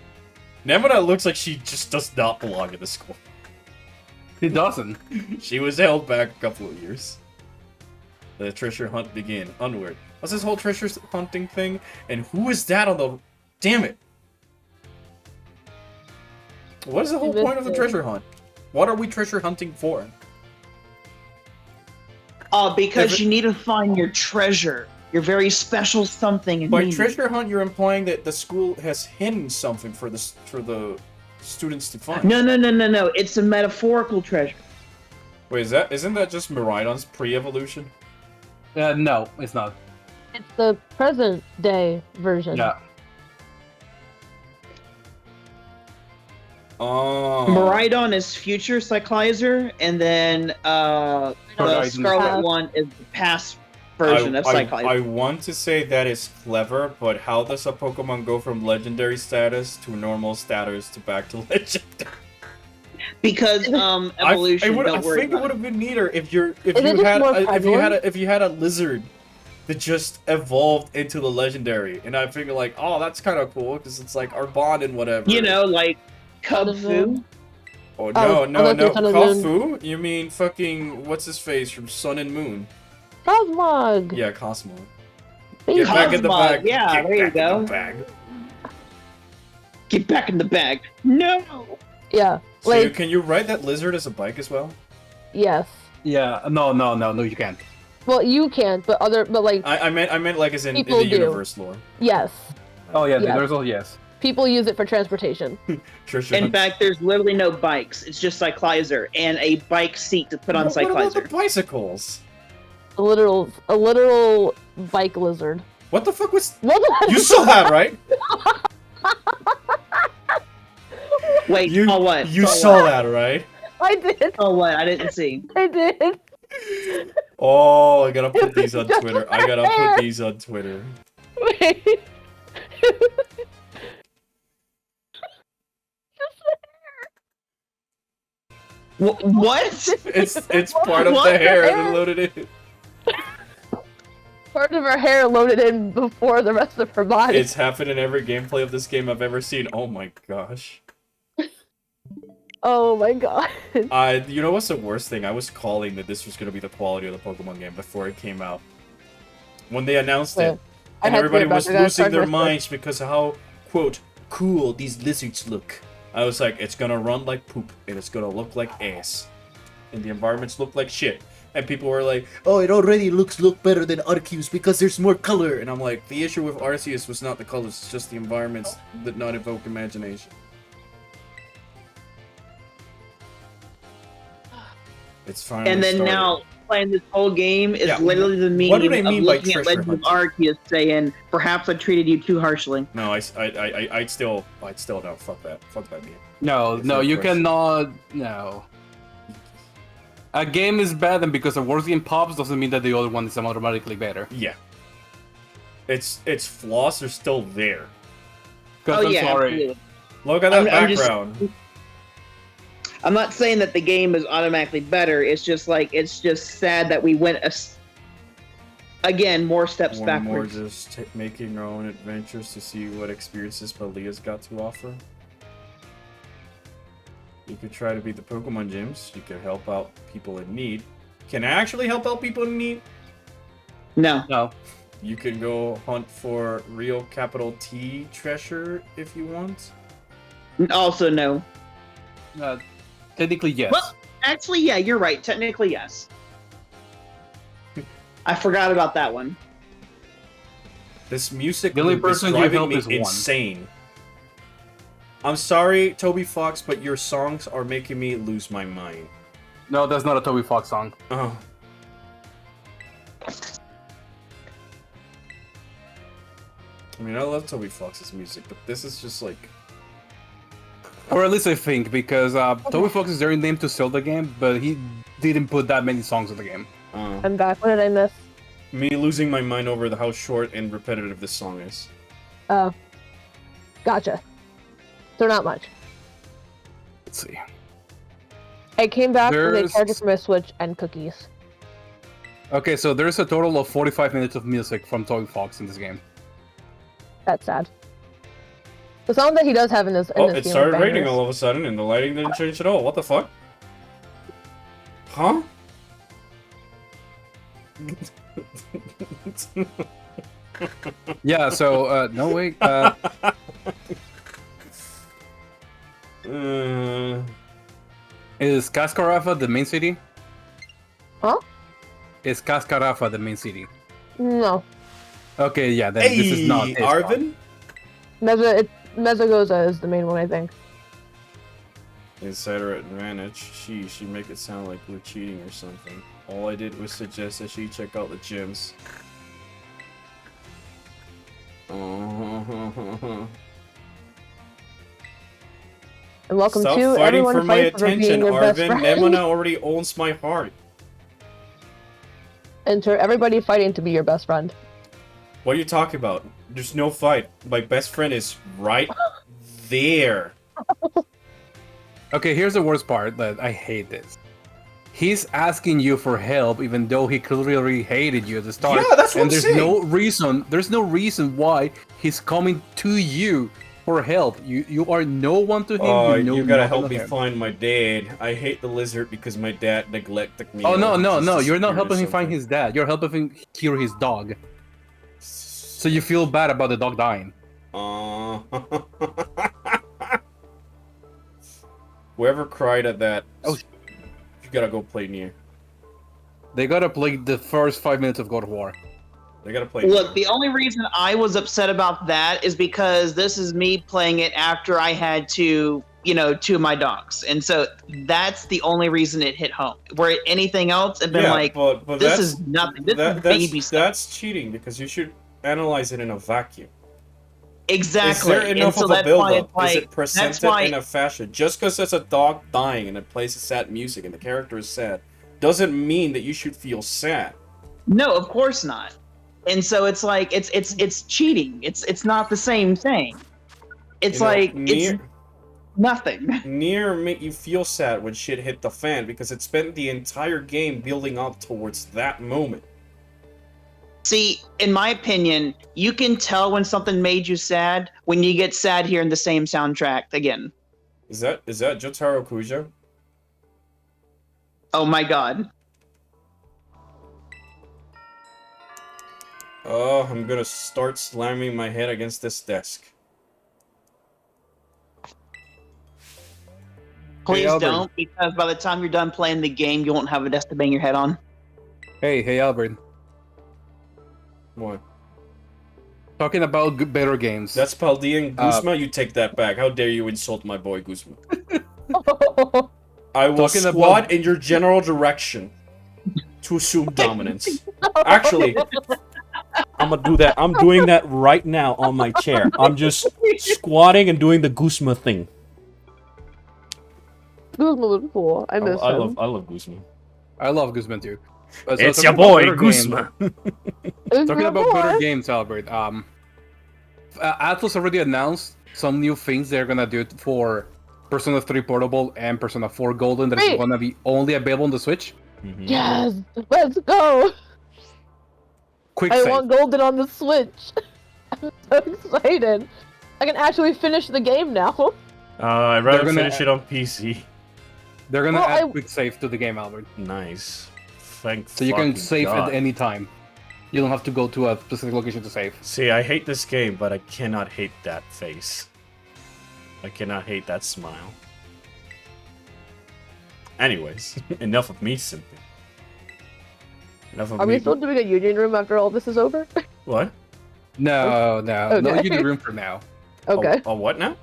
Nemina looks like she just does not belong in the school. He doesn't. She was held back a couple of years. The treasure hunt began. Onward. What's this whole treasure hunting thing? And who is that on the... Damn it! What is the whole point of the treasure hunt? What are we treasure hunting for? Because you need to find your treasure. Your very special something. And By meaning. treasure hunt, you're implying that the school has hidden something for the students to find. No. It's a metaphorical treasure. Wait, isn't that just Miraidon's pre-evolution? No, it's not. It's the present day version. Yeah. Oh. Miraidon is future Cyclizer, and then the Scarlet one is the past version of Cyclizer. I want to say that is clever, but how does a Pokemon go from legendary status to normal status to back to legendary? Because evolution. I think it would have been neater if you had a lizard that just evolved into the legendary, and I figure like, oh, that's kind of cool because it's like our bond and whatever. You know, like Cub Son of Fu. Moon. Oh Oh, no, I thought you said Son of Moon. Kafu? You mean fucking what's his face from Sun and Moon? Cosmog. Yeah, Cosmo. Baby. Get back in the Cosmog, bag. yeah, Get there you back go. in the bag. Get back in the bag. No. Yeah. So Like, can you ride that lizard as a bike as well? yes. Yeah, no, you can't. Well, you can't, but like, I meant like as in the People do. universe lore. yes. Oh yeah, Yeah. there's all yes. People use it for transportation. Sure, sure. In fact, there's literally no bikes. It's just Cyclizer and a bike seat to put on what about the Cyclizer. bicycles? A literal bike lizard. What the fuck was? What? You saw that, right? Wait, You saw what? you Saw saw what? that, right? I did. Saw what? I didn't see. I did. Oh, I gotta put these on Just Twitter. I gotta there. put these on Twitter. Wait. What? It's part of What the the hair heck? that loaded in. Part of her hair loaded in before the rest of her body. It's happened in every gameplay of this game I've ever seen. Oh my gosh. Oh my god. You know what's the worst thing? I was calling that this was gonna be the quality of the Pokemon game before it came out. When they announced it, I and had to everybody hear about was it. I gotta losing start their with minds because of how, quote, cool these lizards look. I was like, it's gonna run like poop, and it's gonna look like ass. And the environments look like shit. And people were like, oh, it already look better than Arceus because there's more color. And I'm like, the issue with Arceus was not the colors, it's just the environments that not evoke imagination. It's finally And then started. now playing this whole game is Yeah, literally the meaning what do they of mean by looking at treasure Legend of hunting? Arceus saying, perhaps I treated you too harshly. No, I'd still no, fuck that. Fuck that game. No, It's no, not you fresh. cannot. No. A game is bad, and because a worse game pops doesn't mean that the other one is automatically better. Yeah. Its flaws are still there. Because Oh I'm yeah, sorry. absolutely. Look at that I'm just- background. I'm not saying that the game is automatically better. It's just sad that we went again more steps More and more backwards. just making our own adventures to see what experiences Palia's got to offer. You could try to beat the Pokemon gyms. You could help out people in need. Can I actually help out people in need? No. No. You can go hunt for real capital T treasure if you want. Also no. Technically, yes. Well, actually, yeah, you're right. Technically, yes. I forgot about that one. This music The only loop is person you driving help me is one. insane. I'm sorry, Toby Fox, but your songs are making me lose my mind. No, that's not a Toby Fox song. Oh. I mean, I love Toby Fox's music, but this is just like... Or at least I think, because Toby Fox is very named to sell the game, but he didn't put that many songs in the game. I'm back. What did I miss? Me losing my mind over how short and repetitive this song is. Oh. Gotcha. So not much. Let's see. I came back with a There's- charger for my Switch and cookies. Okay, so there's a total of 45 minutes of music from Toby Fox in this game. That's sad. The songs that he does have in this Oh, this it game started are raining bangers. all of a sudden, and the lighting didn't change at all. What the fuck? Huh? Yeah, so, no wait, is Cascarafa the main city? Huh? Is Cascarafa the main city? No. Okay, yeah, then this is not his Arvin? Mesogoza is the main one, I think. Insider advantage. She make it sound like we're cheating or something. All I did was suggest that she check out the gyms. And welcome Stop to fighting everyone for my fights for being attention, your best Arvin. friend. Nemona already owns my heart. Enter everybody fighting to be your best friend. What are you talking about? There's no fight. My best friend is right there. Okay, here's the worst part, that I hate this. he's asking you for help, even though he clearly hated you at the start. Yeah, that's what and I'm saying. There's no reason why he's coming to you for help. You are no one to him. You gotta help nothing me of him. find my dad. I hate the lizard because my dad neglected me. Oh no, or he no, just no! You're not disappeared or helping him find something. his dad. You're helping him cure his dog. So you feel bad about the dog dying. Whoever cried at that, Oh. you gotta go play near. They gotta play the first 5 minutes of God of War. They gotta play. Look, near. the only reason I was upset about that is because this is me playing it after I had to, two of my dogs, and so that's the only reason it hit home. Where anything else, had been like, but this that's, is nothing. This is baby stuff. That's cheating because you should analyze it in a vacuum. Exactly. Is there enough and so of a that's why build-up? it's like, Is it presented in a fashion? Just because there's a dog dying and it plays sad music and the character is sad, doesn't mean that you should feel sad. No, of course not. And so it's like it's cheating. It's not the same thing. It's it's nothing. Nier make you feel sad when shit hit the fan because it spent the entire game building up towards that moment. See, in my opinion, you can tell when something made you sad when you get sad hearing the same soundtrack again. Is that Jotaro Kujo? Oh my god. Oh, I'm gonna start slamming my head against this desk. Please Albert. don't, because by the time you're done playing the game, you won't have a desk to bang your head on. Hey, Albert. What? Talking about better games. That's Paldean Guzma. You take that back. How dare you insult my boy Guzma? I will Talking squat in your general direction to assume dominance. Actually, I'm gonna do that. I'm doing that right now on my chair. I'm just squatting and doing the Guzma thing. Guzman was cool. I miss him. I love Guzma. I love Guzman too. So It's talking your about boy better games- Guzma. It's Talking my about better boy. games, Albert. Atlas already announced some new things they're gonna do for Persona 3 Portable and Persona 4 Golden that is Wait. gonna be only available on the Switch. Yes, let's go. Quick I save. want Golden on the Switch. I'm so excited. I can actually finish the game now. I'd rather They're gonna finish it on PC. They're gonna Well, add quick save to the game, Albert. Nice. Thank So you can fucking save God. at any time. You don't have to go to a specific location to save. See, I hate this game, but I cannot hate that face. I cannot hate that smile. Anyways, enough of me simping. Enough of Are me. we still doing a union room after all this is over? What? No, no Okay. Union Room for now. Okay. Oh, what now?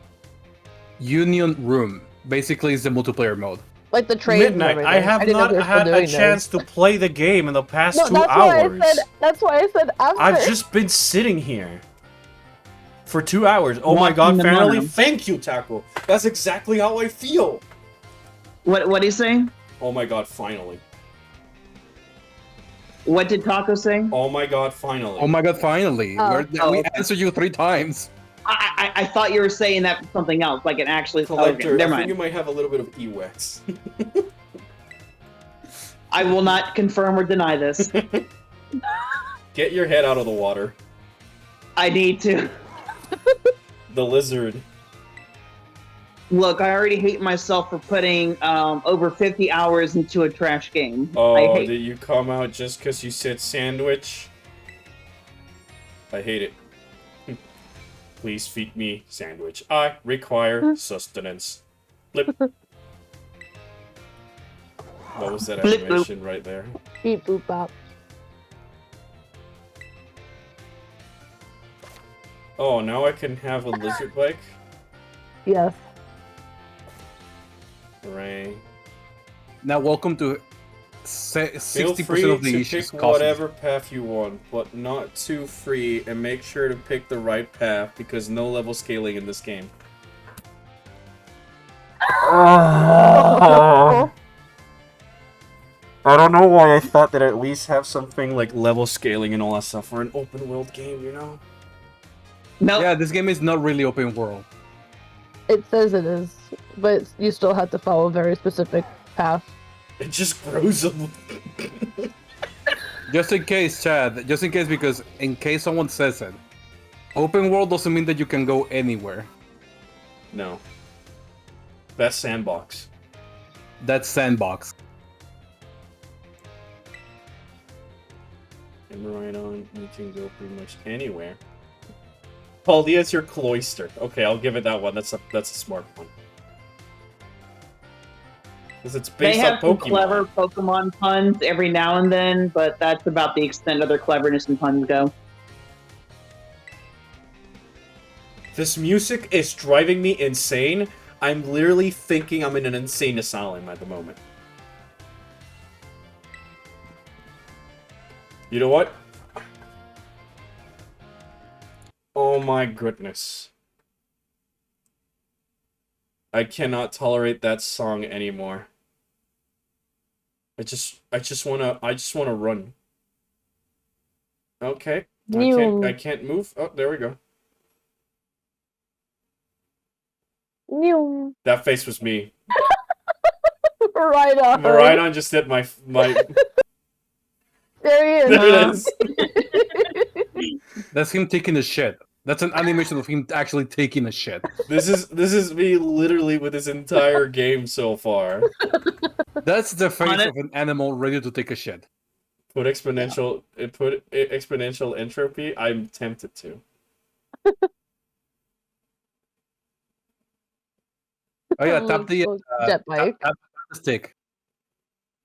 Union Room basically is the multiplayer mode. Like the trains and Midnight. everything. I have didn't know not they were still had a doing chance to play the game in the past those. No, 2 that's why hours. that's why I said after. I've just been sitting here for 2 hours. Oh my Watching God, the finally! mom. Thank you, Taco. That's exactly how I feel. What are you saying? Oh my God, finally. What did Taco say? Oh my God, finally. Oh my god, finally! Oh. We okay. answered you 3 times. I thought you were saying that for something else, like it actually. Collector, Okay, never I think you mind. might have a little bit of EWEX. I will not confirm or deny this. Get your head out of the water. I need to. The lizard. Look, I already hate myself for putting over 50 hours into a trash game. I Oh, hate. did you come out just because you said sandwich? I hate it. Please feed me sandwich. I require sustenance. Blip. What was that Blip, bloop. animation right there? Beep boop bop. Oh, now I can have a lizard bike? Yes. Hooray. Now, welcome to Feel 60% free of the to issues. pick causing- whatever path you want, but not too free, and make sure to pick the right path, because no level scaling in this game. I don't know why I thought that at least have something like level scaling and all that stuff for an open world game, you know? Nope. Yeah, this game is not really open world. It says it is, but you still have to follow a very specific path. It just grows them. Just in case, Chad. Just in case, because in case someone says it, open world doesn't mean that you can go anywhere. No. Best sandbox. That's sandbox. And right on, you can go pretty much anywhere. Paldia, it's your cloister. Okay, I'll give it that one. That's a smart one. Because it's They based have on some Pokemon. clever Pokemon puns every now and then, but that's about the extent of their cleverness and puns go. This music is driving me insane. I'm literally thinking I'm in an insane asylum at the moment. You know what? Oh my goodness. I cannot tolerate that song anymore. I just wanna run. Okay. I can't move. Oh, there we go. That face was me. Right on. Maridon just did my There he is. There it is. That's him taking a shit. That's an animation of him actually taking a shit. This is me literally with this entire game so far. That's the face of an animal ready to take a shit. Put exponential entropy. I'm tempted to. Oh yeah, tap the jet bike. tap the stick.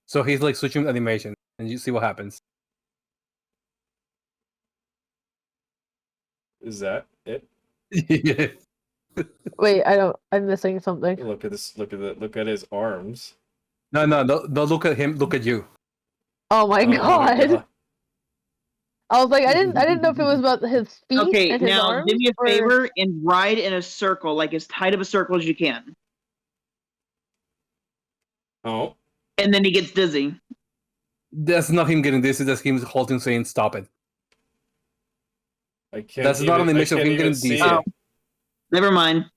So he's like switching animation, and you see what happens. Is that it? Yeah. Wait, I'm missing something. Look at this. Look at his arms. No, look at him. Look at you. Oh my god. I was like, I didn't know if it was about his feet Okay, and his now arms. do me a favor and ride in a circle, like as tight of a circle as you can. Oh. And then he gets dizzy. That's not him getting this. That's him halting, saying, "Stop it." I can't. That's not an animation of him getting dizzy. Oh. Never mind.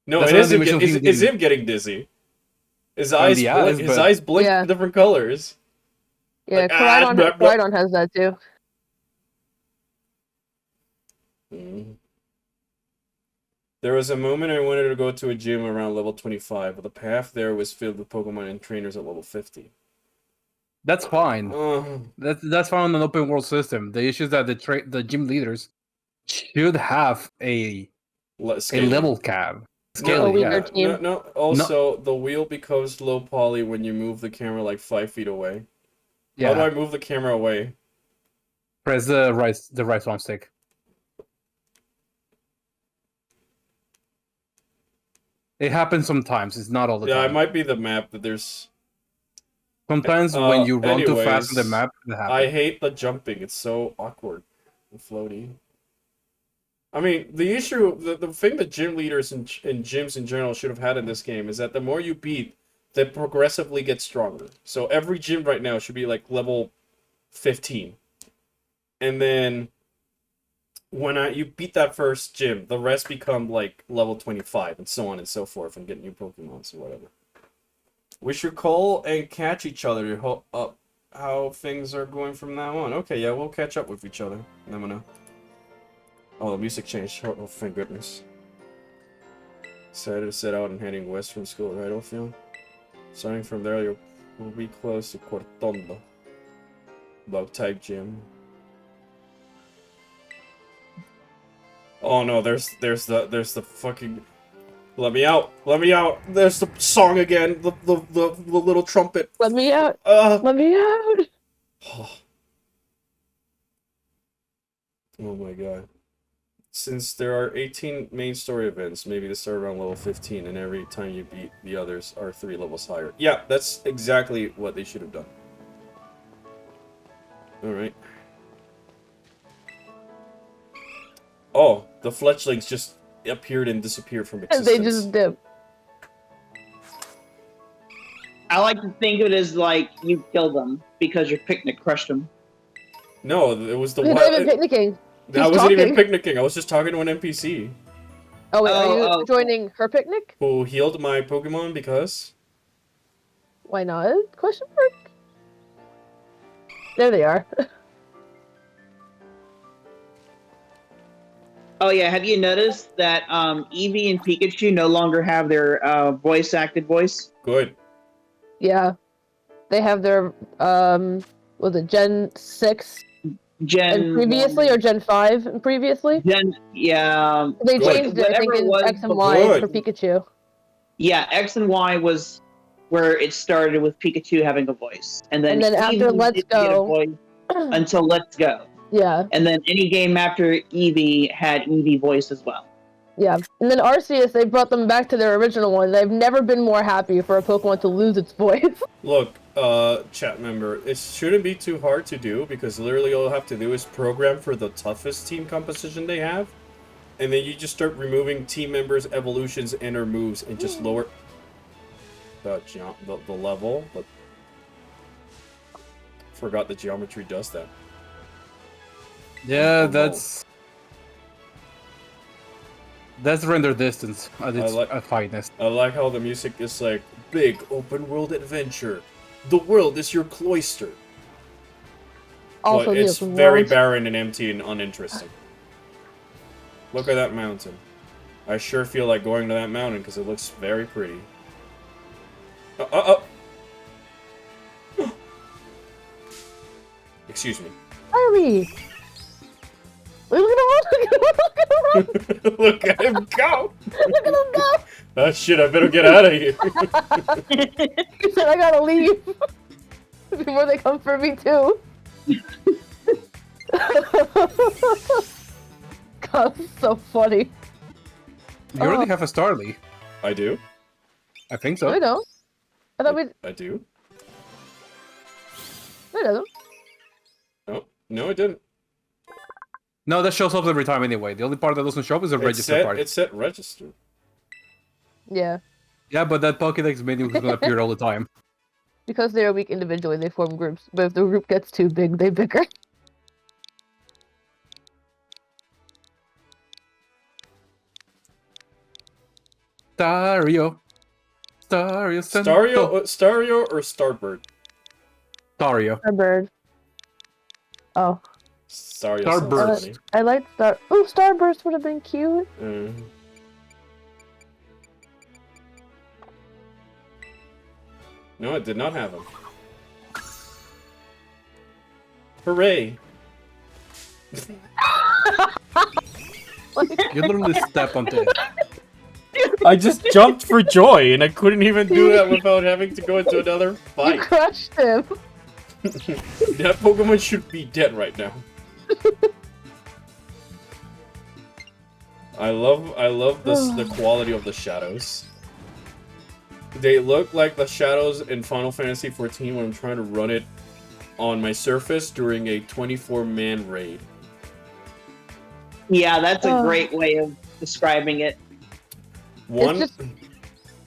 No, That's it not is an him, animation of him is getting- him getting dizzy. His eyes blink. His but- eyes blink Yeah. different colors. Yeah, Like, Koraidon has that too. There was a moment I wanted to go to a gym around level 25, but the path there was filled with Pokemon and trainers at level 50. That's fine. That's fine on an open world system. The issue is that the gym leaders should have a level cap. Scaling, yeah. No. Also, the wheel becomes low poly when you move the camera like 5 feet away. Yeah. How do I move the camera away? Press the right thumbstick. It happens sometimes. It's not all the time. Yeah, it might be the map that there's. Sometimes when you run too fast on the map, it happens. I hate the jumping. It's so awkward and floaty. I mean, the issue, the thing that gym leaders and gyms in general should have had in this game is that the more you beat, they progressively get stronger. So every gym right now should be like level 15. And then when you beat that first gym, the rest become like level 25 and so on and so forth and get new Pokemons or whatever. We should call and catch each other to up how things are going from now on. Okay, yeah, we'll catch up with each other. Let me know. Oh, the music changed. Oh, thank goodness. Decided to set out and heading west from school, right, Orpheon? Starting from there, you'll be close to Cortondo. Bug-type gym. Oh no, there's the fucking... Let me out! Let me out! There's the song again! The little trumpet! Let me out! Let me out! Oh my god. Since there are 18 main story events, maybe they start around level 15, and every time you beat the others are 3 levels higher. Yeah, that's exactly what they should have done. Alright. Oh, the fletchlings just appeared and disappeared from existence. They just dip. I like to think of it as like you killed them because your picnic crushed them. No, it was the He's not even picnicking. I wasn't even picnicking. I was just talking to an NPC. Oh wait, are you joining her picnic? Who healed my Pokemon because? Why not? Question mark? There they are. Oh yeah, have you noticed that Eevee and Pikachu no longer have their voice-acted voice? Good. Yeah. They have their, was it Gen 6 and previously, or Gen 5 and previously? Yeah. They Good. changed it, I think, in X and Y Good. for Pikachu. Yeah, X and Y was where it started with Pikachu having a voice. And then after Eevee Let's didn't get a Go. voice until Let's Go. Yeah. And then any game after Eevee had Eevee voice as well. Yeah. And then Arceus, they brought them back to their original one. They've never been more happy for a Pokemon to lose its voice. Look, chat member, it shouldn't be too hard to do because literally all you have to do is program for the toughest team composition they have, and then you just start removing team members' evolutions and or moves and just lower the level. But forgot the geometry does that. Yeah, that's render distance at its finest. I like how the music is like, big open world adventure. The world is your cloister. Also, but it's very barren and empty and uninteresting. Look at that mountain. I sure feel like going to that mountain because it looks very pretty. Excuse me. Harry! Look at him! Look at him go! Look at him go! Oh shit, I better get out of here. He said I gotta leave before they come for me too. God, this is so funny. You already have a Starly. I do? I think so. I know. I thought I do? I know. No, no it didn't. No, that shows up every time anyway. The only part that doesn't show up is the register part. It said register. Yeah. Yeah, but that Pokédex menu is gonna appear all the time. Because they are weak individually, they form groups. But if the group gets too big, they bicker. Stario or Starbird? Stario. Starbird. Oh. Starburst. I like Star. Oh, Starburst would have been cute. No, it did not have him. Hooray! You literally step onto it. I just jumped for joy, and I couldn't even do that without having to go into another fight. You crushed him. That Pokemon should be dead right now. I love this the quality of the shadows. They look like the shadows in Final Fantasy XIV when I'm trying to run it on my Surface during a 24-man raid. Yeah, that's a great way of describing it.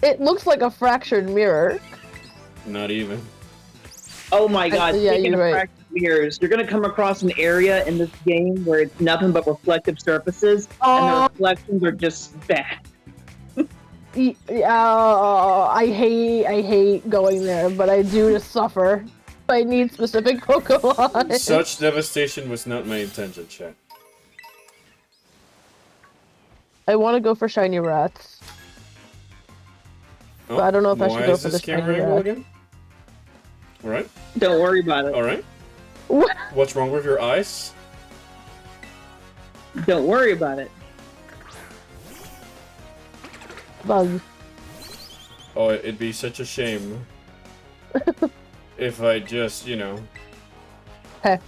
It looks like a fractured mirror. Not even. Oh my god, yeah, speaking of right. fractured mirrors, you're gonna come across an area in this game where it's nothing but reflective surfaces, and the reflections are just bad. I hate going there, but I do just suffer. I need specific Pokemon. Such devastation was not my intention, chat. I want to go for shiny rats. Oh, but I don't know if I should why go is for this the shiny camera angle rat. again? Alright, Don't worry about it. alright. What? What's wrong with your eyes? Don't worry about it. Bug. Oh, it'd be such a shame if I just, you know... Heck.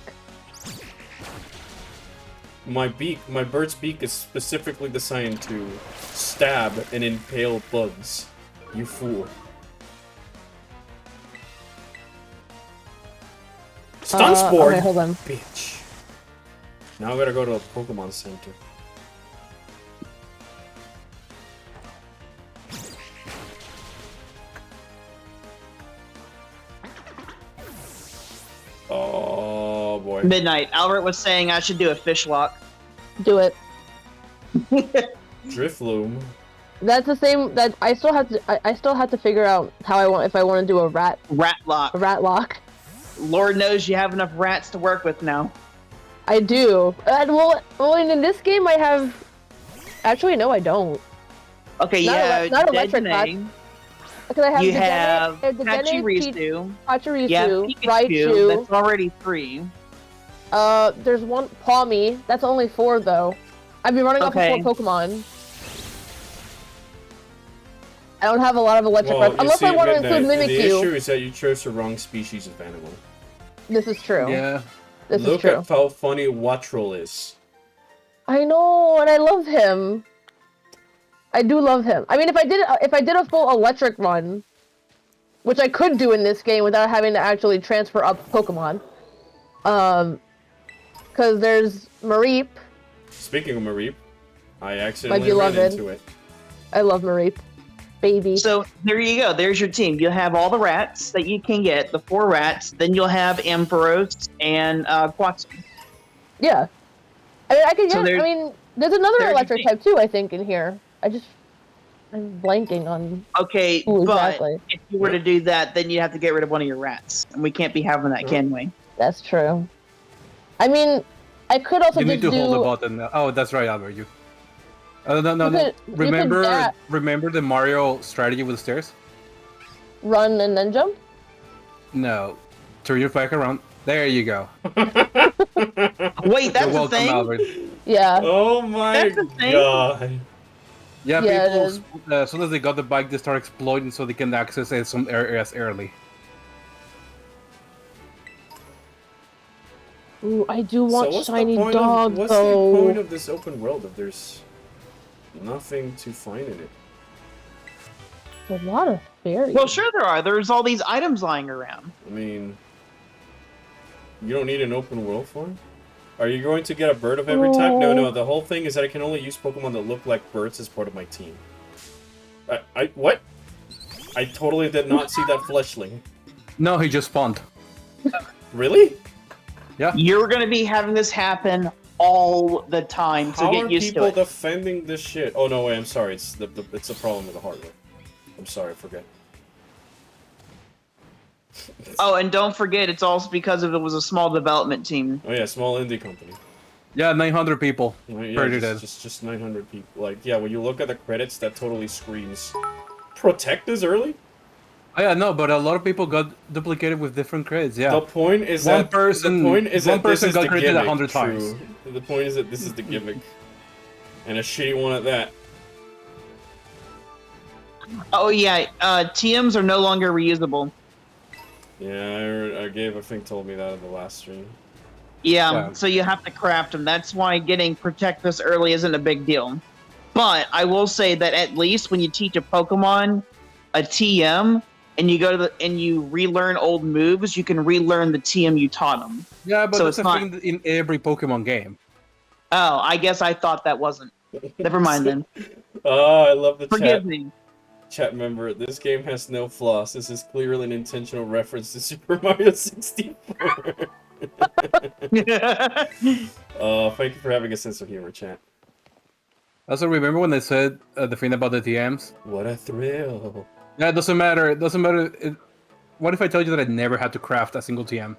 My bird's beak is specifically designed to stab and impale bugs. You fool. Stun Spore! Okay, hold on. Bitch. Now I gotta go to a Pokemon Center. Oh boy. Midnight. Albert was saying I should do a fish lock. Do it. Drifloom. That's the same. That I still have to. I still have to figure out how if I want to do a rat lock. Lord knows you have enough rats to work with now. I do. And well, in this game I have. Actually, no, I don't. Okay, not electric rats. Because I have you have Pachirisu. Raichu. That's already 3. There's one Palmy. That's only 4 though. I've been running off of 4 Pokemon. I don't have a lot of electric rats, unless I want to include Mimikyu. The issue is that you chose the wrong species of animal. This is true. Yeah. Look at how funny Wattrel is. I know, and I love him. I do love him. I mean, if I did a full electric run, which I could do in this game without having to actually transfer up Pokemon, because there's Mareep. Speaking of Mareep, I accidentally ran into it. I love Mareep. Baby. So there you go. There's your team. You'll have all the rats that you can get, the 4 rats. Then you'll have Ampharos and Quaxly. Yeah. I mean, I could get. I mean, there's another electric type too. I think in here. I'm blanking on. Okay, but if you were to do that, then you have to get rid of one of your rats, and we can't be having that, can we? That's true. I mean, I could also. You need to hold the button. Oh, that's right, Albert. You. No. Remember the Mario strategy with the stairs? Run and then jump? No. Turn your back around. There you go. Wait, that's the thing? Albert. Yeah. Oh my god. Yeah, people, as soon as they got the bike, they start exploiting so they can access some areas early. Ooh, I do want shiny dogs, though. What's the point of this open world if there's nothing to find in it? A lot of fairies. Well, sure there are. There's all these items lying around. I mean, you don't need an open world for it? Are you going to get a bird of every type? No. The whole thing is that I can only use Pokemon that look like birds as part of my team. What? I totally did not see that fleshling. No, he just spawned. Really? Yeah. You're going to be having this happen all the time, so get used to it. How are people defending this shit? Oh, no, wait, I'm sorry. It's the problem with the hardware. I'm sorry, I forget. Oh, and don't forget, it's also because it was a small development team. Oh, yeah, small indie company. Yeah, 900 people. Yeah, just 900 people. Like, yeah, when you look at the credits, that totally screams. Protect this early? Oh, yeah, no, but a lot of people got duplicated with different credits, yeah. The point is one person got credited 100 times. The point is that this is the gimmick. And a shitty one at that. Oh, yeah, TMs are no longer reusable. Yeah, I think told me that in the last stream. Yeah, so you have to craft them. That's why getting Protect this early isn't a big deal. But I will say that at least when you teach a Pokemon a TM and you go to and you relearn old moves, you can relearn the TM you taught them. Yeah, but that's a thing in every Pokemon game. Oh, I guess I thought that wasn't. Never mind then. Oh, I love the chat. Forgive me. Chat member, this game has no flaws. This is clearly an intentional reference to Super Mario 64. Thank you for having a sense of humor, chat. Also, remember when I said the thing about the TMs? What a thrill. Yeah, it doesn't matter. It doesn't matter. What if I told you that I never had to craft a single TM?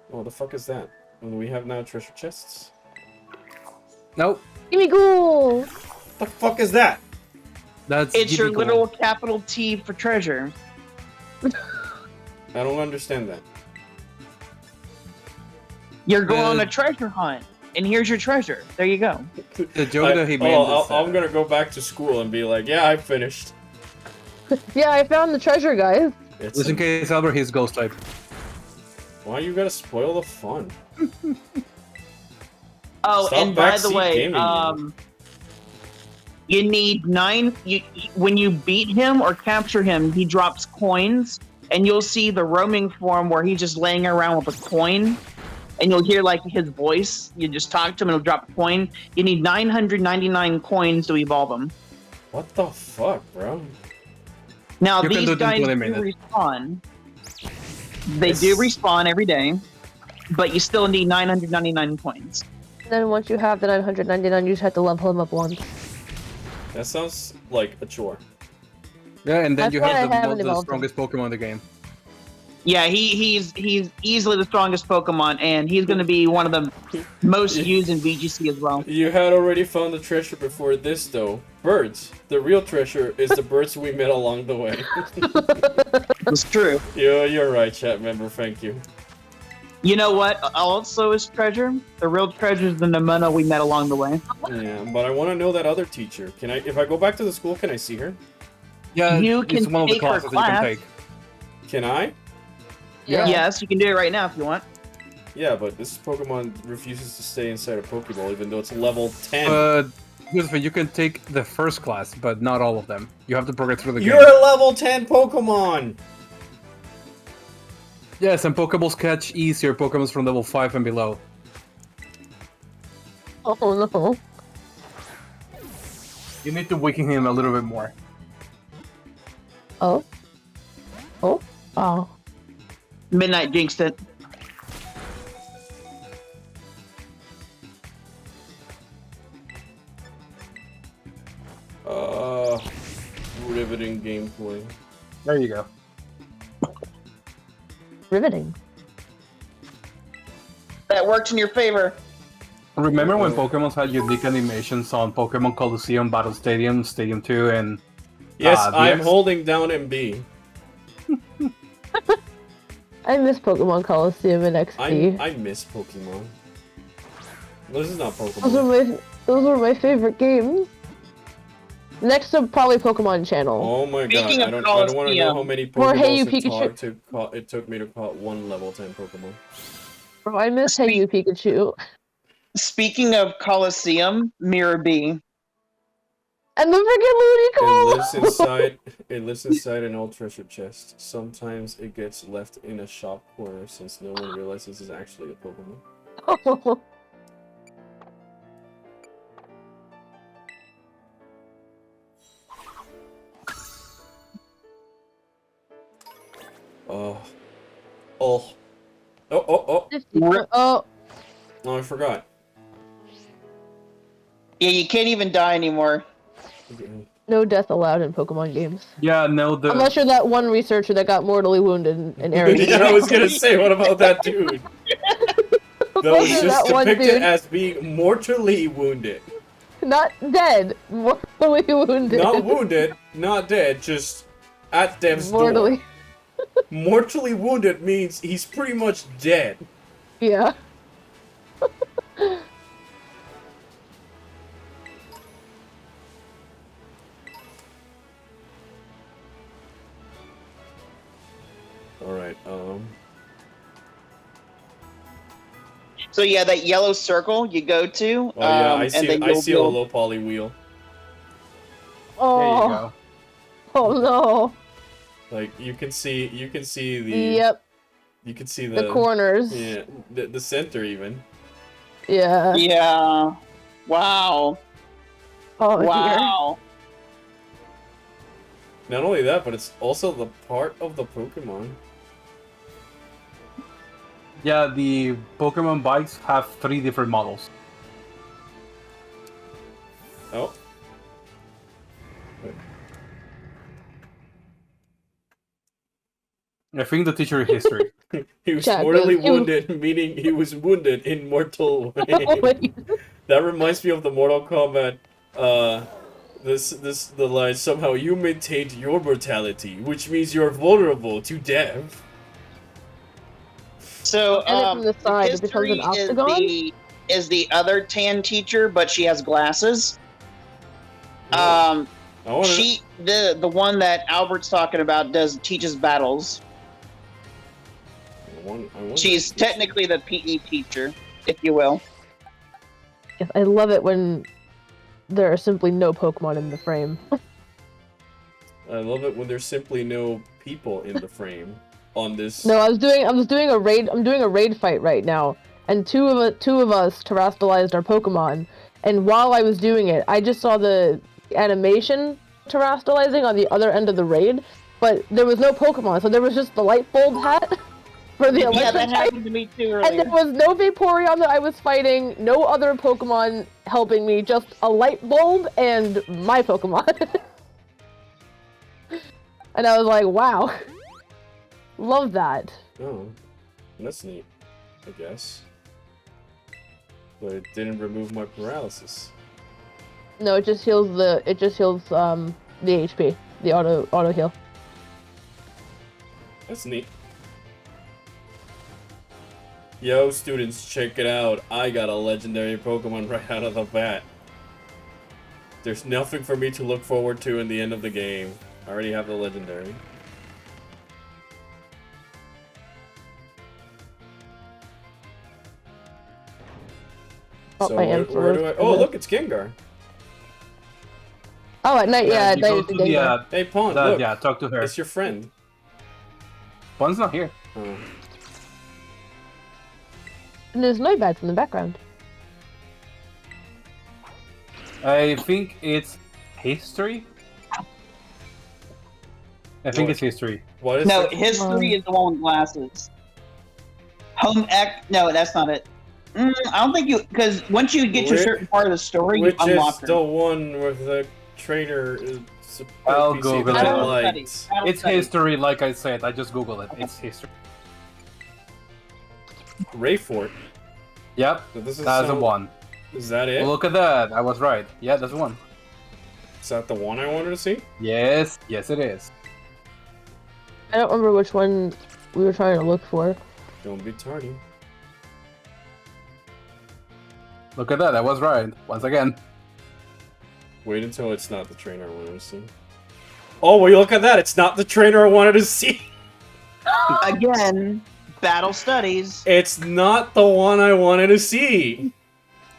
What the fuck is that? We have now treasure chests? Nope. Gimme ghoul! The fuck is that? It's your little capital T for treasure. I don't understand that. You're going on a treasure hunt, and here's your treasure. There you go. The joke that he made. I'm gonna go back to school and be like, yeah, I finished. Yeah, I found the treasure, guys. Just in case Albert he's ghost type. Why you gotta spoil the fun? Oh, and by the way, you need 9. When you beat him or capture him, he drops coins, and you'll see the roaming form where he's just laying around with a coin, and you'll hear like his voice. You just talk to him, and he'll drop a coin. You need 999 coins to evolve him. What the fuck, bro? Now these guys do respawn. They do respawn every day, but you still need 999 coins. And then once you have the 999, you just have to level him up once. That sounds like a chore. Yeah, and then That's you why have I haven't the evolved him. strongest Pokemon in the game. Yeah, he's easily the strongest Pokemon, and he's going to be one of the most used in VGC as well. You had already found the treasure before this, though. Birds. The real treasure is the birds we met along the way. It's true. You're right, chat member. Thank you. You know what also is treasure? The real treasure is the Nemona we met along the way. Yeah, but I want to know that other teacher. Can I? If I go back to the school, can I see her? Yeah, You it's can one of the take her classes that you can class. take. Can I? Yeah. Yes, you can do it right now if you want. Yeah, but this Pokemon refuses to stay inside a Pokeball, even though it's level 10. Here's the thing, you can take the first class, but not all of them. You have to progress through the You're game. a level 10 Pokemon! Yes, and Pokeballs catch easier Pokemons from level 5 and below. Oh no. You need to weaken him a little bit more. Oh. Oh. Oh. Midnight jinxed it. Riveting gameplay. There you go. Riveting. That worked in your favor. Remember when Pokemon had unique animations on Pokemon Coliseum, Battle Stadium, Stadium 2, and... Yes, I'm DX? holding down MB. I miss Pokemon Coliseum and XP. I miss Pokemon. Well, this is not Those Pokemon. were my favorite games. Next to probably Pokemon Channel. Oh my god, Speaking I of don't want to know Coliseum. how many Or Hey Pokeballs You it took me to caught one level 10 Pokemon. Bro, I miss Hey You Pikachu. Speaking of Coliseum, Mirror B. And the freaking Ludicolo! It lives inside an old treasure chest. Sometimes it gets left in a shop corner since no one realizes it's actually a Pokemon. Oh. Oh. Oh. Oh, Oh, I forgot. Yeah, you can't even die anymore. no death allowed in Pokemon games. Yeah, no, the... Unless you're that one researcher that got mortally wounded in Ares. Yeah, I was gonna say, what about that dude? That was just That one depicted dude. as being mortally wounded. Not dead, mortally wounded. Not wounded, not dead, just at death's mortally. door. Mortally wounded means he's pretty much dead. Yeah. Alright, So yeah, that yellow circle you go to. Oh yeah, I and see then I you'll see a build- low poly wheel. Oh. There you go. Oh no. Like you can see the Yep. you can see The corners. Yeah, the center even. Yeah. Yeah. Wow. Oh dear. Wow. Not only that, but it's also the part of the Pokemon. Yeah, the Pokemon bikes have 3 different models. Oh. I think the teacher in history. He was Jack, mortally don't you- wounded, meaning he was wounded in mortal way. Oh, wait. That reminds me of the Mortal Kombat, the line, somehow you maintained your mortality, which means you're vulnerable to death. So And it from the side, it becomes an History octagon? is the other tan teacher, but she has glasses. I wanna, She the one that Albert's talking about teaches battles. I wonder She's if- technically the PE teacher, if you will. Yes, I love it when there are simply no Pokemon in the frame. I love it when there's simply no people in the frame on this. No, I was doing a raid. I'm doing a raid fight right now, and two of us terrestrialized our Pokemon. And while I was doing it, I just saw the animation terrestrializing on the other end of the raid, but there was no Pokemon, so there was just the light bulb hat. for the Yeah, electric that type. happened to me too And earlier. there was no Vaporeon that I was fighting, no other Pokemon helping me, just a light bulb and my Pokemon. And I was like, wow. Love that. Oh, that's neat, I guess. But it didn't remove my paralysis. No, it just heals the HP, the auto heal. That's neat. Yo, students, check it out. I got a legendary Pokemon right out of the bat. There's nothing for me to look forward to in the end of the game. I already have the legendary. Oh, So my where do I... Oh, look, it's Gengar. Oh, at night, yeah, at you night go it's to the Gengar. Hey, Pawn, look. Yeah, talk to her. It's your friend. One's not here. Oh. And there's Noibats in the background. I think it's history. I think What? it's history. What is No, it? history is the one with glasses. Home ec. No, that's not it. I don't think you, because once you get to a certain part of the story, you Which unlock is her. the one with the trainer I'll PC Google that it. I Battle liked. Studies. Battle It's Studies. history, like I said. I just Googled it. It's history. Rayfort. Yep, So this is that's the one. Is that it? Look at that. I was right. Yeah, that's the one. Is that the one I wanted to see? Yes, yes, it is. I don't remember which one we were trying to look for. Don't be tardy. Look at that. I was right. Once again. Wait until it's not the trainer I wanted to see. Oh, well, look at that. It's not the trainer I wanted to see. Again, Battle Studies. It's not the one I wanted to see.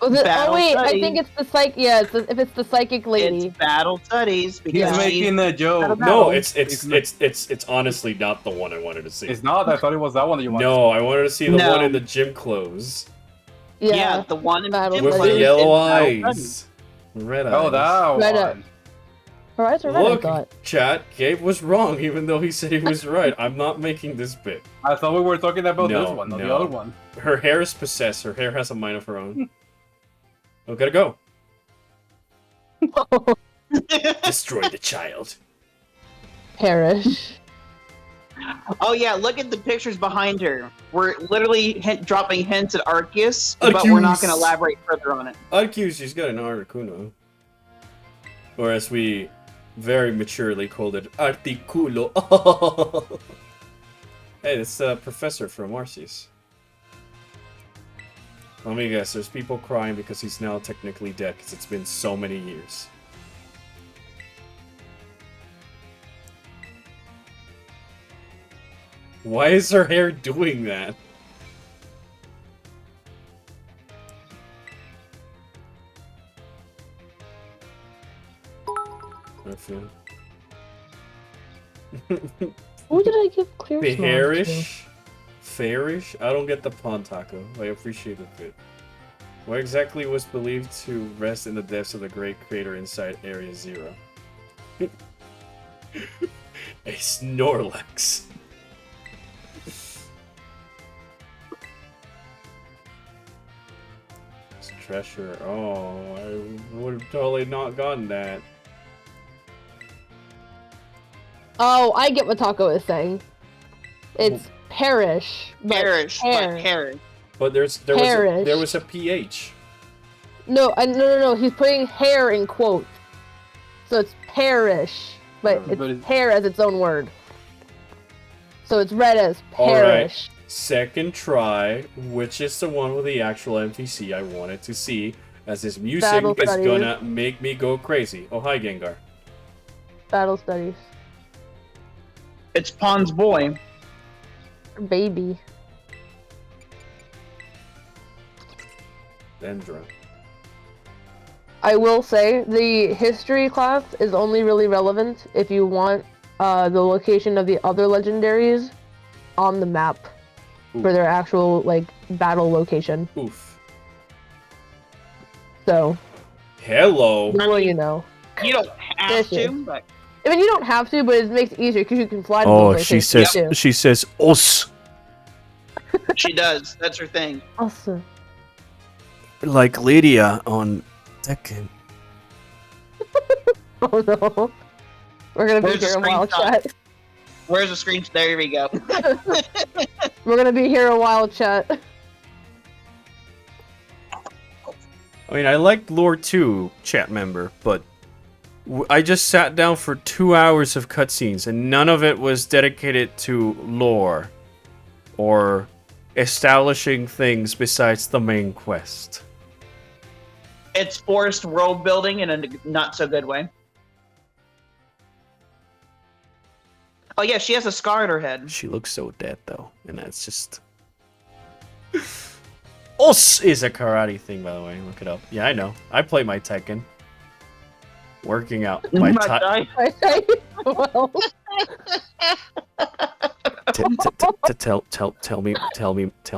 Was it? Battle Oh wait, I Studies. think it's the psych. Yeah, if it's the psychic lady. It's Battle Studies He's because she's making a joke. No, battle. it's honestly not the one I wanted to see. It's not. I thought it was that one that you wanted. No, I wanted to see the No. one in the gym clothes. yeah, the one in Battle Gym With the Studies yellow is Battle Studies. eyes. Red eyes. Oh, that Red one. Her eyes are red, Look, I thought. chat, Gabe was wrong, even though he said he was right. I'm not making this bit. I thought we were talking about No, this one, not the no. other one. Her hair is possessed. Her hair has a mind of her own. Oh, gotta go. Destroy the child. Perish. Oh yeah, look at the pictures behind her. We're literally dropping hints at Arceus, but we're not going to Arceus. elaborate further on it. Arceus, she's got an Articuno. Or as we very maturely called it, Articulo. Hey, it's the professor from Arceus. Let me guess, there's people crying because he's now technically dead because it's been so many years. Why is her hair doing that? Orpheon. Who did I give clear smog to? Beharish? Fairish? I don't get the pawn taco. I appreciate it bit. What exactly was believed to rest in the depths of the great crater inside Area Zero? A Snorlax. It's treasure. Oh, I would have totally not gotten that. Oh, I get what Taco is saying. It's perish. but Perish, hair. but perish. But there Perish. was a PH. No, no. He's putting hair in quotes. So it's perish, but Oh, it's but hair as its own word. So it's read as All right. perish. Second try, which is the one with the actual NPC I wanted to see, as his music Battle is Studies. gonna make me go crazy. Oh, hi, Gengar. Battle studies. It's Pond's boy. Baby. Dendra. I will say the history class is only really relevant if you want the location of the other legendaries on the map for their actual like battle location. Oof. So, Hello. well, you know. You don't have This to, is- but I mean, you don't have to, but it makes it easier because you can fly to Oh, those she locations, says too. she says us. She does. That's her thing. Awesome. Like Lydia on Tekken. Oh no. We're gonna be Where's the here a while, screenshot? chat. Where's the screen? There we go. We're gonna be here a while, chat. I mean, I like lore too, chat member, but I just sat down for 2 hours of cutscenes, and none of it was dedicated to lore or establishing things besides the main quest. It's forced world building in a not so good way. Oh yeah, she has a scar on her head. She looks so dead, though, and that's just... Os is a karate thing, by the way. Look it up. Yeah, I know. I play my Tekken. Working out. My Die. Well, tell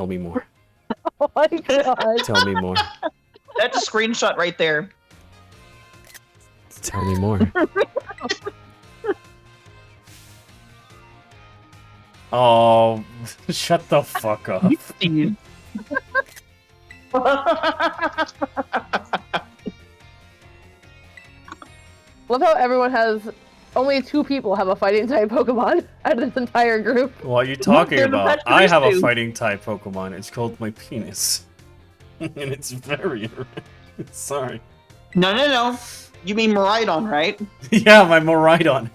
me more. oh my god. Tell me more. That's a screenshot right there. Tell me more. Oh, shut the fuck up. Love how everyone has only 2 people have a fighting type Pokemon out of this entire group. What are you talking They're the about? best I have a two. fighting type Pokemon. It's called my penis. And it's very... Sorry. No. You mean Miraidon, right? Yeah, my Miraidon.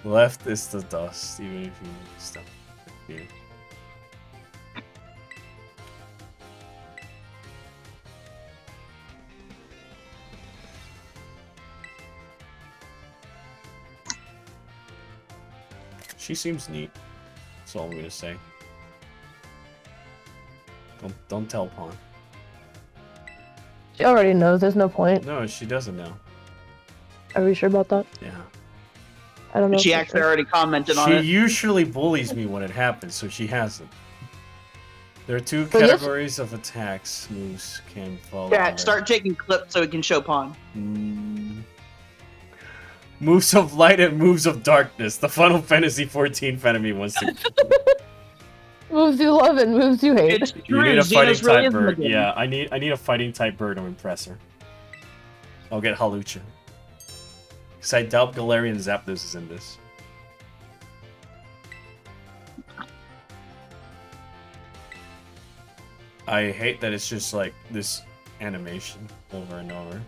Left is the dust, even if you stop. Yeah. She seems neat. That's all I'm gonna say. Don't tell Pawn. She already knows, there's no point. No, she doesn't know. Are we sure about that? Yeah. I don't know. She for actually sure. already commented on She it. usually bullies me when it happens, so she hasn't. There are 2 So yes- categories of attacks moves can follow. Yeah, under. start taking clips so we can show Pawn. Moves of light and moves of darkness. The Final Fantasy 14 fan of me wants to. Moves you love and moves you hate. It's You true. need a fighting Xenos really type is in the bird. game. Yeah, I need a fighting type bird to impress her. I'll get Halucha. Because I doubt Galarian Zapdos is in this. I hate that it's just like this animation over and over.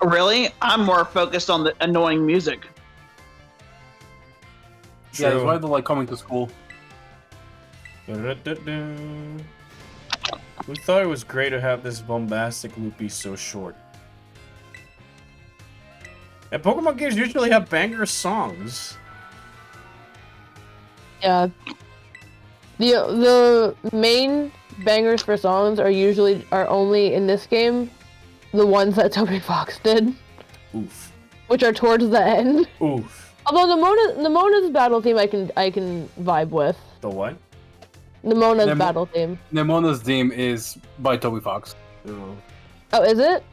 Really? I'm more focused on the annoying music. Yeah, that's True. why I don't like coming to school. Du-du-du-du. We thought it was great to have this bombastic loop be so short. And Pokemon games usually have banger songs. Yeah. The main bangers for songs are only in this game the ones that Toby Fox did, Oof. which are towards the end. Oof. Although Nemona's battle theme I can vibe with. The what? Nemona's Nemo- battle theme. Nemona's theme is by Toby Fox. Oh. Oh, is it?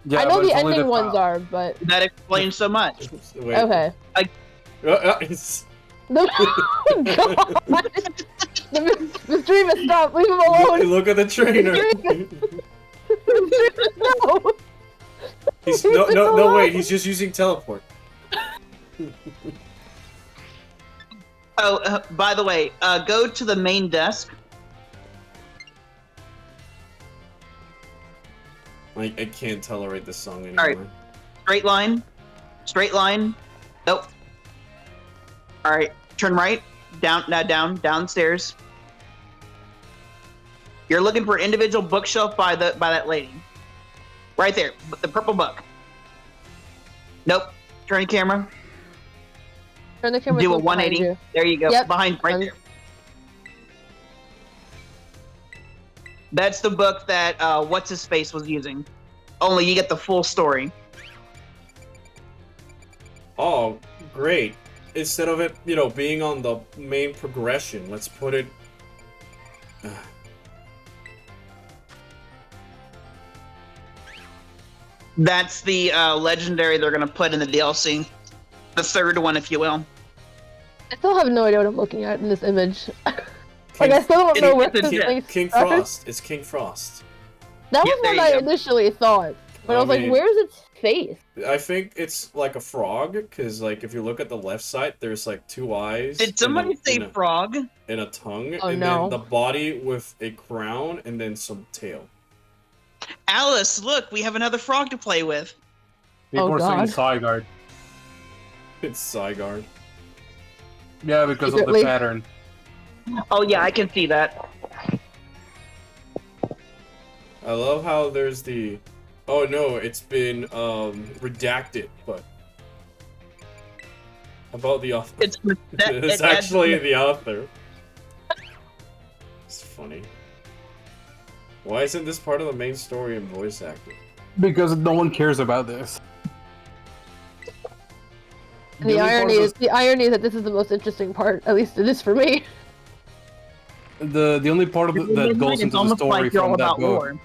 Yeah, I know but the it's only ending ones are, but That explains so much. Wait. okay. It's- God. The stream is stopped. Leave him alone. Look at the trainer. No. He's, no, wait. He's just using teleport. Oh, by the way, go to the main desk. I can't tolerate this song anymore. Alright. Straight line. Straight line. Nope. Alright. Turn right. Downstairs. You're looking for an individual bookshelf by that lady. Right there. The purple book. Nope. Turn the camera. Turn the camera. Do a to behind 180. you. There you go. Yep. Behind right there. That's the book that what's his face was using. Only you get the full story. Oh, great. Instead of it, being on the main progression, let's put it... That's the legendary they're gonna put in the DLC. The third one, if you will. I still have no idea what I'm looking at in this image. Like, I still don't know where this thing King starts. Frost. It's King Frost. That Yeah, was there what you I go. initially thought. But I was like, mean, where's its face? I think it's like a frog, because like if you look at the left side, there's like 2 eyes. Did somebody say frog? And a tongue, Oh, and no. then the body with a crown, and then some tail. Alice, look, we have another frog to play with. People Oh, are saying God. Zygarde. It's Zygarde. Yeah, because Secretly. of the pattern. Oh yeah, I can see that. I love how there's the... Oh no, it's been redacted, but... About the author. It's It's actually the author. It's funny. Why isn't this part of the main story and voice acting? Because no one cares about this. The irony is that this is the most interesting part. At least it is for me. The only part of that goes into the story from that book.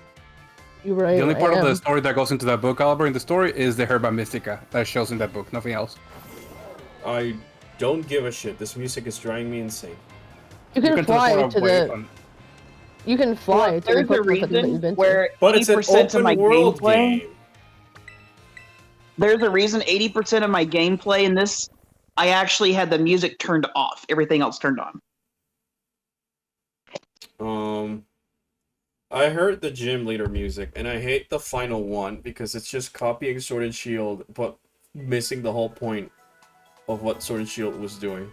You're right. The only part I of the am. story that goes into that book, Albert, in the story, is the Herba Mystica that shows in that book. Nothing else. I don't give a shit. This music is driving me insane. You can fly teleport to away the. from- You can fly to the There's a Pokemon Center that you've reason been to. where But it's an 80% of my open world gameplay. game. There's a reason 80% of my gameplay in this, I actually had the music turned off. Everything else turned on. I heard the gym leader music, and I hate the final one because it's just copying Sword and Shield, but missing the whole point of what Sword and Shield was doing.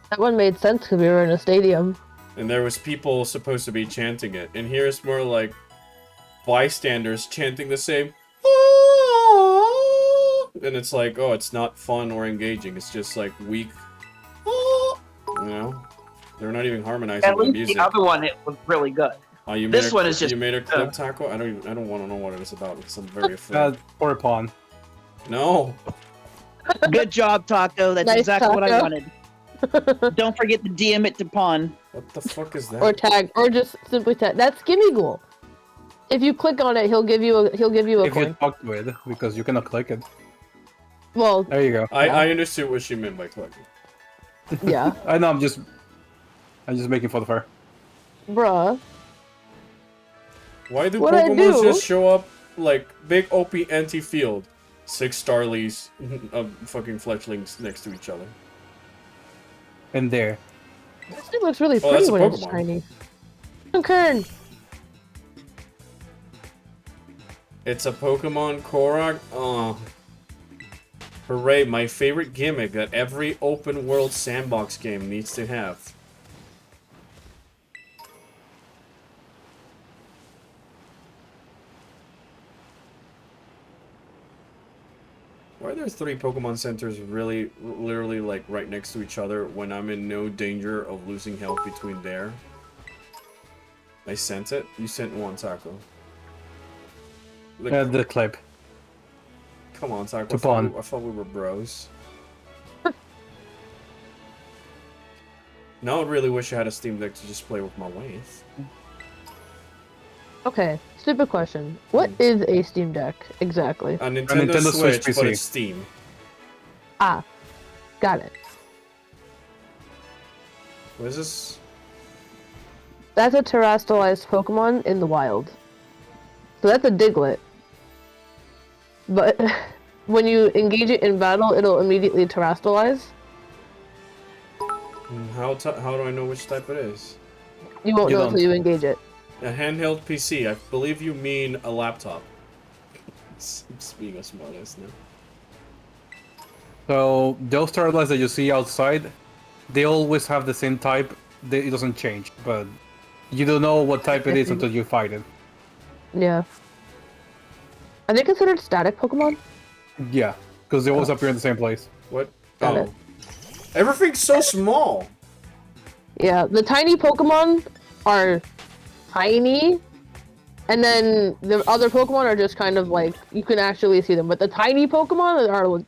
That one made sense because we were in a stadium. And there was people supposed to be chanting it, and here it's more like bystanders chanting the same. And it's like, oh, it's not fun or engaging. It's just like weak. You know, they're not even harmonizing At the least music. the other one, it was really good. You This made a, one is just- you made a clip tackle. I don't want to know what it was about because I'm very afraid. Orpheon. No. Good job, Taco. That's Nice, exactly what I Taco. wanted. Don't forget to DM it to Pawn. What the fuck is that? Or tag, or just simply tag. That's Gimmighoul. If you click on it, he'll give you a If you coin. talk to it, because you cannot click it. Well, There you go. I understood what she meant by clicking. yeah, I know. I'm just making fun of her. bruh. Why do What'd I Pokemon do? just show up like big OP empty field, 6 Starlies of fucking fletchlings next to each other? And there. This thing looks really Oh, that's pretty a when it's Pokemon. shiny. Kern. It's a Pokemon Korok. Oh. Hooray, my favorite gimmick that every open world sandbox game needs to have. Why are there 3 Pokemon centers literally like right next to each other when I'm in no danger of losing health between there? I sent it? You sent one, Taco. The clip. Come on, Taco. To Pawn. I thought we were bros. Now I really wish I had a Steam Deck to just play with my wife. Okay, stupid question. What is a Steam Deck exactly? A Nintendo, Nintendo Switch, Switch but PC. it's Steam. Ah, got it. What is this? That's a terrestrialized Pokemon in the wild. So that's a Diglett. But when you engage it in battle, it'll immediately terrestrialize. How do I know which type it is? You won't You know don't. until you engage it. A handheld PC. I believe you mean a laptop. Being a smartass now. So those turtles that you see outside, they always have the same type. It doesn't change, but you don't know what type it is until you fight it. Yeah. Are they considered static Pokemon? Yeah, because they always appear in the same place. What? Got Oh. it. Everything's so small. Yeah, the tiny Pokemon are tiny, and then the other Pokemon are just kind of like, you can actually see them, but the tiny Pokemon are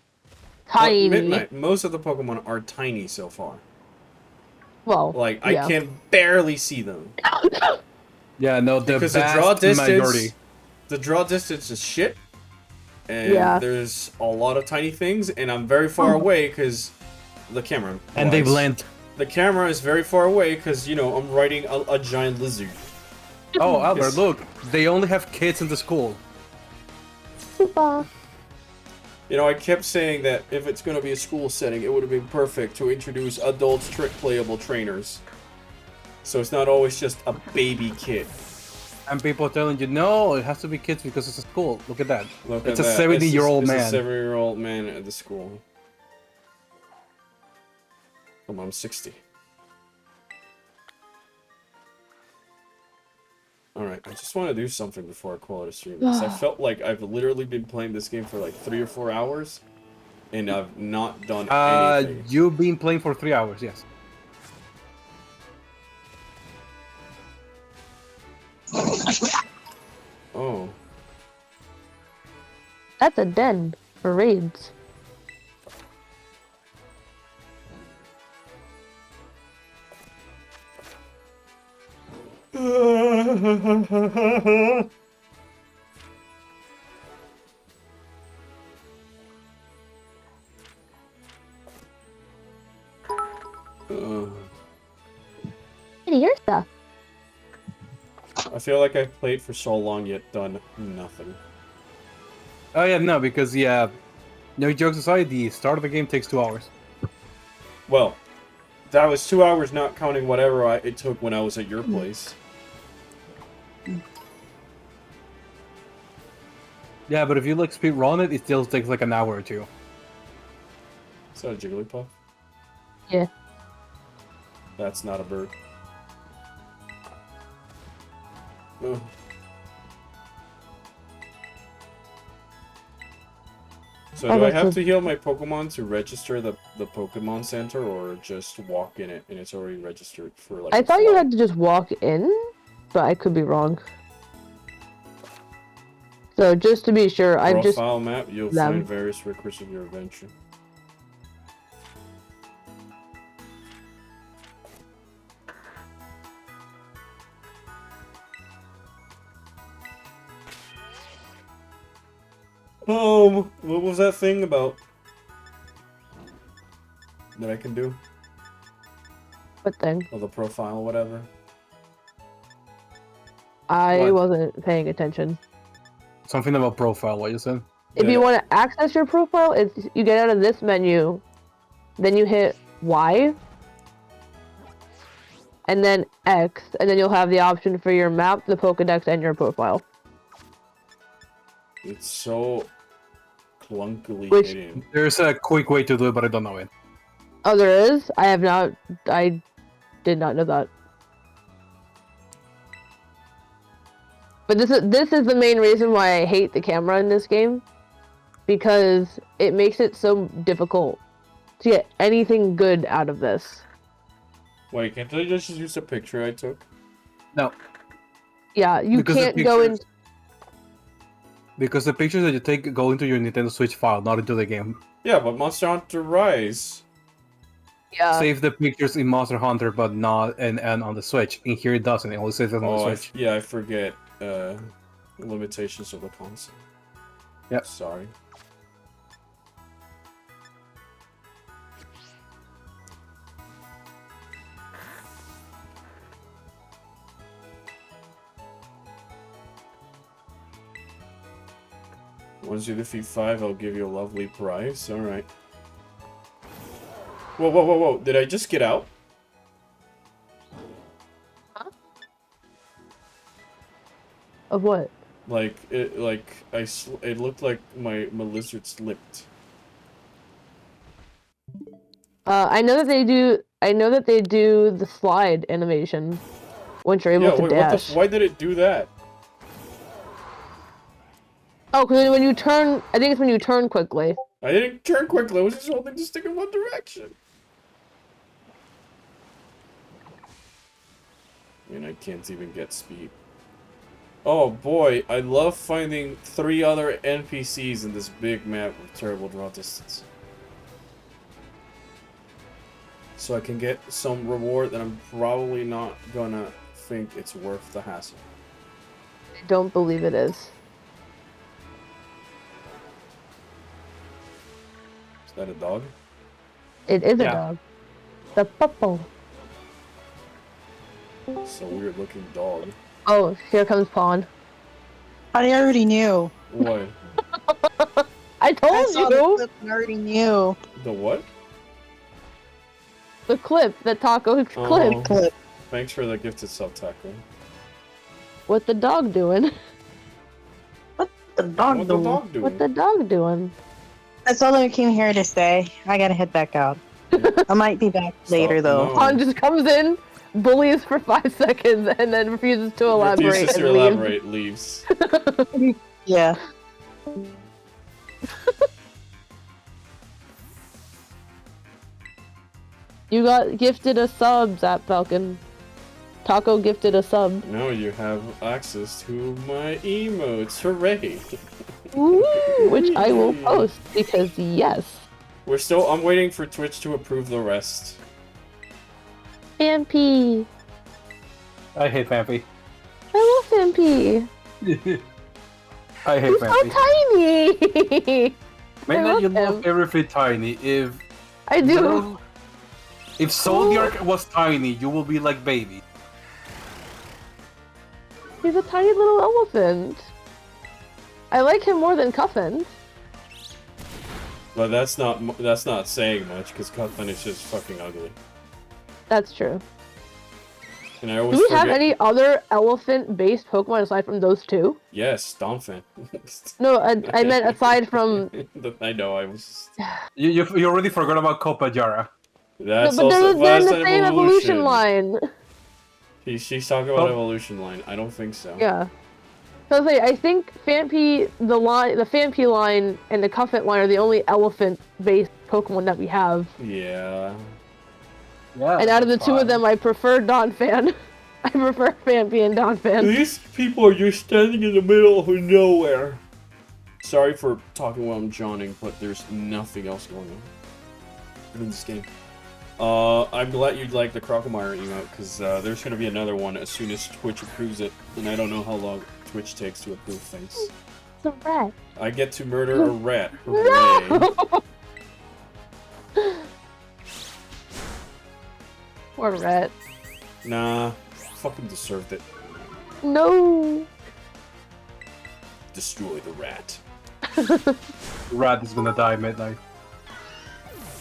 tiny. Midnight. Most of the Pokemon are tiny so far. Well, Like, yeah. I can barely see them. Yeah, no, the Because the vast draw distance... majority. The draw distance is shit. And Yeah. there's a lot of tiny things, and I'm very far away because the camera. And they blend. The camera is very far away because, you know, I'm riding a giant lizard. Oh, Albert, look. They only have kids in the school. Super. You know, I kept saying that if it's going to be a school setting, it would have been perfect to introduce adult playable trainers. So it's not always just a baby kid. And people are telling you, no, it has to be kids because it's a school. Look at that. Look it's at a that. 70-year-old man. It's a 70-year-old man at the school. Come on, I'm 60. Alright, I just want to do something before I call it a stream. Because I felt like I've literally been playing this game for like 3 or 4 hours. And I've not done anything. You've been playing for 3 hours, yes. Oh. That's a den for raids. Your stuff. I feel like I've played for so long yet done nothing. Oh yeah, no, because yeah, no jokes aside, the start of the game takes 2 hours. Well, that was 2 hours not counting whatever it took when I was at your place. Yeah, but if you like speed run it, it still takes like an hour or two. Is that a Jigglypuff? Yeah. That's not a bird. Oh. So do I have to heal my Pokemon to register the Pokemon Center, or just walk in it and it's already registered for like? I thought you had to just walk in, but I could be wrong. So just to be sure, I just profile map. You'll find various records of your adventure. Oh, what was that thing about that I can do? What thing? Or the profile, or whatever. I wasn't paying attention. Something about profile, what you said? If you want to access your profile, it's you get out of this menu, then you hit Y, and then X, and then you'll have the option for your map, the Pokedex, and your profile. It's so clunkily Which, hidden. There's a quick way to do it, but I don't know it. Oh, there is? I have not. I did not know that. But this is the main reason why I hate the camera in this game, because it makes it so difficult to get anything good out of this. Wait, can't I just use a picture I took? No. Yeah, you Because can't go in. Because the pictures that you take go into your Nintendo Switch file, not into the game. Yeah, but Monster Hunter Rise. Yeah. Save the pictures in Monster Hunter, but not and on the Switch. In here it doesn't. It only saves it on the Switch. Yeah, I forget. Limitations of the console. Yep. Sorry. Once you defeat 5, I'll give you a lovely prize. Alright. Whoa, whoa, whoa, whoa. Did I just get out? Huh? Of what? Like, it looked like my lizard slipped. I know that they do. I know that they do the slide animation once you're able to dash. Why did it do that? Oh, because when you turn, I think it's when you turn quickly. I didn't turn quickly. I was just holding the stick in one direction. I mean, I can't even get speed. Oh boy, I love finding 3 other NPCs in this big map with terrible draw distance. So I can get some reward that I'm probably not gonna think it's worth the hassle. I don't believe it is. Is that a dog? It is a Yeah. dog. The puppo. So weird looking dog. Oh, here comes Pawn. I already knew. What? I I told saw the you! clip and already knew. The what? The clip, the taco clip. Clip. Thanks for the gifted sub taco. What the dog doing? The dog What the doing? dog doing? What the dog doing? That's all I came here to say. I gotta head back out. I might be back later though. No. Pawn just comes in, bullies for 5 seconds, and then refuses to elaborate Refuses to and leaves. elaborate, leaves. Yeah. You got gifted a sub, Zap Falcon. Taco gifted a sub. Now you have access to my emotes. Hooray! Ooh, which I will post because yes. I'm waiting for Twitch to approve the rest. Fampy. I hate Vampy. I love Fampy. I hate He's so Vampy. tiny. Maybe I you love love him. everything tiny. I do. If Zodiac was tiny, you will be like baby. He's a tiny little elephant. I like him more than Cuffin. But that's not saying much because Cuthman is just fucking ugly. That's true. And I Do always we forget. have any other elephant-based Pokemon aside from those two? Yes, Donphan. No, I meant aside from. I know. I was. You already forgot about Kopajara. That's No, but also. they're in that's the an same evolution line. She's talking about Oh. evolution line. I don't think so. Yeah. So I think Fampy, the Fampy line, and the Cuffit line are the only elephant-based Pokemon that we have. Yeah. Yeah. And out of the that's two of fine. them, I prefer Donphan. I prefer Fampy and Donphan. These people are just standing in the middle of nowhere. Sorry for talking while I'm yawning, but there's nothing else going on in this game. I'm glad you like the Crocomire emote, because there's going to be another one as soon as Twitch approves it, and I don't know how long Twitch takes to approve things. It's a rat. I get to murder a rat. Hooray. No! Poor rat. Nah, fucking deserved it. No! Destroy the rat. Rat is gonna die midnight.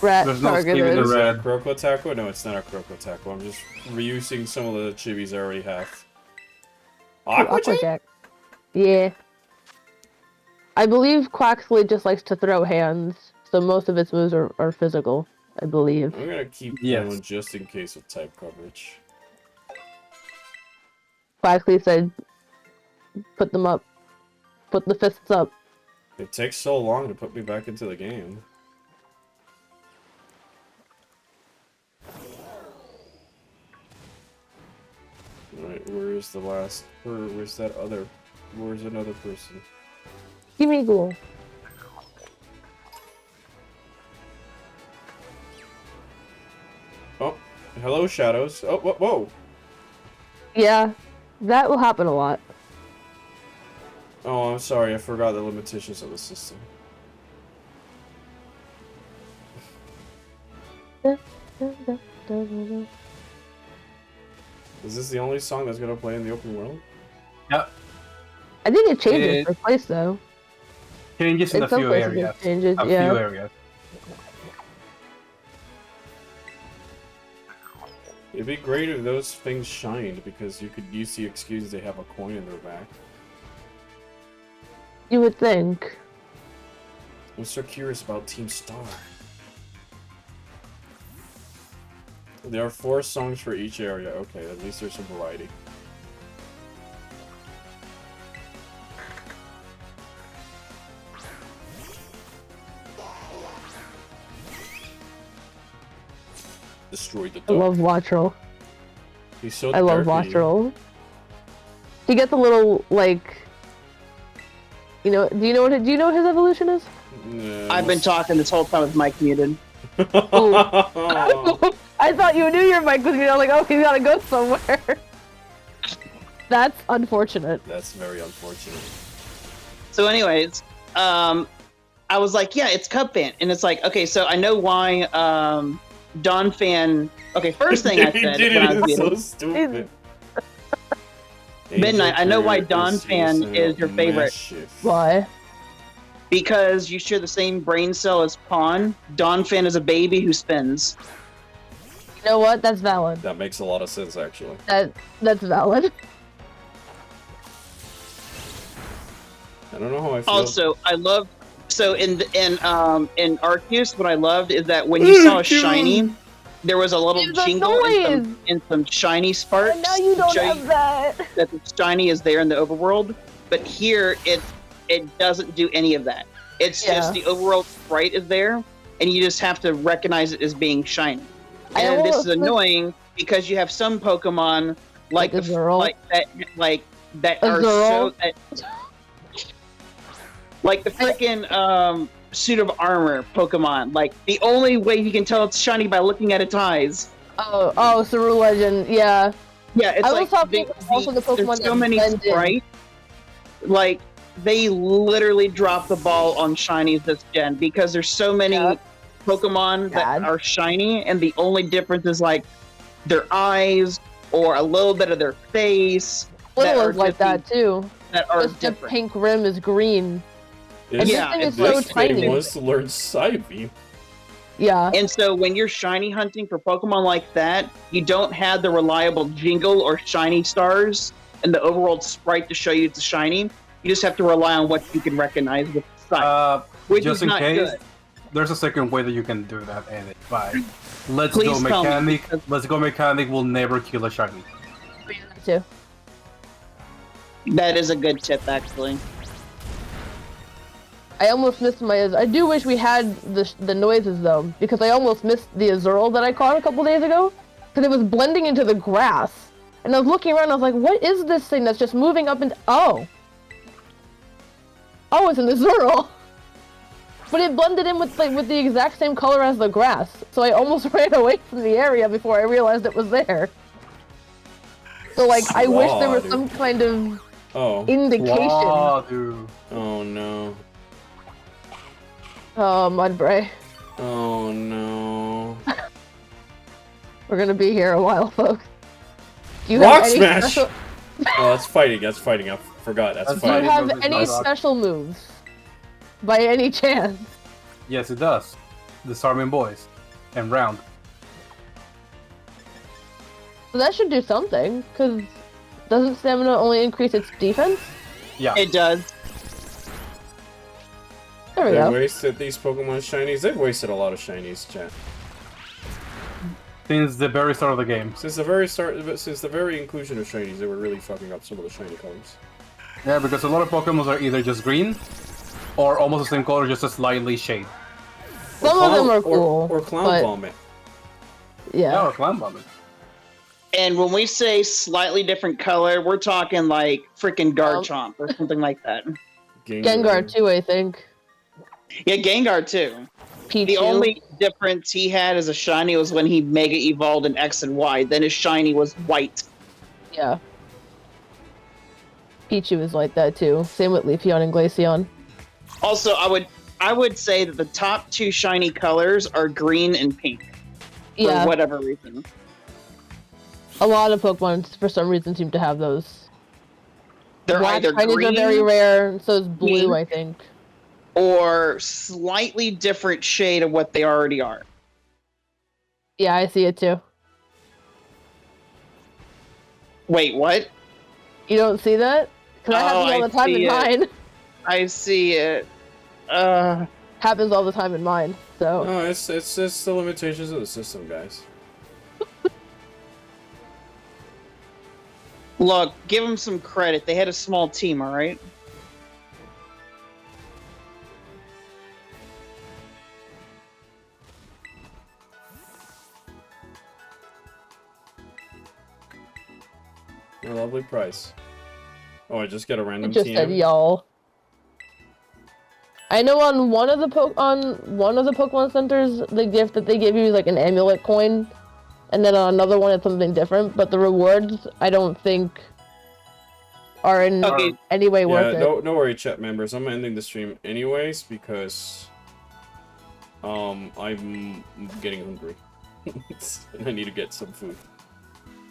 Rat There's no escaping targeted. the Is that a rat. Croco Taco? No, it's not a Croco Taco. I'm just reusing some of the chibis I already have. Aqua Jet? Aquajack. Yeah. I believe Quaxley just likes to throw hands, so most of its moves are physical, I believe. I'm gonna keep Yes. going just in case of type coverage. Quaxley said, put them up. Put the fists up. It takes so long to put me back into the game. Alright, where's the last... Where's that other... Where's another person? Gimme Ghoul. Oh, hello, Shadows. Oh, whoa! Yeah, that will happen a lot. Oh, I'm sorry, I forgot the limitations of the system. Is this the only song that's gonna play in the open world? Yep. I think it changes It- per place though. Changes in In a some few places areas. it changes, A yeah. few areas. It'd be great if those things shined, because you could use the excuse they have a coin in their back. You would think. I'm so curious about Team Star. There are 4 songs for each area. Okay, at least there's some variety. Destroyed the I dog. love Wattrel. He's so I love derpy. Wattrel. He gets a little like, do you know what his evolution is? Yeah, I've been talking this whole time with Mike muted. I thought you knew your mic was muted. I was like, oh, he's gotta go somewhere. That's unfortunate. That's very unfortunate. So, anyways, I was like, yeah, it's Cubfan. And it's like, okay, so I know why Donphan. Okay, first thing I said Dude, when I was it's so beating stupid. Midnight, I know why Angel Donphan is your favorite. mischief. Why? Because you share the same brain cell as Pawn. Donphan is a baby who spins. You know what? That's valid. That makes a lot of sense, actually. That's valid. I don't know how I feel. Also, I love so in Arceus, what I loved is that when you saw a shiny, there was a little It's a jingle noise! and some shiny sparks. And now you don't show have that. that the shiny is there in the overworld, but here it doesn't do any of that. It's just the overworld sprite is there, and you just have to recognize it as being shiny. And this is annoying because you have some Pokemon like a Zerl? that A are Zerl? so like the freaking suit of armor Pokemon. Like the only way you can tell it's shiny by looking at its eyes. Oh, Cerulean Legend, yeah. Yeah, it's I was like talking also the Pokemon there's so that many blend in. sprites. Like they literally dropped the ball on shinies this gen because there's so many Pokemon that are shiny, and the only difference is like their eyes or a little bit of their face. Little is like that too. That are Just the different. pink rim is green. And this thing is so This thing tiny. wants to learn Psybeam. Yeah. And so when you're shiny hunting for Pokemon like that, you don't have the reliable jingle or shiny stars and the overworld sprite to show you it's a shiny. You just have to rely on what you can recognize with sight, which just is in not case, good. there's a second way that you can do that, and it's by Let's Please Go tell me, Mechanic. because- Let's Go Mechanic will never kill a shiny. Too. That is a good tip, actually. I almost missed my. I do wish we had the noises though, because I almost missed the Azurill that I caught a couple days ago, because it was blending into the grass, and I was looking around. And I was like, "What is this thing that's just moving up and oh, it's an Azurill." But it blended in with the exact same color as the grass, so I almost ran away from the area before I realized it was there. So like, I wish there was some kind of indication. Wow, dude. Oh no. Oh, Mudbray. Oh no. We're gonna be here a while, folks. Do you Rock have any Smash! special- Oh, that's fighting. That's fighting. I forgot. That's Do you fighting. have It's any not- special moves? By any chance? Yes, it does. Disarming Boys and Round. So that should do something, because doesn't stamina only increase its defense? Yeah. It does. There we They go. wasted these Pokemon shinies. They've wasted a lot of shinies, chat. Since the very start of the game. Since the very inclusion of shinies, they were really fucking up some of the shiny colors. Yeah, because a lot of Pokemon are either just green or almost the same color, just a slightly shade. Some of them are cool. Or Clown but- Vomit. Yeah, Yeah. or Clown Vomit. And when we say slightly different color, we're talking like freaking Garchomp or something like that. Gengar too, I think. Yeah, Gengar too. Pichu. The only difference he had as a shiny was when he Mega Evolved in X and Y. Then his shiny was white. Yeah. Pichu is like that too. Same with Leafeon and Glaceon. Also, I would say that the top two shiny colors are green and pink. Yeah. For whatever reason. A lot of Pokemon, for some reason, seem to have those. They're Black either shinies green are very rare, and so is blue, green. I think. or slightly different shade of what they already are. Yeah, I see it too. Wait, what? You don't see that? Because I have Oh, it all I the time see in it. mine. I see it. Happens all the time in mine, so. No, it's the limitations of the system, guys. Look, give them some credit. They had a small team, all right? A lovely price. Oh, I just got a random It just TM. said y'all. I know on one of the Pokemon centers, the gift that they give you is like an amulet coin, and then on another one it's something different. But the rewards, I don't think are in Okay. any way Yeah, worth it. don't worry, chat members. I'm ending the stream anyways because I'm getting hungry. And I need to get some food.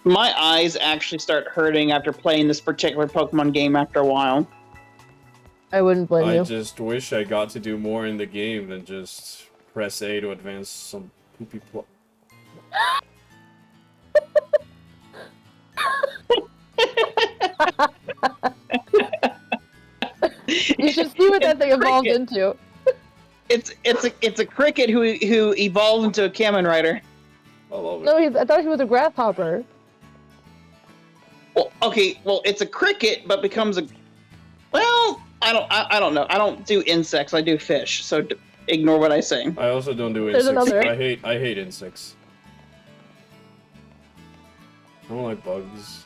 My eyes actually start hurting after playing this particular Pokemon game after a while. I wouldn't blame I you. just wish I got to do more in the game than just press A to advance some poopy plot. You should see what that thing evolved into. It's a cricket who evolved into a Kamen Rider. I love it. No, I thought he was a grasshopper. Well, okay, well it's a cricket, but becomes a. Well, I don't know. I don't do insects. I do fish. So ignore what I say. I also don't do There's insects. another. I hate insects. I don't like bugs.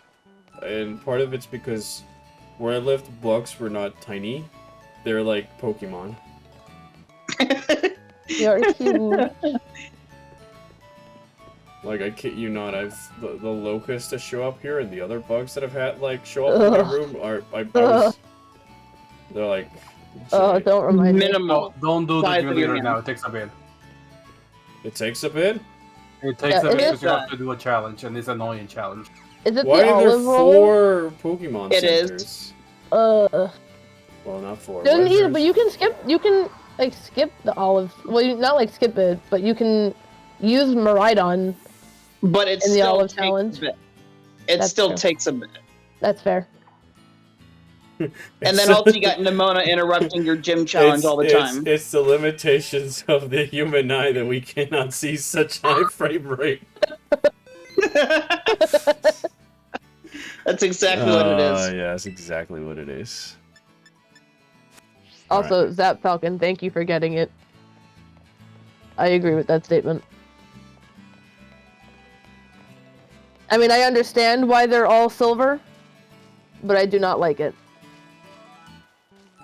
And part of it's because where I lived, bugs were not tiny. They're like Pokemon. You're cute. Like, I kid you not, the locusts that show up here and the other bugs that I've had, like, show up in my room they're like... Oh, giant. don't remind me. Minimal. Don't do the Size of your Julieter hand. now. It takes a bit. It takes a bit? It takes Yeah, a it bit is because you have to do a challenge, and it's an annoying challenge. Is it Why the are there olive roller? 4 Pokemon It is. centers? Well, not 4. Doesn't Why is either, there- but you can like skip the olive. Well, not like skip it, but you can use Maridon. But it In the still olive takes challenge? a bit. It That's still true. takes a bit. That's fair. And then also you got Nimona interrupting your gym challenge all the time. It's the limitations of the human eye that we cannot see such high frame rate. That's exactly what it is. Yeah, that's exactly what it is. Also, Zap Falcon, thank you for getting it. I agree with that statement. I mean, I understand why they're all silver, but I do not like it.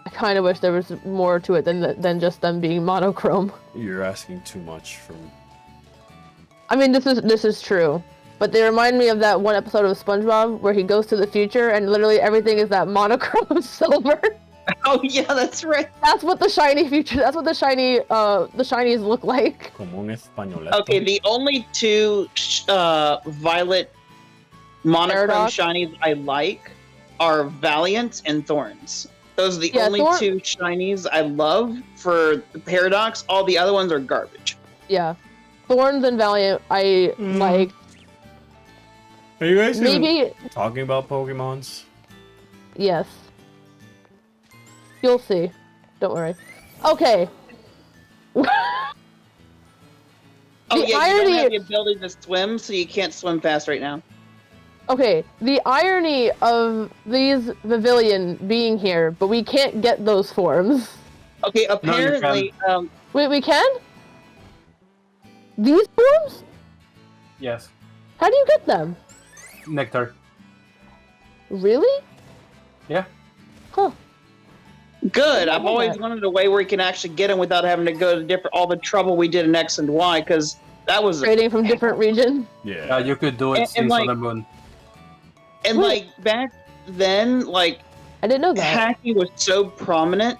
I kind of wish there was more to it than just them being monochrome. You're asking too much from... I mean, this is true, but they remind me of that one episode of SpongeBob where he goes to the future and literally everything is that monochrome silver. Oh yeah, that's right. That's what the shiny future. That's what the shinies look like. Como un españoleto. Okay, the only two violet monochrome Paradox? shinies I like are Valiant and Thorns. Those are the Yeah, only two shinies I love for the Paradox. All the other ones are garbage. Yeah, Thorns and Valiant I like. Are you guys even Maybe talking about Pokemons? yes. You'll see. Don't worry. Okay. Oh The yeah, you don't irony- have the ability to swim, so you can't swim fast right now. Okay, the irony of these Pavilion being here, but we can't get those forms. Okay, No, you apparently, Wait, we can? These forms? Yes. How do you get them? Nectar. Really? Yeah. Huh. good. I I've love always that. wanted a way where you can actually get them without having to go to all the trouble we did in X and Y, because that was Trading from different regions. Yeah. You could do it And since like- on the moon. and like back then, like I didn't know that. hacking was so prominent,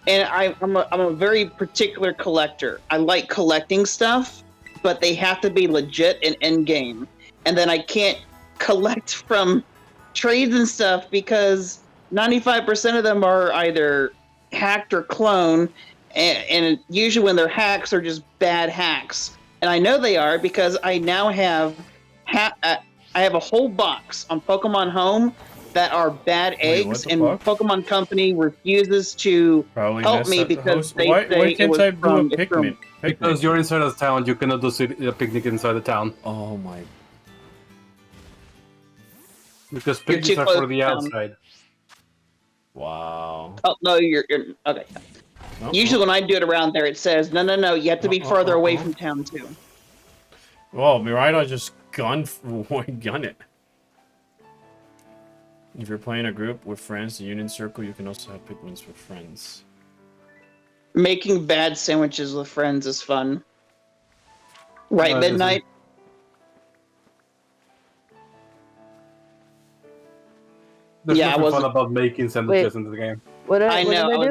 and I'm a very particular collector. I like collecting stuff, but they have to be legit and end game. And then I can't collect from trades and stuff because 95% of them are either hacked or cloned, and usually when they're hacks, they're just bad hacks. And I know they are because I now have I have a whole box on Pokemon Home that are bad Wait, what eggs, the and fuck? Pokemon Company refuses to Probably help messed me up the because host. they Why say can't it was I do from- a it's from- picnic? Because you're inside of town, you cannot do a picnic inside the town. Oh my... Because You're picnics too are close for to the town. outside. Wow. Oh no, you're okay. Oh, Usually when I do it around there, it says no, you have to be farther away from town too. Well, Miraidon just gun it. If you're playing a group with friends, the Union Circle, you can also have picnics with friends. Making bad sandwiches with friends is fun. Right, No, it midnight. There's Yeah, I nothing fun wasn't- about making sandwiches in the game. What did I what know. did I I was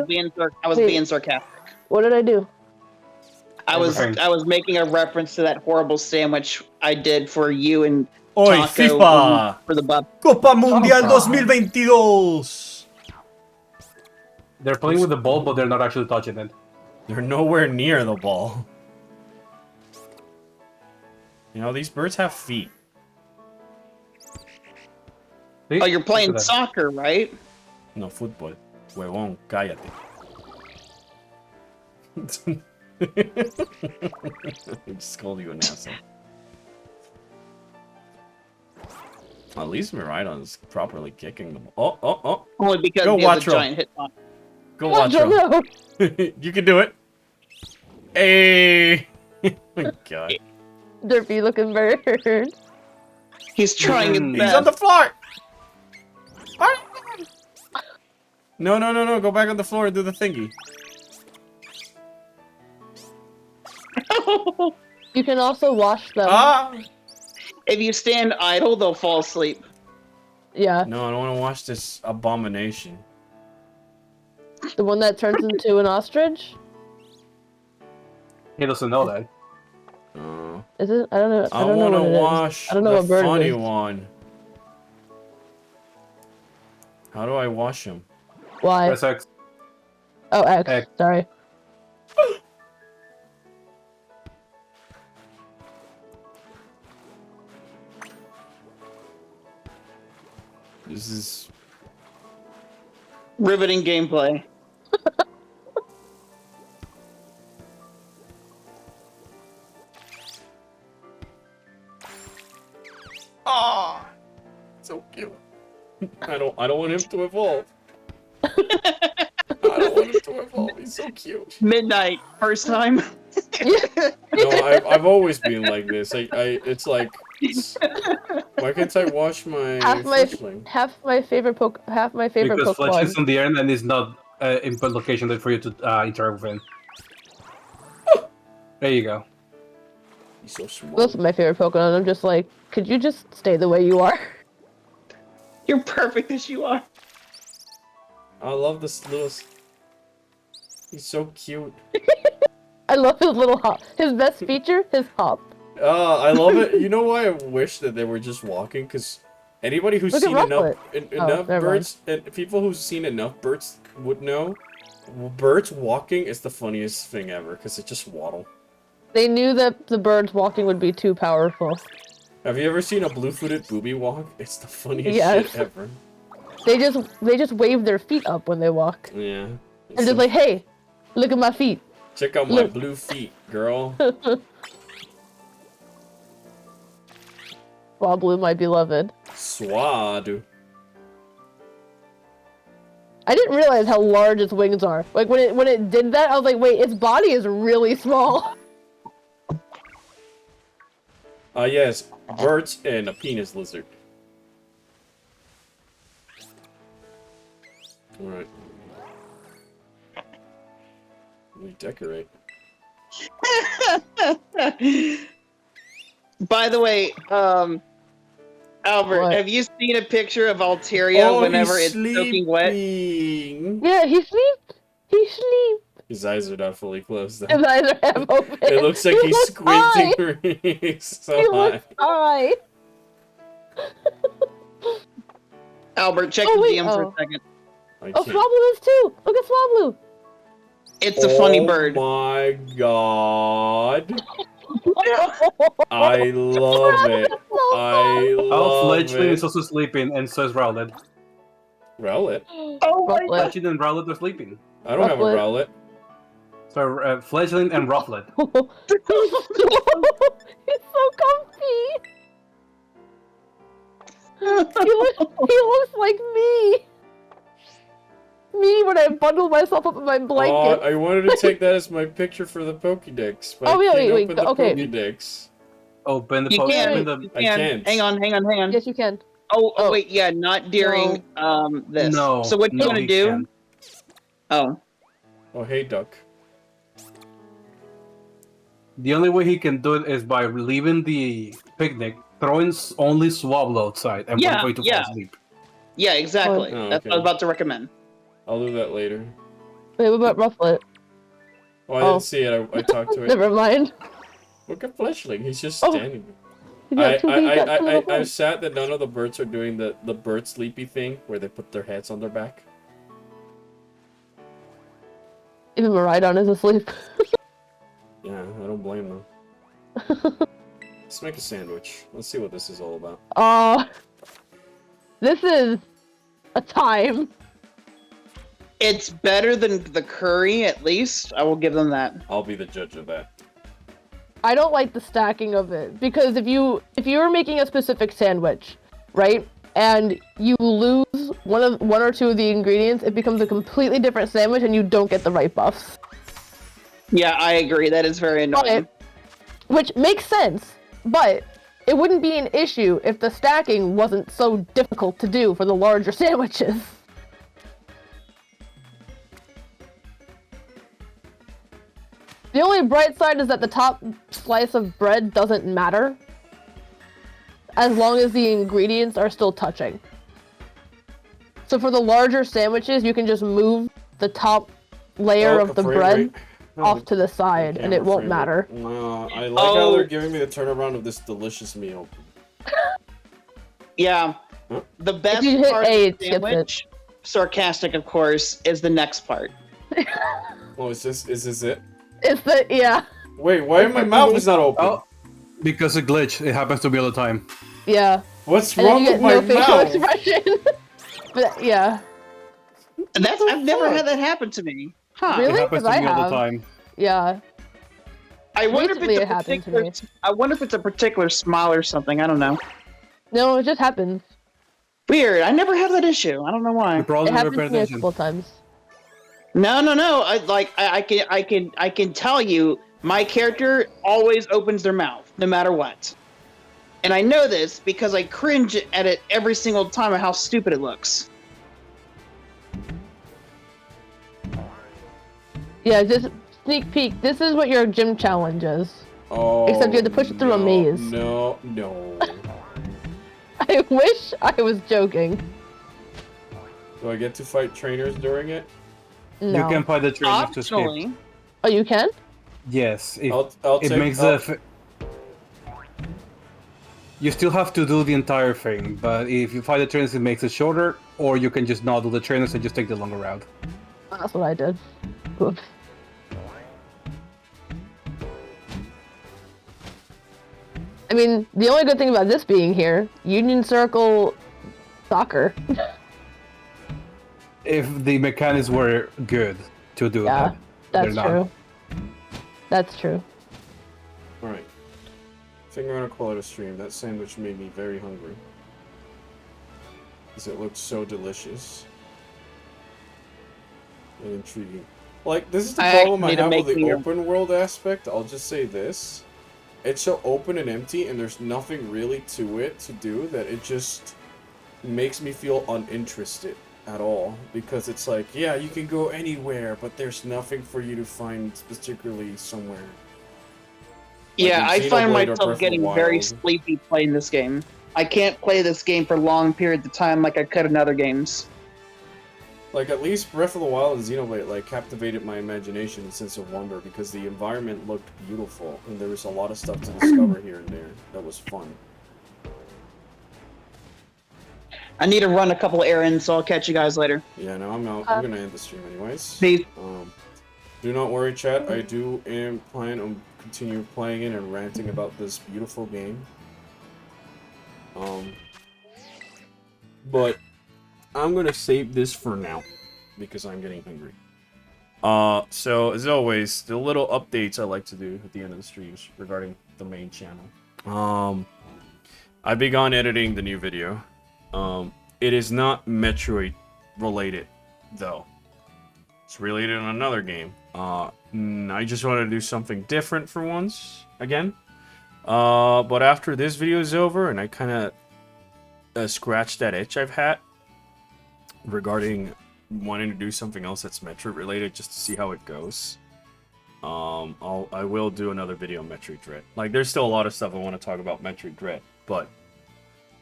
do? being Wait. sarcastic. What did I do? I Everything. was making a reference to that horrible sandwich I did for you and Oi, Taco FIFA! for the buff. Copa Mundial God. 2022! They're playing with the ball, but they're not actually touching it. They're nowhere near the ball. You know, these birds have feet. See? Oh, you're Look playing at that. soccer, right? No, football. Huevón, cállate. I just called you an asshole. At least Miraidon's properly kicking the ball. Oh. Only because Go he has a Watro. giant hitbox. Go What? Watro. No. You can do it. Hey! My God. Derpy looking bird. He's trying his Mm. He's best. on the floor! No. Go back on the floor and do the thingy. You can also wash them. Ah! If you stand idle, they'll fall asleep. Yeah, No, I don't want to watch this abomination. the one that turns into an ostrich. He doesn't know that. Is it? I don't know. I I don't know want to what it is. wash I don't know the what bird it funny is. one. How do I wash him? Why? Press X. Oh, X. X. Sorry. This is... Riveting gameplay. Ah, so cute. I don't want him to evolve. I don't want him to evolve. He's so cute. Midnight, first time. No, I've always been like this. It's like, why can't I wash my fledgling? Half my favorite Because Fletch Pokemon. is on the end and is not in the location that for you to interact with him. There you go. He's so small. Those are my favorite Pokemon. I'm just like, could you just stay the way you are? You're perfect as you are. I love this little... He's so cute. I love his little hop. His best feature, his hop. I love it. You know why I wish that they were just walking? Because anybody who's Look at seen enough, Rufflet. enough never birds, and people who've seen enough birds would know, birds walking is the funniest thing ever, because it just waddle. They knew that the birds walking would be too powerful. Have you ever seen a blue-footed booby walk? It's the funniest Yes. shit ever. They just wave their feet up when they walk. Yeah. And just like, hey, look at my feet. Check out my look. blue feet, girl. Swablu, my beloved. Swad. I didn't realize how large its wings are. Like when it did that, I was like, wait, its body is really small. Yes, birds and a penis lizard. Alright. We decorate. By the way, Albert, What? have you seen a picture of Altaria whenever he's it's soaking wet? sleeping. Yeah, he sleeps. He sleeps. His eyes are not fully closed. Though. His eyes are half open. It looks like He he's looks high. squinting. He's so He high. looks high. Albert, check Oh, the wait, DM for a oh. second. I Oh, can't- Swablu is too. Look at Swablu. It's a funny bird. Oh my god. I love it. I Oh, love Fledgling it. is also sleeping, and so is Rowlet. Rowlet? Oh my Rufflet. Fletchling and Rowlet are sleeping. I don't have a Rufflet. Rowlet. So Fledgling and Rufflet. He's so comfy. He looks like me. Me when I bundle myself up in my Oh, blanket. I wanted to take that as my picture for the Pokédex. But Oh, I yeah, can't wait, open the okay. Pokédex. Open the You post. can. Open the. You I can. can't. Hang on. Yes, you can. Oh, wait, yeah, not during this. No. So what you no, gonna he do? can't. Oh, Oh, hey, duck. The only way he can do it is by leaving the picnic, throwing only Swablu outside, and waiting Yeah, for you to yeah. fall asleep. Yeah, exactly. Oh, That's what I was about to recommend. I'll do that later. Wait, what about Rufflet? Oh, I Oh. didn't see it. I talked to it. Never mind. Look at Fleshling. He's just Oh. standing there. You got two feet, got two little I'm legs. sad that none of the birds are doing the bird sleepy thing where they put their heads on their back. Even Maridon is asleep. Yeah, I don't blame them. Let's make a sandwich. Let's see what this is all about. This is a time. It's better than the curry, at least. I will give them that. I'll be the judge of that. I don't like the stacking of it because if you're making a specific sandwich, right, and you lose one or two of the ingredients, it becomes a completely different sandwich, and you don't get the right buffs. Yeah, I agree. That is very annoying. Which makes sense, but it wouldn't be an issue if the stacking wasn't so difficult to do for the larger sandwiches. The only bright side is that the top slice of bread doesn't matter, as long as the ingredients are still touching. So for the larger sandwiches, you can just move the top layer of the bread off to the side, and it won't matter. I like how they're giving me the turnaround of this delicious meal. Yeah. The best If you hit part A, of it the skips sandwich, sarcastic of course, is the next part. Oh, is this it? It's the, yeah. Wait, why my mouth is not open? Oh, because it glitched. It happens to be all the time. Yeah. What's And then wrong you with get my no facial mouth? expression. But yeah. And I've never had that happen to me. Huh. Really? It happens to 'Cause I me all the have. time. Yeah. I wonder Recently if it it's a happened to particular. me. I wonder if it's a particular smile or something. I don't know. No, it just happens. Weird. I never have that issue. I don't know You why. probably It never happened paid to me a attention. couple times. No. I can tell you, my character always opens their mouth, no matter what. And I know this because I cringe at it every single time at how stupid it looks. Yeah, just sneak peek. This is what your gym challenge is. Oh, Except you had to push it through a maze. No. I wish I was joking. Do I get to fight trainers during it? No. You can find the trainers to skip. Optionally, Oh, you can? Yes, if I'll it take, makes you still have to do the entire thing, but if you fight the trainers, it makes it shorter, or you can just not do the trainers and just take the longer route. That's what I did. Oops. I mean, the only good thing about this being here, Union Circle soccer. If the mechanics were good to do Yeah, that. that's They're not. true. That's true. Alright. I think I'm gonna call it a stream. That sandwich made me very hungry. Because it looked so delicious. And intriguing. Like, this is the I problem I need to have with make the me a- open world aspect. I'll just say this. It's so open and empty, and there's nothing really to it to do, that it just makes me feel uninterested at all. Because it's like, yeah, you can go anywhere, but there's nothing for you to find particularly somewhere. yeah, in I find Xenoblade or Breath myself of the getting very Wild. sleepy playing this game. I can't play this game for long periods of time like I could in other games. Like, at least Breath of the Wild and Xenoblade, like, captivated my imagination and sense of wonder because the environment looked beautiful and there was a lot of stuff to discover here and there that was fun. I need to run a couple errands, so I'll catch you guys later. Yeah, no, I'm out. I'm gonna end the stream anyways. Peace. Do not worry, chat. I do plan on continue playing it and ranting about this beautiful game. But I'm gonna save this for now because I'm getting hungry. So as always, the little updates I like to do at the end of the streams regarding the main channel. I begun editing the new video. It is not Metroid related though. It's related on another game. I just wanted to do something different for once again. But after this video is over and I kind of scratched that itch I've had regarding wanting to do something else that's Metroid related just to see how it goes. I will do another video on Metroid Dread. Like, there's still a lot of stuff I want to talk about Metroid Dread, but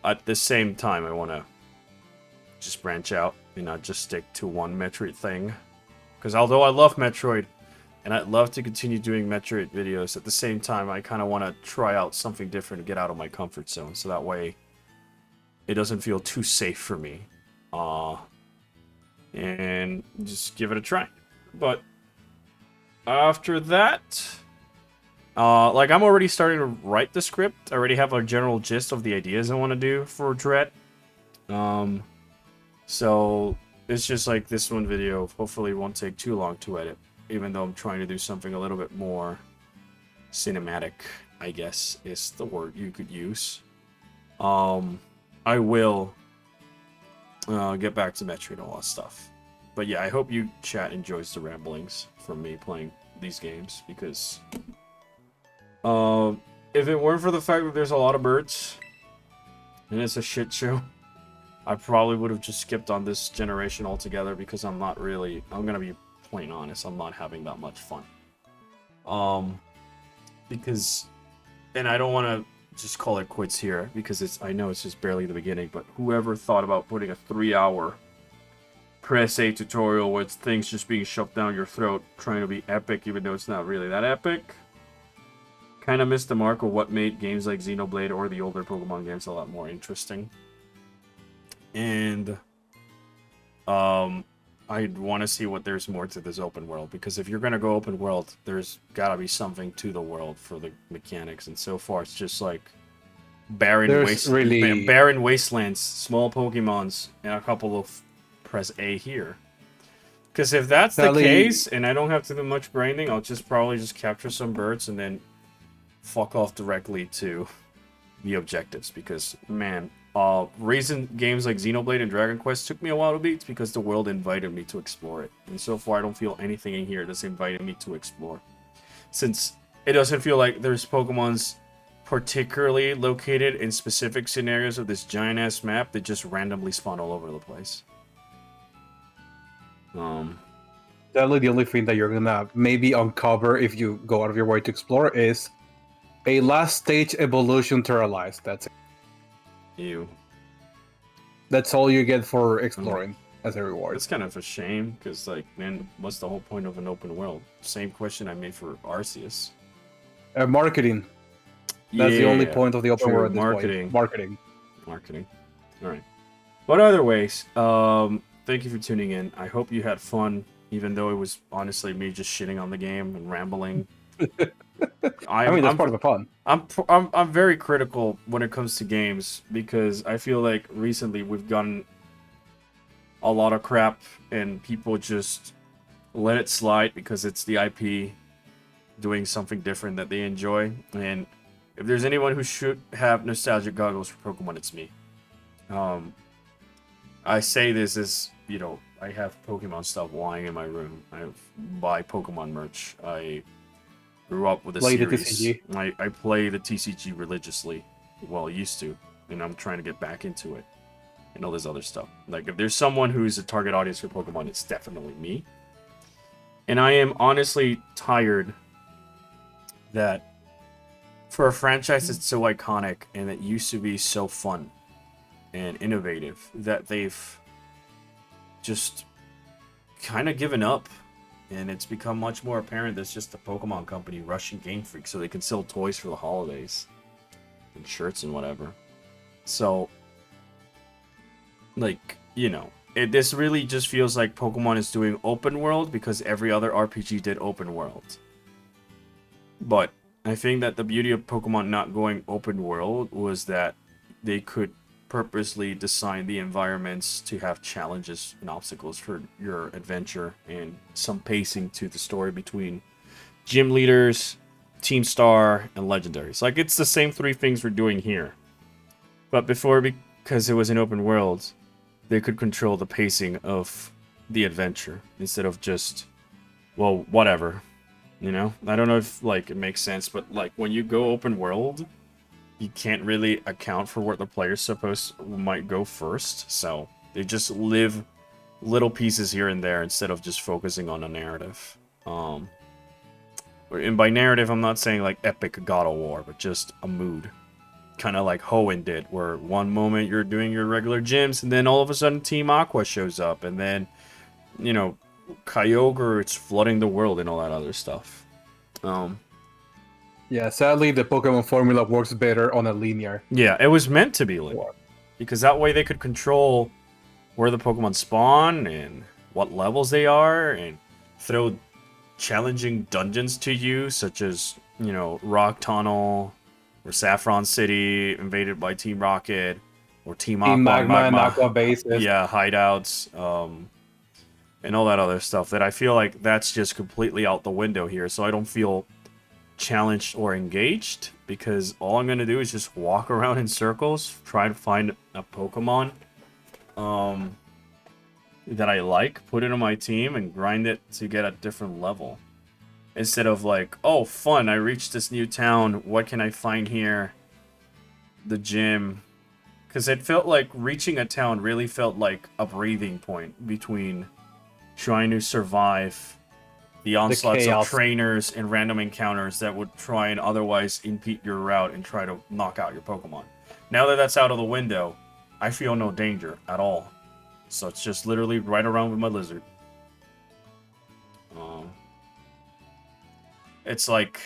at the same time I want to just branch out and not just stick to one Metroid thing. Because although I love Metroid, and I'd love to continue doing Metroid videos, at the same time, I kind of want to try out something different and get out of my comfort zone, so that way it doesn't feel too safe for me. And just give it a try. But after that, like, I'm already starting to write the script. I already have a general gist of the ideas I want to do for Dread. So it's just like this one video hopefully won't take too long to edit, even though I'm trying to do something a little bit more cinematic, I guess is the word you could use. I will get back to Metroid and all that stuff. But yeah, I hope you chat enjoys the ramblings from me playing these games, because if it weren't for the fact that there's a lot of birds and it's a shit show, I probably would have just skipped on this generation altogether, because I'm gonna be plain honest, I'm not having that much fun. Because, and I don't want to just call it quits here, because I know it's just barely the beginning, but whoever thought about putting a 3-hour press A tutorial with things just being shoved down your throat, trying to be epic even though it's not really that epic, kind of missed the mark of what made games like Xenoblade or the older Pokemon games a lot more interesting. And I'd want to see what there's more to this open world, because if you're going to go open world, there's got to be something to the world for the mechanics, and so far it's just like barren wastelands, small Pokemons, and a couple of press A here. Because if that's the case, and I don't have to do much grinding, I'll probably just capture some birds and then fuck off directly to the objectives, because, man, reason games like Xenoblade and Dragon Quest took me a while to beat because the world invited me to explore it. And so far, I don't feel anything in here that's inviting me to explore. Since it doesn't feel like there's Pokemons particularly located in specific scenarios of this giant-ass map that just randomly spawn all over the place. Definitely the only thing that you're gonna maybe uncover if you go out of your way to explore is a last stage evolution Terralized. That's it. Ew. That's all you get for exploring as a reward. It's kind of a shame, because, like, man, what's the whole point of an open world? Same question I made for Arceus. Marketing. That's the only point of the open world. Marketing. Marketing. All right. But other ways, thank you for tuning in. I hope you had fun, even though it was honestly me just shitting on the game and rambling. I mean, that's part of the fun. I'm very critical when it comes to games, because I feel like recently we've gotten a lot of crap and people just let it slide because it's the IP doing something different that they enjoy. And if there's anyone who should have nostalgic goggles for Pokemon, it's me. I say this as, you know, I have Pokemon stuff lying in my room. I buy Pokemon merch. I grew up with a series. I play the TCG religiously. Well, I used to, and I'm trying to get back into it, and all this other stuff. Like, if there's someone who's a target audience for Pokemon, it's definitely me. And I am honestly tired that for a franchise that's so iconic and that used to be so fun and innovative, that they've just kind of given up. And it's become much more apparent that's just a Pokemon company rushing Game Freak so they can sell toys for the holidays and shirts and whatever. So, like, you know, this really just feels like Pokemon is doing open world because every other RPG did open world. But I think that the beauty of Pokemon not going open world was that they could purposely design the environments to have challenges and obstacles for your adventure, and some pacing to the story between gym leaders, Team Star, and legendaries. Like, it's the same three things we're doing here. But before, because it was an open world, they could control the pacing of the adventure instead of just, well, whatever. You know? I don't know if, like, it makes sense, but, like, when you go open world, you can't really account for what the players might go first, so they just live little pieces here and there instead of just focusing on a narrative. And by narrative, I'm not saying like epic God of War, but just a mood. kind of like Hoenn did, where one moment you're doing your regular gyms, and then all of a sudden Team Aqua shows up, and then, you know, Kyogre, it's flooding the world and all that other stuff. Yeah, sadly, the Pokemon formula works better on a linear. Yeah, it was meant to be linear, because that way they could control where the Pokemon spawn and what levels they are, and throw challenging dungeons to you, such as, you know, Rock Tunnel, or Saffron City invaded by Team Rocket, or Team Aqua, Team Magma and Aqua bases. yeah, hideouts, and all that other stuff that I feel like that's just completely out the window here. So I don't feel challenged or engaged, because all I'm gonna do is just walk around in circles, try to find a Pokemon that I like, put it on my team, and grind it to get a different level. Instead of like, oh, fun, I reached this new town, what can I find here? The gym. Because it felt like reaching a town really felt like a breathing point between trying to survive the onslaughts of trainers and random encounters that would try and otherwise impede your route and try to knock out your Pokemon. Now that that's out of the window, I feel no danger at all. So it's just literally right around with my lizard. It's like,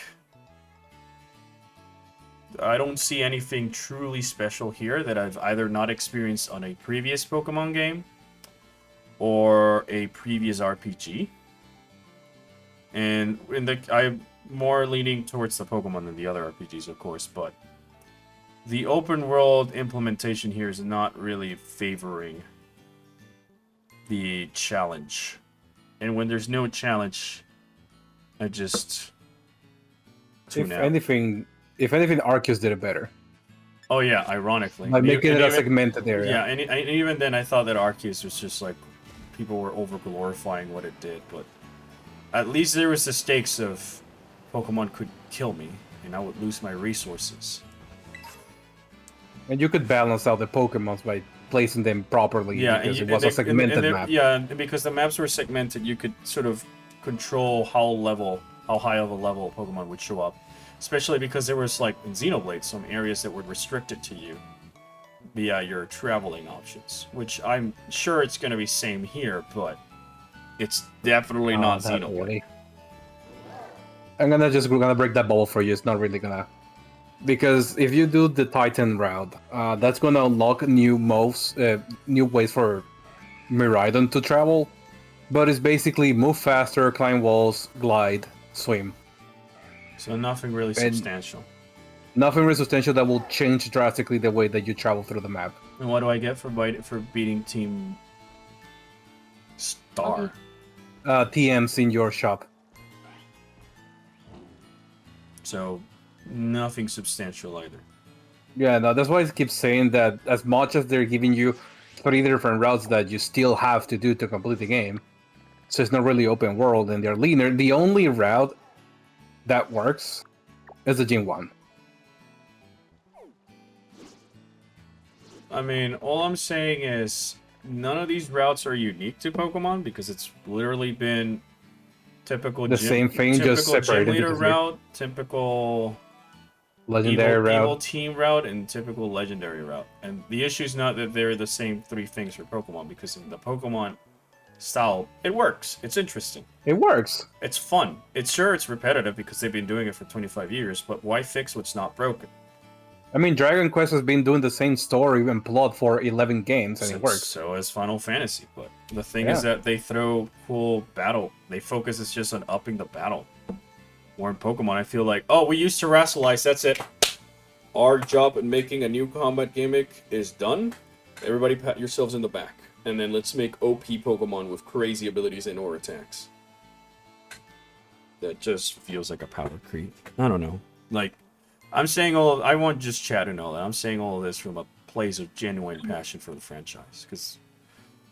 I don't see anything truly special here that I've either not experienced on a previous Pokemon game or a previous RPG. And I'm more leaning towards the Pokemon than the other RPGs, of course, but the open world implementation here is not really favoring the challenge. And when there's no challenge, I just tune out. If anything, Arceus did it better. Oh yeah, ironically. By making it a segmented area. Yeah, and even then I thought that Arceus was just like, people were over-glorifying what it did, but at least there was the stakes of Pokemon could kill me, and I would lose my resources. And you could balance out the Pokemons by placing them properly, because it was a segmented map. Yeah, and because the maps were segmented, you could sort of control how high of a level Pokemon would show up. Especially because there was, like, in Xenoblade, some areas that were restricted to you via your traveling options. Which I'm sure it's going to be same here, but it's definitely not Xenoblade. Really. I'm gonna break that bubble for you. It's not really gonna... Because if you do the Titan route, that's gonna unlock new moves, new ways for Miraidon to travel. But it's basically move faster, climb walls, glide, swim. So nothing really substantial. Nothing really substantial that will change drastically the way that you travel through the map. And what do I get for beating Team Star? TMs in your shop. So nothing substantial either. Yeah, no, that's why I keep saying that as much as they're giving you 3 different routes that you still have to do to complete the game, so it's not really open world and they're linear, the only route that works is the Gym 1. I mean, all I'm saying is none of these routes are unique to Pokemon, because it's literally been typical same thing, just separated. Gym leader route, typical legendary route, evil team route, and typical legendary route. And the issue is not that they're the same 3 things for Pokemon, because in the Pokemon style, it works. It's interesting. It works. It's fun. It's repetitive because they've been doing it for 25 years, but why fix what's not broken? I mean, Dragon Quest has been doing the same story and plot for 11 games, and it works. So has Final Fantasy, but the thing is that they throw cool battle. They focus is just on upping the battle. Or in Pokemon, I feel like, oh, we used Terrasilize, that's it. Our job in making a new combat gimmick is done. Everybody pat yourselves in the back. And then let's make OP Pokemon with crazy abilities and or attacks. That just feels like a power creep. I don't know. Like, I'm saying I want just chat to know that I'm saying all of this from a place of genuine passion for the franchise. Because,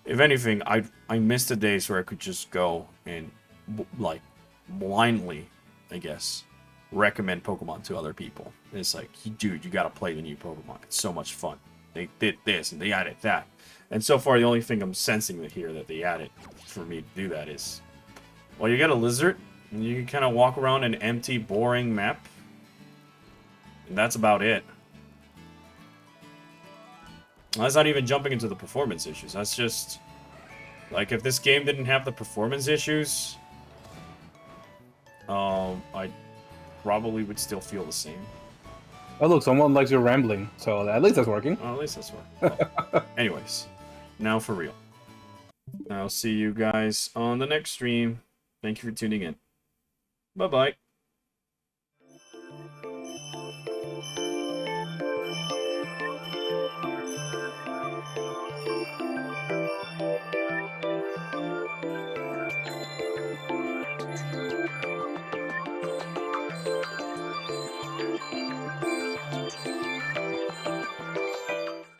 if anything, I miss the days where I could just go and, like, blindly, I guess, recommend Pokemon to other people. And it's like, dude, you gotta play the new Pokemon. It's so much fun. They did this and they added that. And so far, the only thing I'm sensing here that they added for me to do that is, well, you got a lizard, and you can kind of walk around an empty, boring map. And that's about it. That's not even jumping into the performance issues. That's just like if this game didn't have the performance issues, I probably would still feel the same. Oh look, someone likes your rambling, so at least that's working. Well, at least that's working. Well, anyways, now for real. I'll see you guys on the next stream. Thank you for tuning in. Bye-bye.